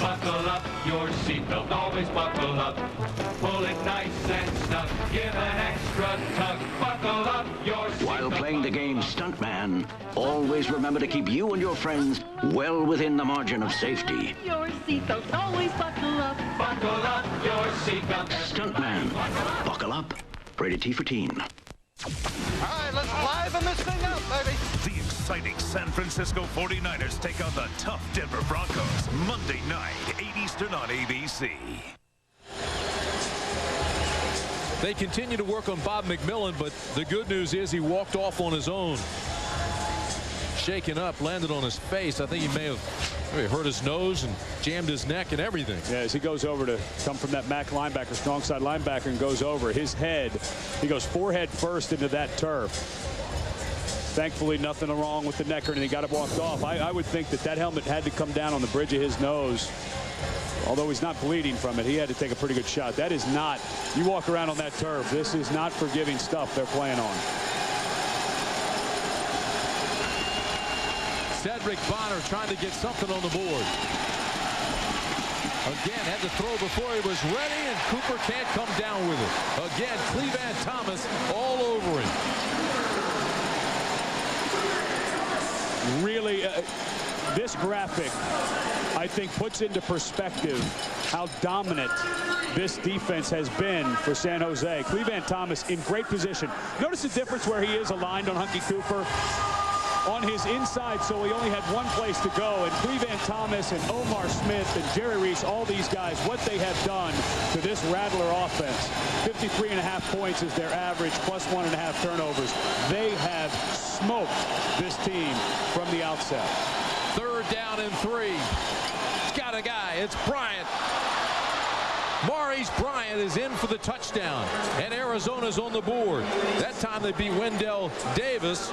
Buckle up your seatbelt, always buckle up. Pull it nice and snug, give an extra tug. Buckle up your seatbelt. While playing the game Stuntman, always remember to keep you and your friends well within the margin of safety. Your seatbelt, always buckle up. Buckle up your seatbelt. Stuntman, buckle up. Rated T for teen. All right, let's liven this thing up, baby. The exciting San Francisco 49ers take on the tough Denver Broncos Monday night, 8 Eastern on ABC. They continue to work on Bob McMillen, but the good news is he walked off on his own. Shaken up, landed on his face. I think he may have hurt his nose and jammed his neck and everything. Yeah, as he goes over to come from that MAC linebacker, strong side linebacker, and goes over his head. He goes forehead first into that turf. Thankfully, nothing wrong with the neck or anything. Got it walked off. I would think that that helmet had to come down on the bridge of his nose. Although he's not bleeding from it, he had to take a pretty good shot. That is not, you walk around on that turf, this is not forgiving stuff they're playing on. Cedric Bonner trying to get something on the board. Again, had to throw before he was ready, and Cooper can't come down with it. Again, Clevan Thomas all over him. Really, this graphic, I think, puts into perspective how dominant this defense has been for San Jose. Clevan Thomas in great position. Notice the difference where he is aligned on Hunky Cooper. On his inside, so he only had one place to go. And Clevan Thomas and Omarr Smith and Jerry Reese, all these guys, what they have done to this Rattler offense. 53.5 points is their average, plus 1.5 turnovers. They have smoked this team from the outset. 3rd down and 3. It's got a guy. It's Bryant. Maurice Bryant is in for the touchdown, and Arizona's on the board. That time they beat Wendell Davis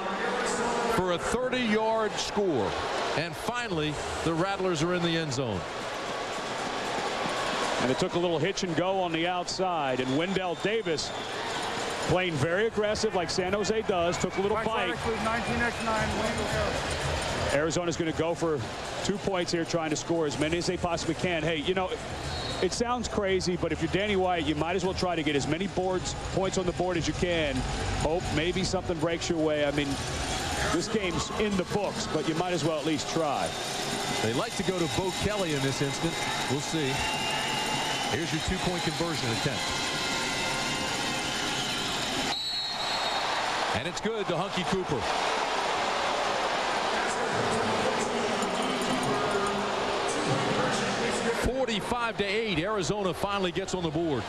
for a 30-yard score. And finally, the Rattlers are in the end zone. And it took a little hitch and go on the outside, and Wendell Davis playing very aggressive like San Jose does, took a little bite. 19x9, Arizona's going to go for 2 points here, trying to score as many as they possibly can. Hey, you know, it sounds crazy, but if you're Danny White, you might as well try to get as many points on the board as you can. Hope maybe something breaks your way. I mean, this game's in the books, but you might as well at least try. They like to go to Bo Kelly in this instant. We'll see. Here's your 2-point conversion attempt. And it's good to Hunky Cooper. (45-8). Arizona finally gets on the board.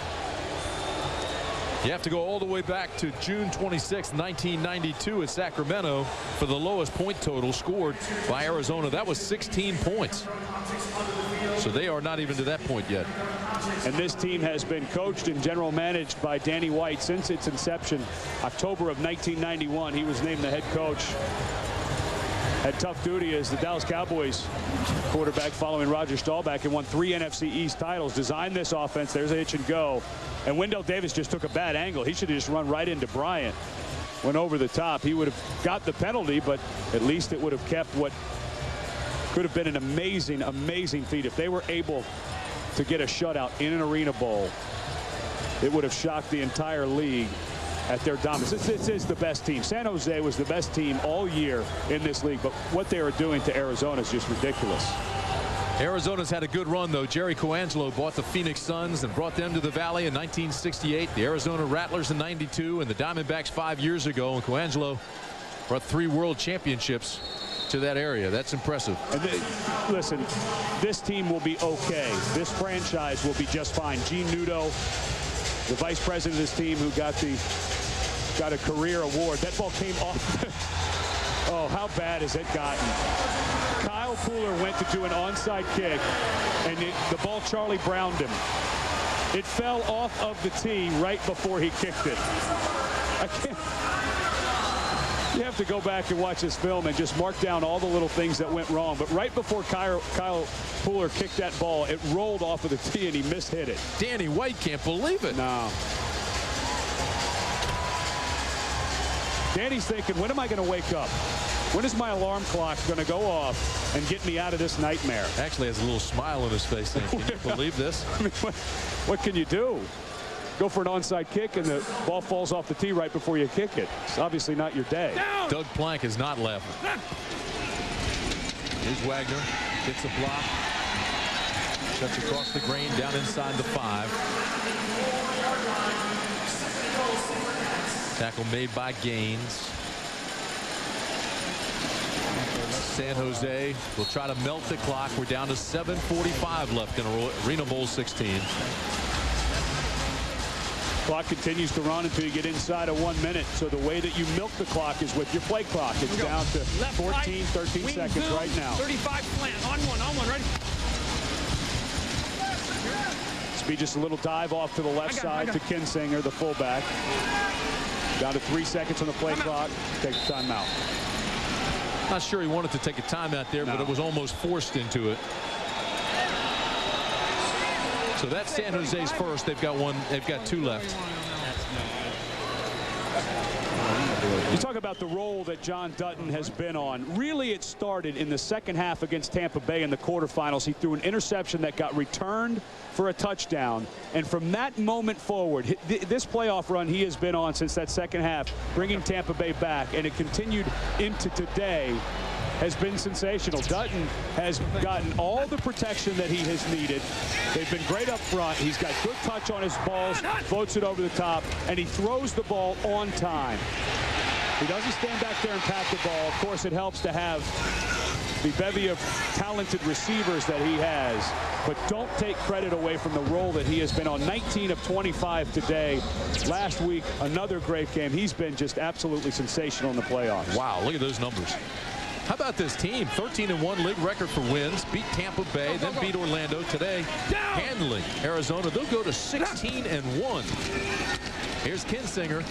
You have to go all the way back to June 26, 1992 at Sacramento for the lowest point total scored by Arizona. That was 16 points. So they are not even to that point yet. And this team has been coached and general managed by Danny White since its inception, October of 1991. He was named the head coach. Had tough duty as the Dallas Cowboys quarterback following Roger Staubach, and won 3 NFC East titles. Designed this offense. There's a hitch and go. And Wendell Davis just took a bad angle. He should have just run right into Bryant. Went over the top. He would have got the penalty, but at least it would have kept what could have been an amazing, amazing feat. If they were able to get a shutout in an Arena Bowl, it would have shocked the entire league at their dominance. This is the best team. San Jose was the best team all year in this league, but what they are doing to Arizona is just ridiculous. Arizona's had a good run, though. Jerry Coangelo bought the Phoenix Suns and brought them to the Valley in 1968, the Arizona Rattlers in 92, and the Diamondbacks 5 years ago. And Coangelo brought 3 world championships to that area. That's impressive. And listen, this team will be okay. This franchise will be just fine. Gene Nudo, the vice president of this team, who got a career award. That ball came off. Oh, how bad has it gotten? Kyle Pooler went to do an onside kick, and the ball Charlie Browned him. It fell off of the tee right before he kicked it. I can't. You have to go back and watch this film and just mark down all the little things that went wrong. But right before Kyle Pooler kicked that ball, it rolled off of the tee and he mishit it. Danny White can't believe it. No. Danny's thinking, when am I going to wake up? When is my alarm clock going to go off and get me out of this nightmare? Actually has a little smile on his face. Can you believe this? I mean, what can you do? Go for an onside kick and the ball falls off the tee right before you kick it. It's obviously not your day. No. Doug Plank is not laughing. Here's Wagner. Gets a block. Cuts across the green down inside the 5. Tackle made by Gaines. San Jose will try to melt the clock. We're down to 7:45 left in ArenaBowl 16. Clock continues to run until you get inside of 1 minute. So the way that you milk the clock is with your play clock. It's down to 14, 13 seconds right now. 35 slant. On one, ready? Speed just a little dive off to the left side to Kinsinger, the fullback. Down to 3 seconds on the play clock. Take the timeout. Not sure he wanted to take a timeout there, but it was almost forced into it. So that's San Jose's first. They've got 2 left. You talk about the role that John Dutton has been on. Really, it started in the second half against Tampa Bay in the quarterfinals. He threw an interception that got returned for a touchdown. And from that moment forward, this playoff run he has been on since that second half, bringing Tampa Bay back, and it continued into today, has been sensational. Dutton has gotten all the protection that he has needed. They've been great up front. He's got good touch on his balls, floats it over the top, and he throws the ball on time. He doesn't stand back there and pat the ball. Of course, it helps to have the bevy of talented receivers that he has, but don't take credit away from the role that he has been on. 19 of 25 today. Last week, another great game. He's been just absolutely sensational in the playoffs. Wow, look at those numbers. How about this team? 13-1 league record for wins. Beat Tampa Bay, then beat Orlando today. Handling Arizona. They'll go to 16-1. Here's Kinsinger.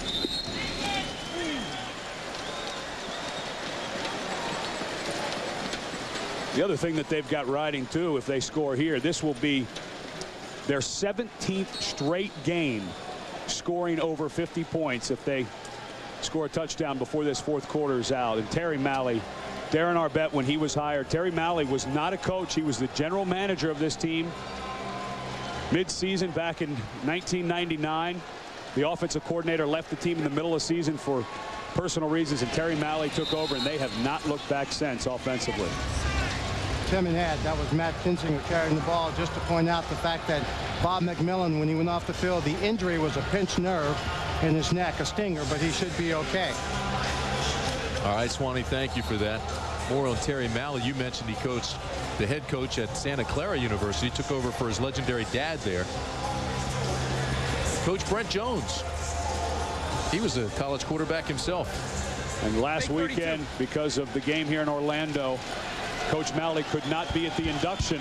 The other thing that they've got riding, too, if they score here, this will be their 17th straight game scoring over 50 points if they score a touchdown before this fourth quarter is out. And Terry Malley, Darren Arbet, when he was hired, Terry Malley was not a coach. He was the general manager of this team. Mid-season back in 1999, the offensive coordinator left the team in the middle of the season for personal reasons, and Terry Malley took over, and they have not looked back since offensively. Tim and Ed, that was Matt Kinsinger carrying the ball. Just to point out the fact that Bob McMillen, when he went off the field, the injury was a pinched nerve in his neck, a stinger, but he should be okay. All right, Swanee, thank you for that. More on Terry Malley. You mentioned he coached the head coach at Santa Clara University, took over for his legendary dad there. Coach Brent Jones He was a college quarterback himself. And last weekend, because of the game here in Orlando, Coach Malley could not be at the induction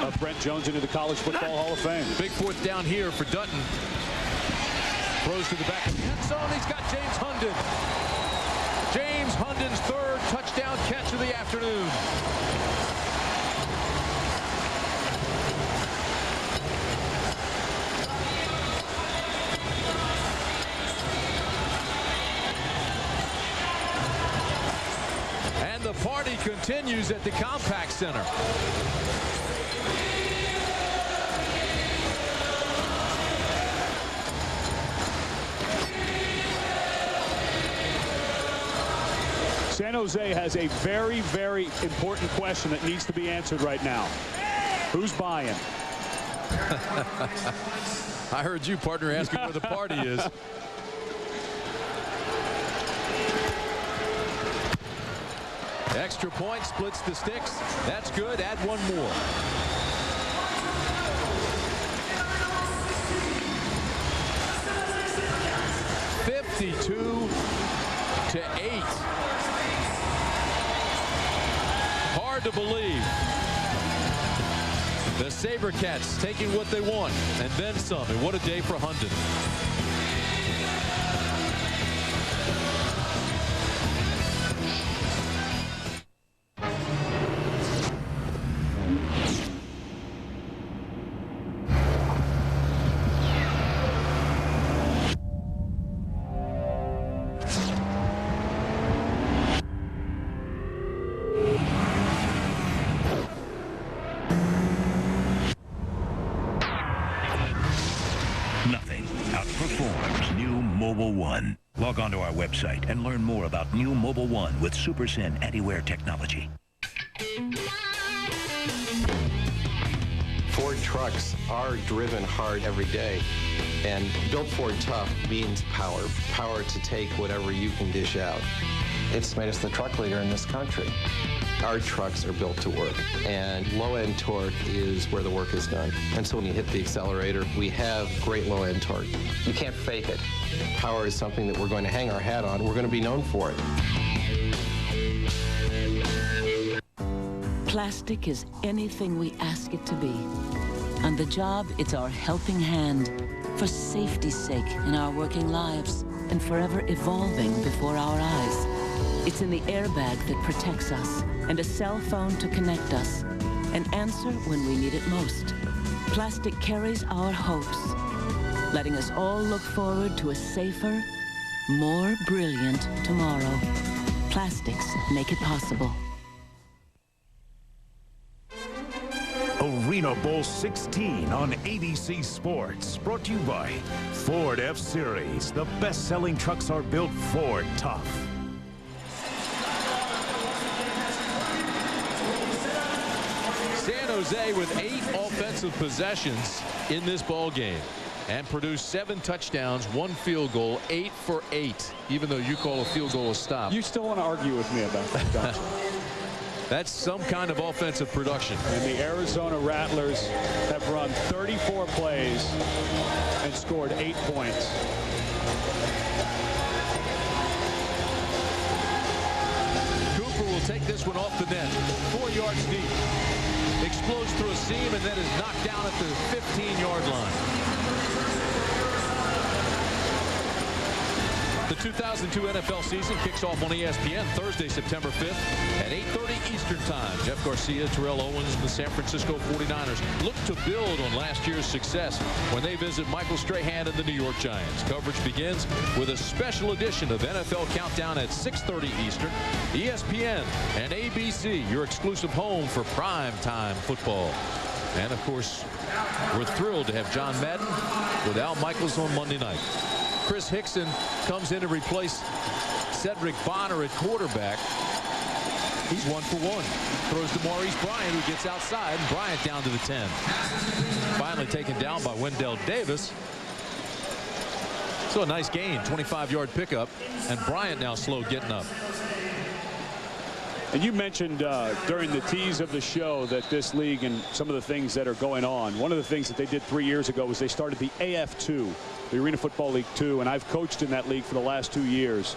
of Brent Jones into the College Football Hall of Fame. Big fourth down here for Dutton. Throws to the back of the end zone. He's got James Hunden. James Hunden's third touchdown catch of the afternoon. And the party continues at the Compaq Center. San Jose has a very, very important question that needs to be answered right now. Who's buying? I heard you, partner, asking where the party is. Extra point, splits the sticks. That's good. Add one more. (52-8). Hard to believe. The SaberCats taking what they want and then some. And what a day for Hunden. Log on to our website and learn more about new Mobile One with Super SIN anti-wear technology. Ford trucks are driven hard every day, and built Ford tough means power. Power to take whatever you can dish out. It's made us the truck leader in this country. Our trucks are built to work, and low-end torque is where the work is done. And so when you hit the accelerator, we have great low-end torque. You can't fake it. Power is something that we're going to hang our hat on. We're going to be known for it. Plastic is anything we ask it to be. On the job, it's our helping hand for safety's sake in our working lives and forever evolving before our eyes. It's in the airbag that protects us and a cell phone to connect us, an answer when we need it most. Plastic carries our hopes, letting us all look forward to a safer, more brilliant tomorrow. Plastics make it possible. ArenaBowl 16 on ABC Sports. Brought to you by Ford F-Series. The best-selling trucks are built Ford tough. San Jose with 8 offensive possessions in this ball game and produced 7 touchdowns, 1 field goal, 8 for 8, even though you call a field goal a stop. You still want to argue with me about that, don't you? That's some kind of offensive production. And the Arizona Rattlers have run 34 plays and scored 8 points. Cooper will take this one off the net, 4 yards deep. Explodes through a seam and then is knocked down at the 15-yard line. The 2002 NFL season kicks off on ESPN Thursday, September 5th at 8:30 Eastern Time. Jeff Garcia, Terrell Owens, and the San Francisco 49ers look to build on last year's success when they visit Michael Strahan and the New York Giants. Coverage begins with a special edition of NFL Countdown at 6:30 Eastern. ESPN and ABC, your exclusive home for prime time football. And of course, we're thrilled to have John Madden with Al Michaels on Monday night. Chris Hickson comes in to replace Cedric Bonner at quarterback. He's 1 for 1. Throws to Maurice Bryant, who gets outside, and Bryant down to the 10. Finally taken down by Wendell Davis. So a nice gain, 25-yard pickup, and Bryant now slow getting up. And you mentioned during the tease of the show that this league and some of the things that are going on. One of the things that they did 3 years ago was they started the AF2, the Arena Football League 2, and I've coached in that league for the last 2 years,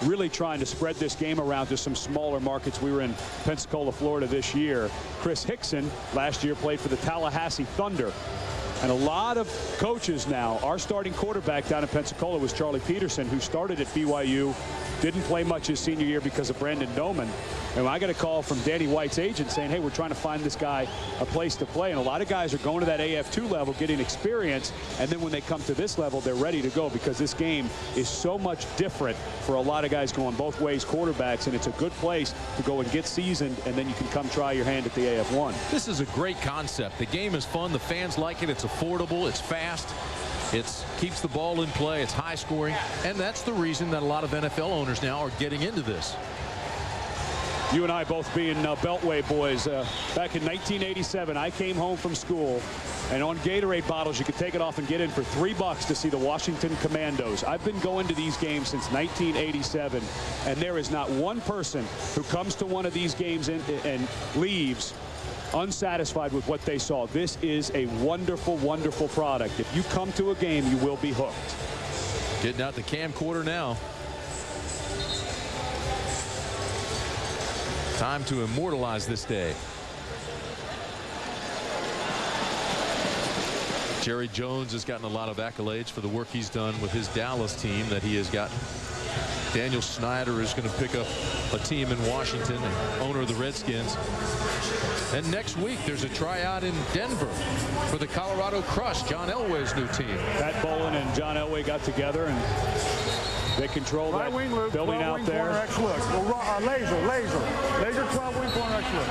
really trying to spread this game around to some smaller markets. We were in Pensacola, Florida this year. Chris Hickson last year played for the Tallahassee Thunder. And a lot of coaches now, our starting quarterback down in Pensacola was Charlie Peterson, who started at BYU, didn't play much his senior year because of Brandon Doman. And I got a call from Danny White's agent saying, hey, we're trying to find this guy a place to play. And a lot of guys are going to that AF2 level, getting experience. And then when they come to this level, they're ready to go because this game is so much different for a lot of guys going both ways, quarterbacks. And it's a good place to go and get seasoned, and then you can come try your hand at the AF1. This is a great concept. The game is fun. The fans like it. It's affordable. It's fast. It keeps the ball in play. It's high scoring. And that's the reason that a lot of NFL owners now are getting into this. You and I both being Beltway boys. Back in 1987, I came home from school, and on Gatorade bottles, you could take it off and get in for $3 to see the Washington Commandos. I've been going to these games since 1987, and there is not one person who comes to one of these games and leaves unsatisfied with what they saw. This is a wonderful, wonderful product. If you come to a game, you will be hooked. Getting out the camcorder now. Time to immortalize this day. Jerry Jones has gotten a lot of accolades for the work he's done with his Dallas team that he has gotten. Daniel Snyder is going to pick up a team in Washington, and owner of the Redskins. And next week there's a tryout in Denver for the Colorado Crush, John Elway's new team. Pat Bowlen and John Elway got together, and they control that building out there. Laser 12 wing corner X look.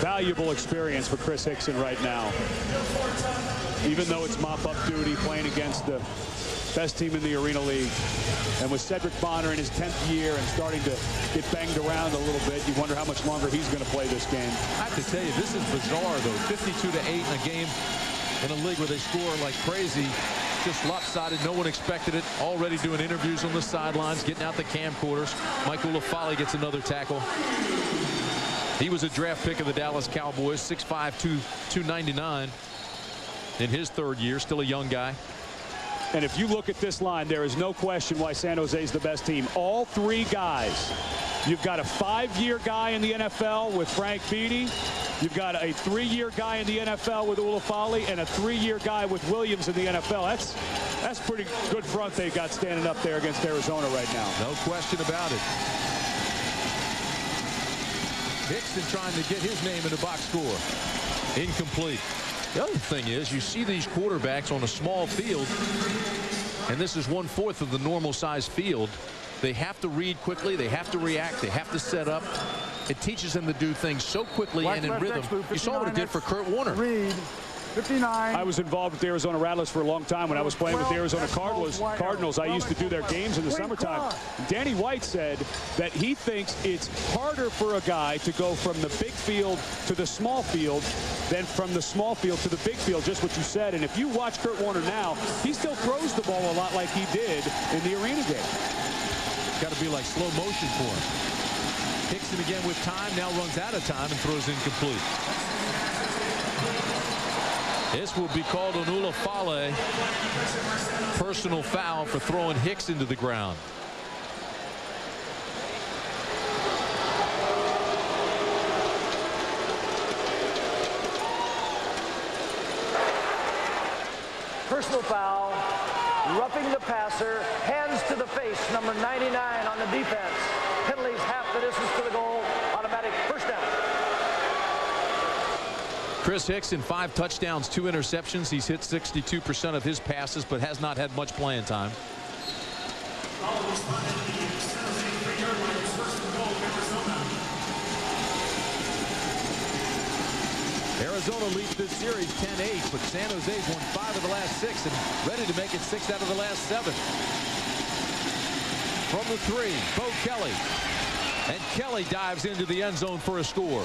Valuable experience for Chris Hickson right now. Even though it's mop-up duty, playing against the best team in the Arena League. And with Cedric Bonner in his 10th year and starting to get banged around a little bit, you wonder how much longer he's going to play this game. I have to tell you, this is bizarre, though. 52-8 in a game in a league where they score like crazy. Just lopsided. No one expected it. Already doing interviews on the sidelines, getting out the camcorders. Michael LaFalle gets another tackle. He was a draft pick of the Dallas Cowboys, 6'5", 299 in his third year. Still a young guy. And if you look at this line, there is no question why San Jose is the best team. All three guys. You've got a 5-year guy in the NFL with Frank Beatty. You've got a 3-year guy in the NFL with Ulafali and a 3-year guy with Williams in the NFL. That's pretty good front they've got standing up there against Arizona right now. No question about it. Hickson trying to get his name in the box score. Incomplete. The other thing is, you see these quarterbacks on a small field, and this is 1/4 of the normal size field. They have to read quickly. They have to react. They have to set up. It teaches them to do things so quickly and in rhythm. You saw what it did for Kurt Warner. Reed, 59. I was involved with the Arizona Rattlers for a long time. When I was playing with the Arizona Cardinals, I used to do their games in the summertime. Danny White said that he thinks it's harder for a guy to go from the big field to the small field than from the small field to the big field, just what you said. And if you watch Kurt Warner now, he still throws the ball a lot like he did in the arena game. Got to be like slow motion for him. Hickson again with time, now runs out of time and throws incomplete. This will be called on Ulafale. Personal foul for throwing Hickson to the ground. Personal foul, roughing the passer, hands to the face, number 99 on the defense. Penalties half the distance to the goal, automatic first down. Chris Hickson, 5 touchdowns, 2 interceptions. He's hit 62% of his passes, but has not had much playing time. Arizona leads this series 10-8, but San Jose's won 5 of the last 6 and ready to make it 6 out of the last 7. From the 3, Bo Kelly. And Kelly dives into the end zone for a score.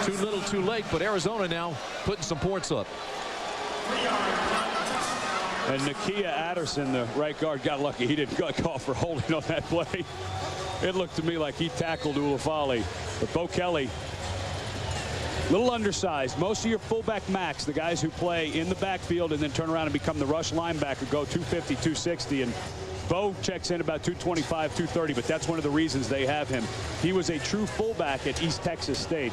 Too little, too late, but Arizona now putting some points up. And Nakia Adderson, the right guard, got lucky. He didn't get called for holding on that play. It looked to me like he tackled Ulafali, but Bo Kelly, a little undersized. Most of your fullback max, the guys who play in the backfield and then turn around and become the rush linebacker, go 250, 260, and Bo checks in about 225, 230, but that's one of the reasons they have him. He was a true fullback at East Texas State.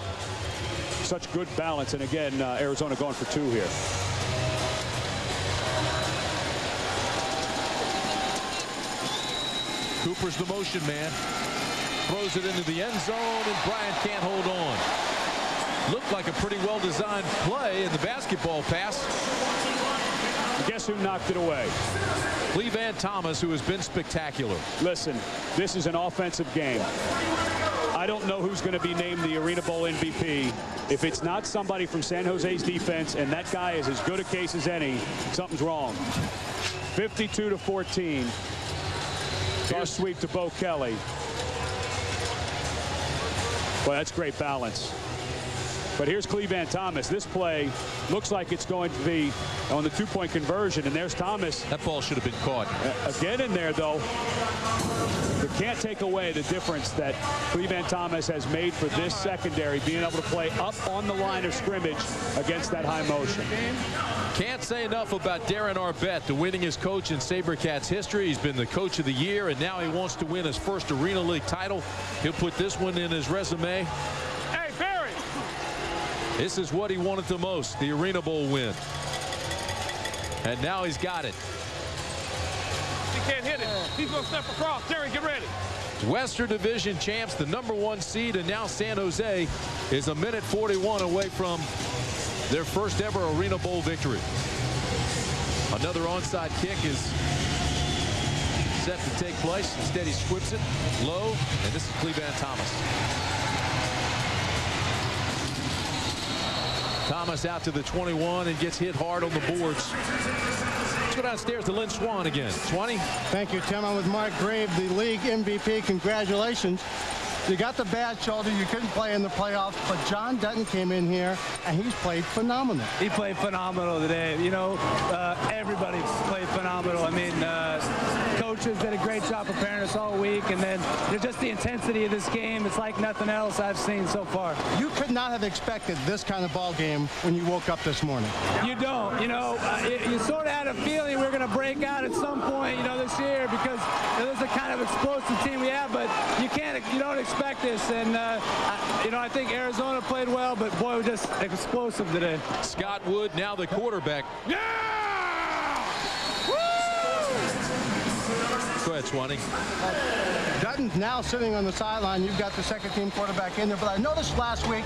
Such good balance, and again, Arizona going for 2 here. Cooper's the motion man. Throws it into the end zone, and Bryant can't hold on. Looked like a pretty well-designed play in the basketball pass. Guess who knocked it away? Clevan Thomas, who has been spectacular. Listen, this is an offensive game. I don't know who's going to be named the Arena Bowl MVP. If it's not somebody from San Jose's defense, and that guy is as good a case as any, something's wrong. 52-14. Our sweep to Bo Kelly. Well, that's great balance. But here's Clevan Thomas. This play looks like it's going to be on the 2-point conversion, and there's Thomas. That ball should have been caught. Again in there, though. You can't take away the difference that Clevan Thomas has made for this secondary, being able to play up on the line of scrimmage against that high motion. Can't say enough about Darren Arbet, the winningest coach in SaberCats history. He's been the coach of the year, and now he wants to win his first Arena League title. He'll put this one in his resume. Hey, Barry! This is what he wanted the most, the Arena Bowl win. And now he's got it. He can't hit it. He's going to step across. Darren, get ready. Western Division champs, the #1 seed, and now San Jose is 1:41 away from their first ever Arena Bowl victory. Another onside kick is set to take place. Instead, he squips it low, and this is Clevan Thomas. Thomas out to the 21 and gets hit hard on the boards. Let's go downstairs to Lynn Swan again. Swanee. Thank you, Tim. I'm with Mark Grieb, the league MVP. Congratulations. You got the bad shoulder. You couldn't play in the playoffs, but John Dutton came in here, and he's played phenomenal. He played phenomenal today. You know, everybody played phenomenal. I mean, coaches did a great job preparing us all week, and then just the intensity of this game, it's like nothing else I've seen so far. You could not have expected this kind of ball game when you woke up this morning. You don't. You know, you sort of had a feeling we were going to break out at some point, you know, this year, because there's a kind of explosive team we have, but you don't expect this, and you know, I think Arizona played well, but boy, we're just explosive today. Scott Wood, now the quarterback. Yeah! Woo! Go ahead, Swanee. Dutton's now sitting on the sideline. You've got the second-team quarterback in there, but I noticed last week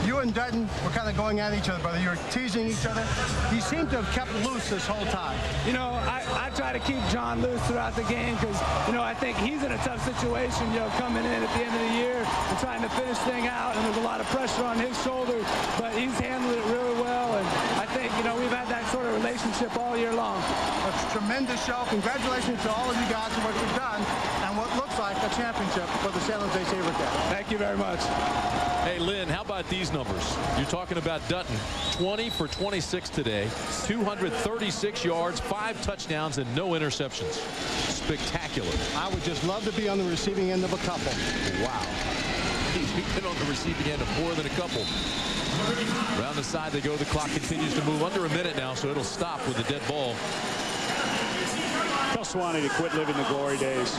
you and Dutton were kind of going at each other, brother. You were teasing each other. You seem to have kept loose this whole time. You know, I try to keep John loose throughout the game because, you know, I think he's in a tough situation, you know, coming in at the end of the year and trying to finish thing out, and there's a lot of pressure on his shoulders, but he's handled it really well, and I think, you know, we've had that sort of relationship all year long. It's a tremendous show. Congratulations to all of you guys for what you've done and what looks like a championship for the San Jose SaberCats. Thank you very much. Hey, Lynn, how about these numbers? You're talking about Dutton, 20 for 26 today, 236 yards, 5 touchdowns, and no interceptions. Spectacular. I would just love to be on the receiving end of a couple. Wow. He's been on the receiving end of more than a couple. Around the side they go. The clock continues to move. Under a minute now, so it'll stop with a dead ball. Tell Swanee to quit living the glory days.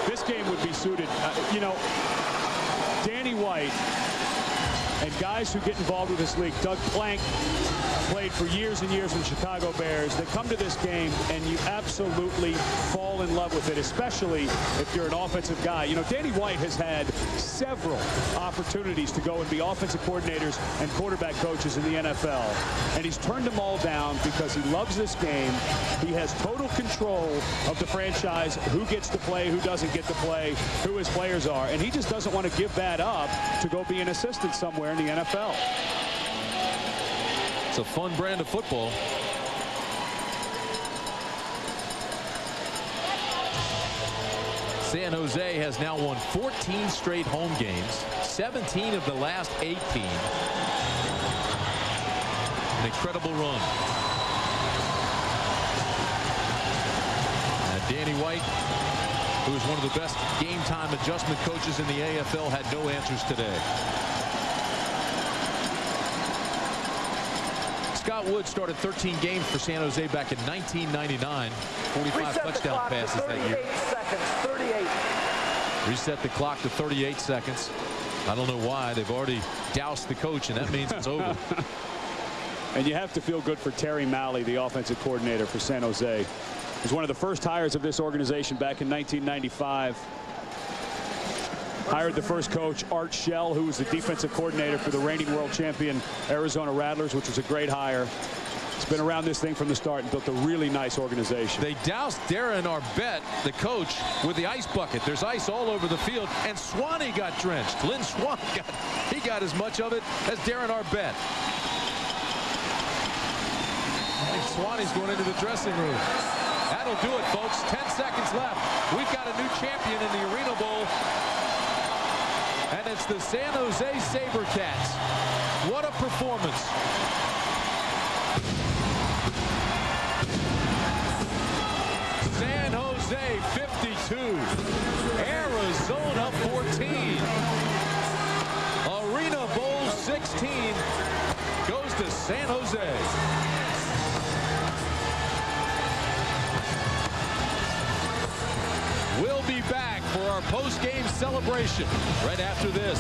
This game would be suited, you know, Danny White and guys who get involved with this league. Doug Plank played for years and years in Chicago Bears. They come to this game and you absolutely fall in love with it, especially if you're an offensive guy. You know, Danny White has had several opportunities to go and be offensive coordinators and quarterback coaches in the NFL, and he's turned them all down because he loves this game. He has total control of the franchise, who gets to play, who doesn't get to play, who his players are, and he just doesn't want to give that up to go be an assistant somewhere in the NFL. It's a fun brand of football. San Jose has now won 14 straight home games, 17 of the last 18. An incredible run. And Danny White who is one of the best game time adjustment coaches in the AFL, had no answers today. Scott Wood started 13 games for San Jose back in 1999. 45 touchdown passes that year. 38 seconds, 38. Reset the clock to 38 seconds. I don't know why. They've already doused the coach, and that means it's over. And you have to feel good for Terry Malley, the offensive coordinator for San Jose. He was one of the first hires of this organization back in 1995. Hired the first coach, Art Shell, who was the defensive coordinator for the reigning world champion Arizona Rattlers, which was a great hire. He's been around this thing from the start and built a really nice organization. They doused Darren Arbet, the coach, with the ice bucket. There's ice all over the field, and Swanee got drenched. Lynn Swanee got as much of it as Darren Arbet. I think Swanee's going into the dressing room. That'll do it, folks. 10 seconds left. We've got a new champion in the Arena Bowl. And it's the San Jose SaberCats. What a performance. San Jose 52. Arizona 14. ArenaBowl 16 goes to San Jose. We'll be back for our post-game celebration right after this.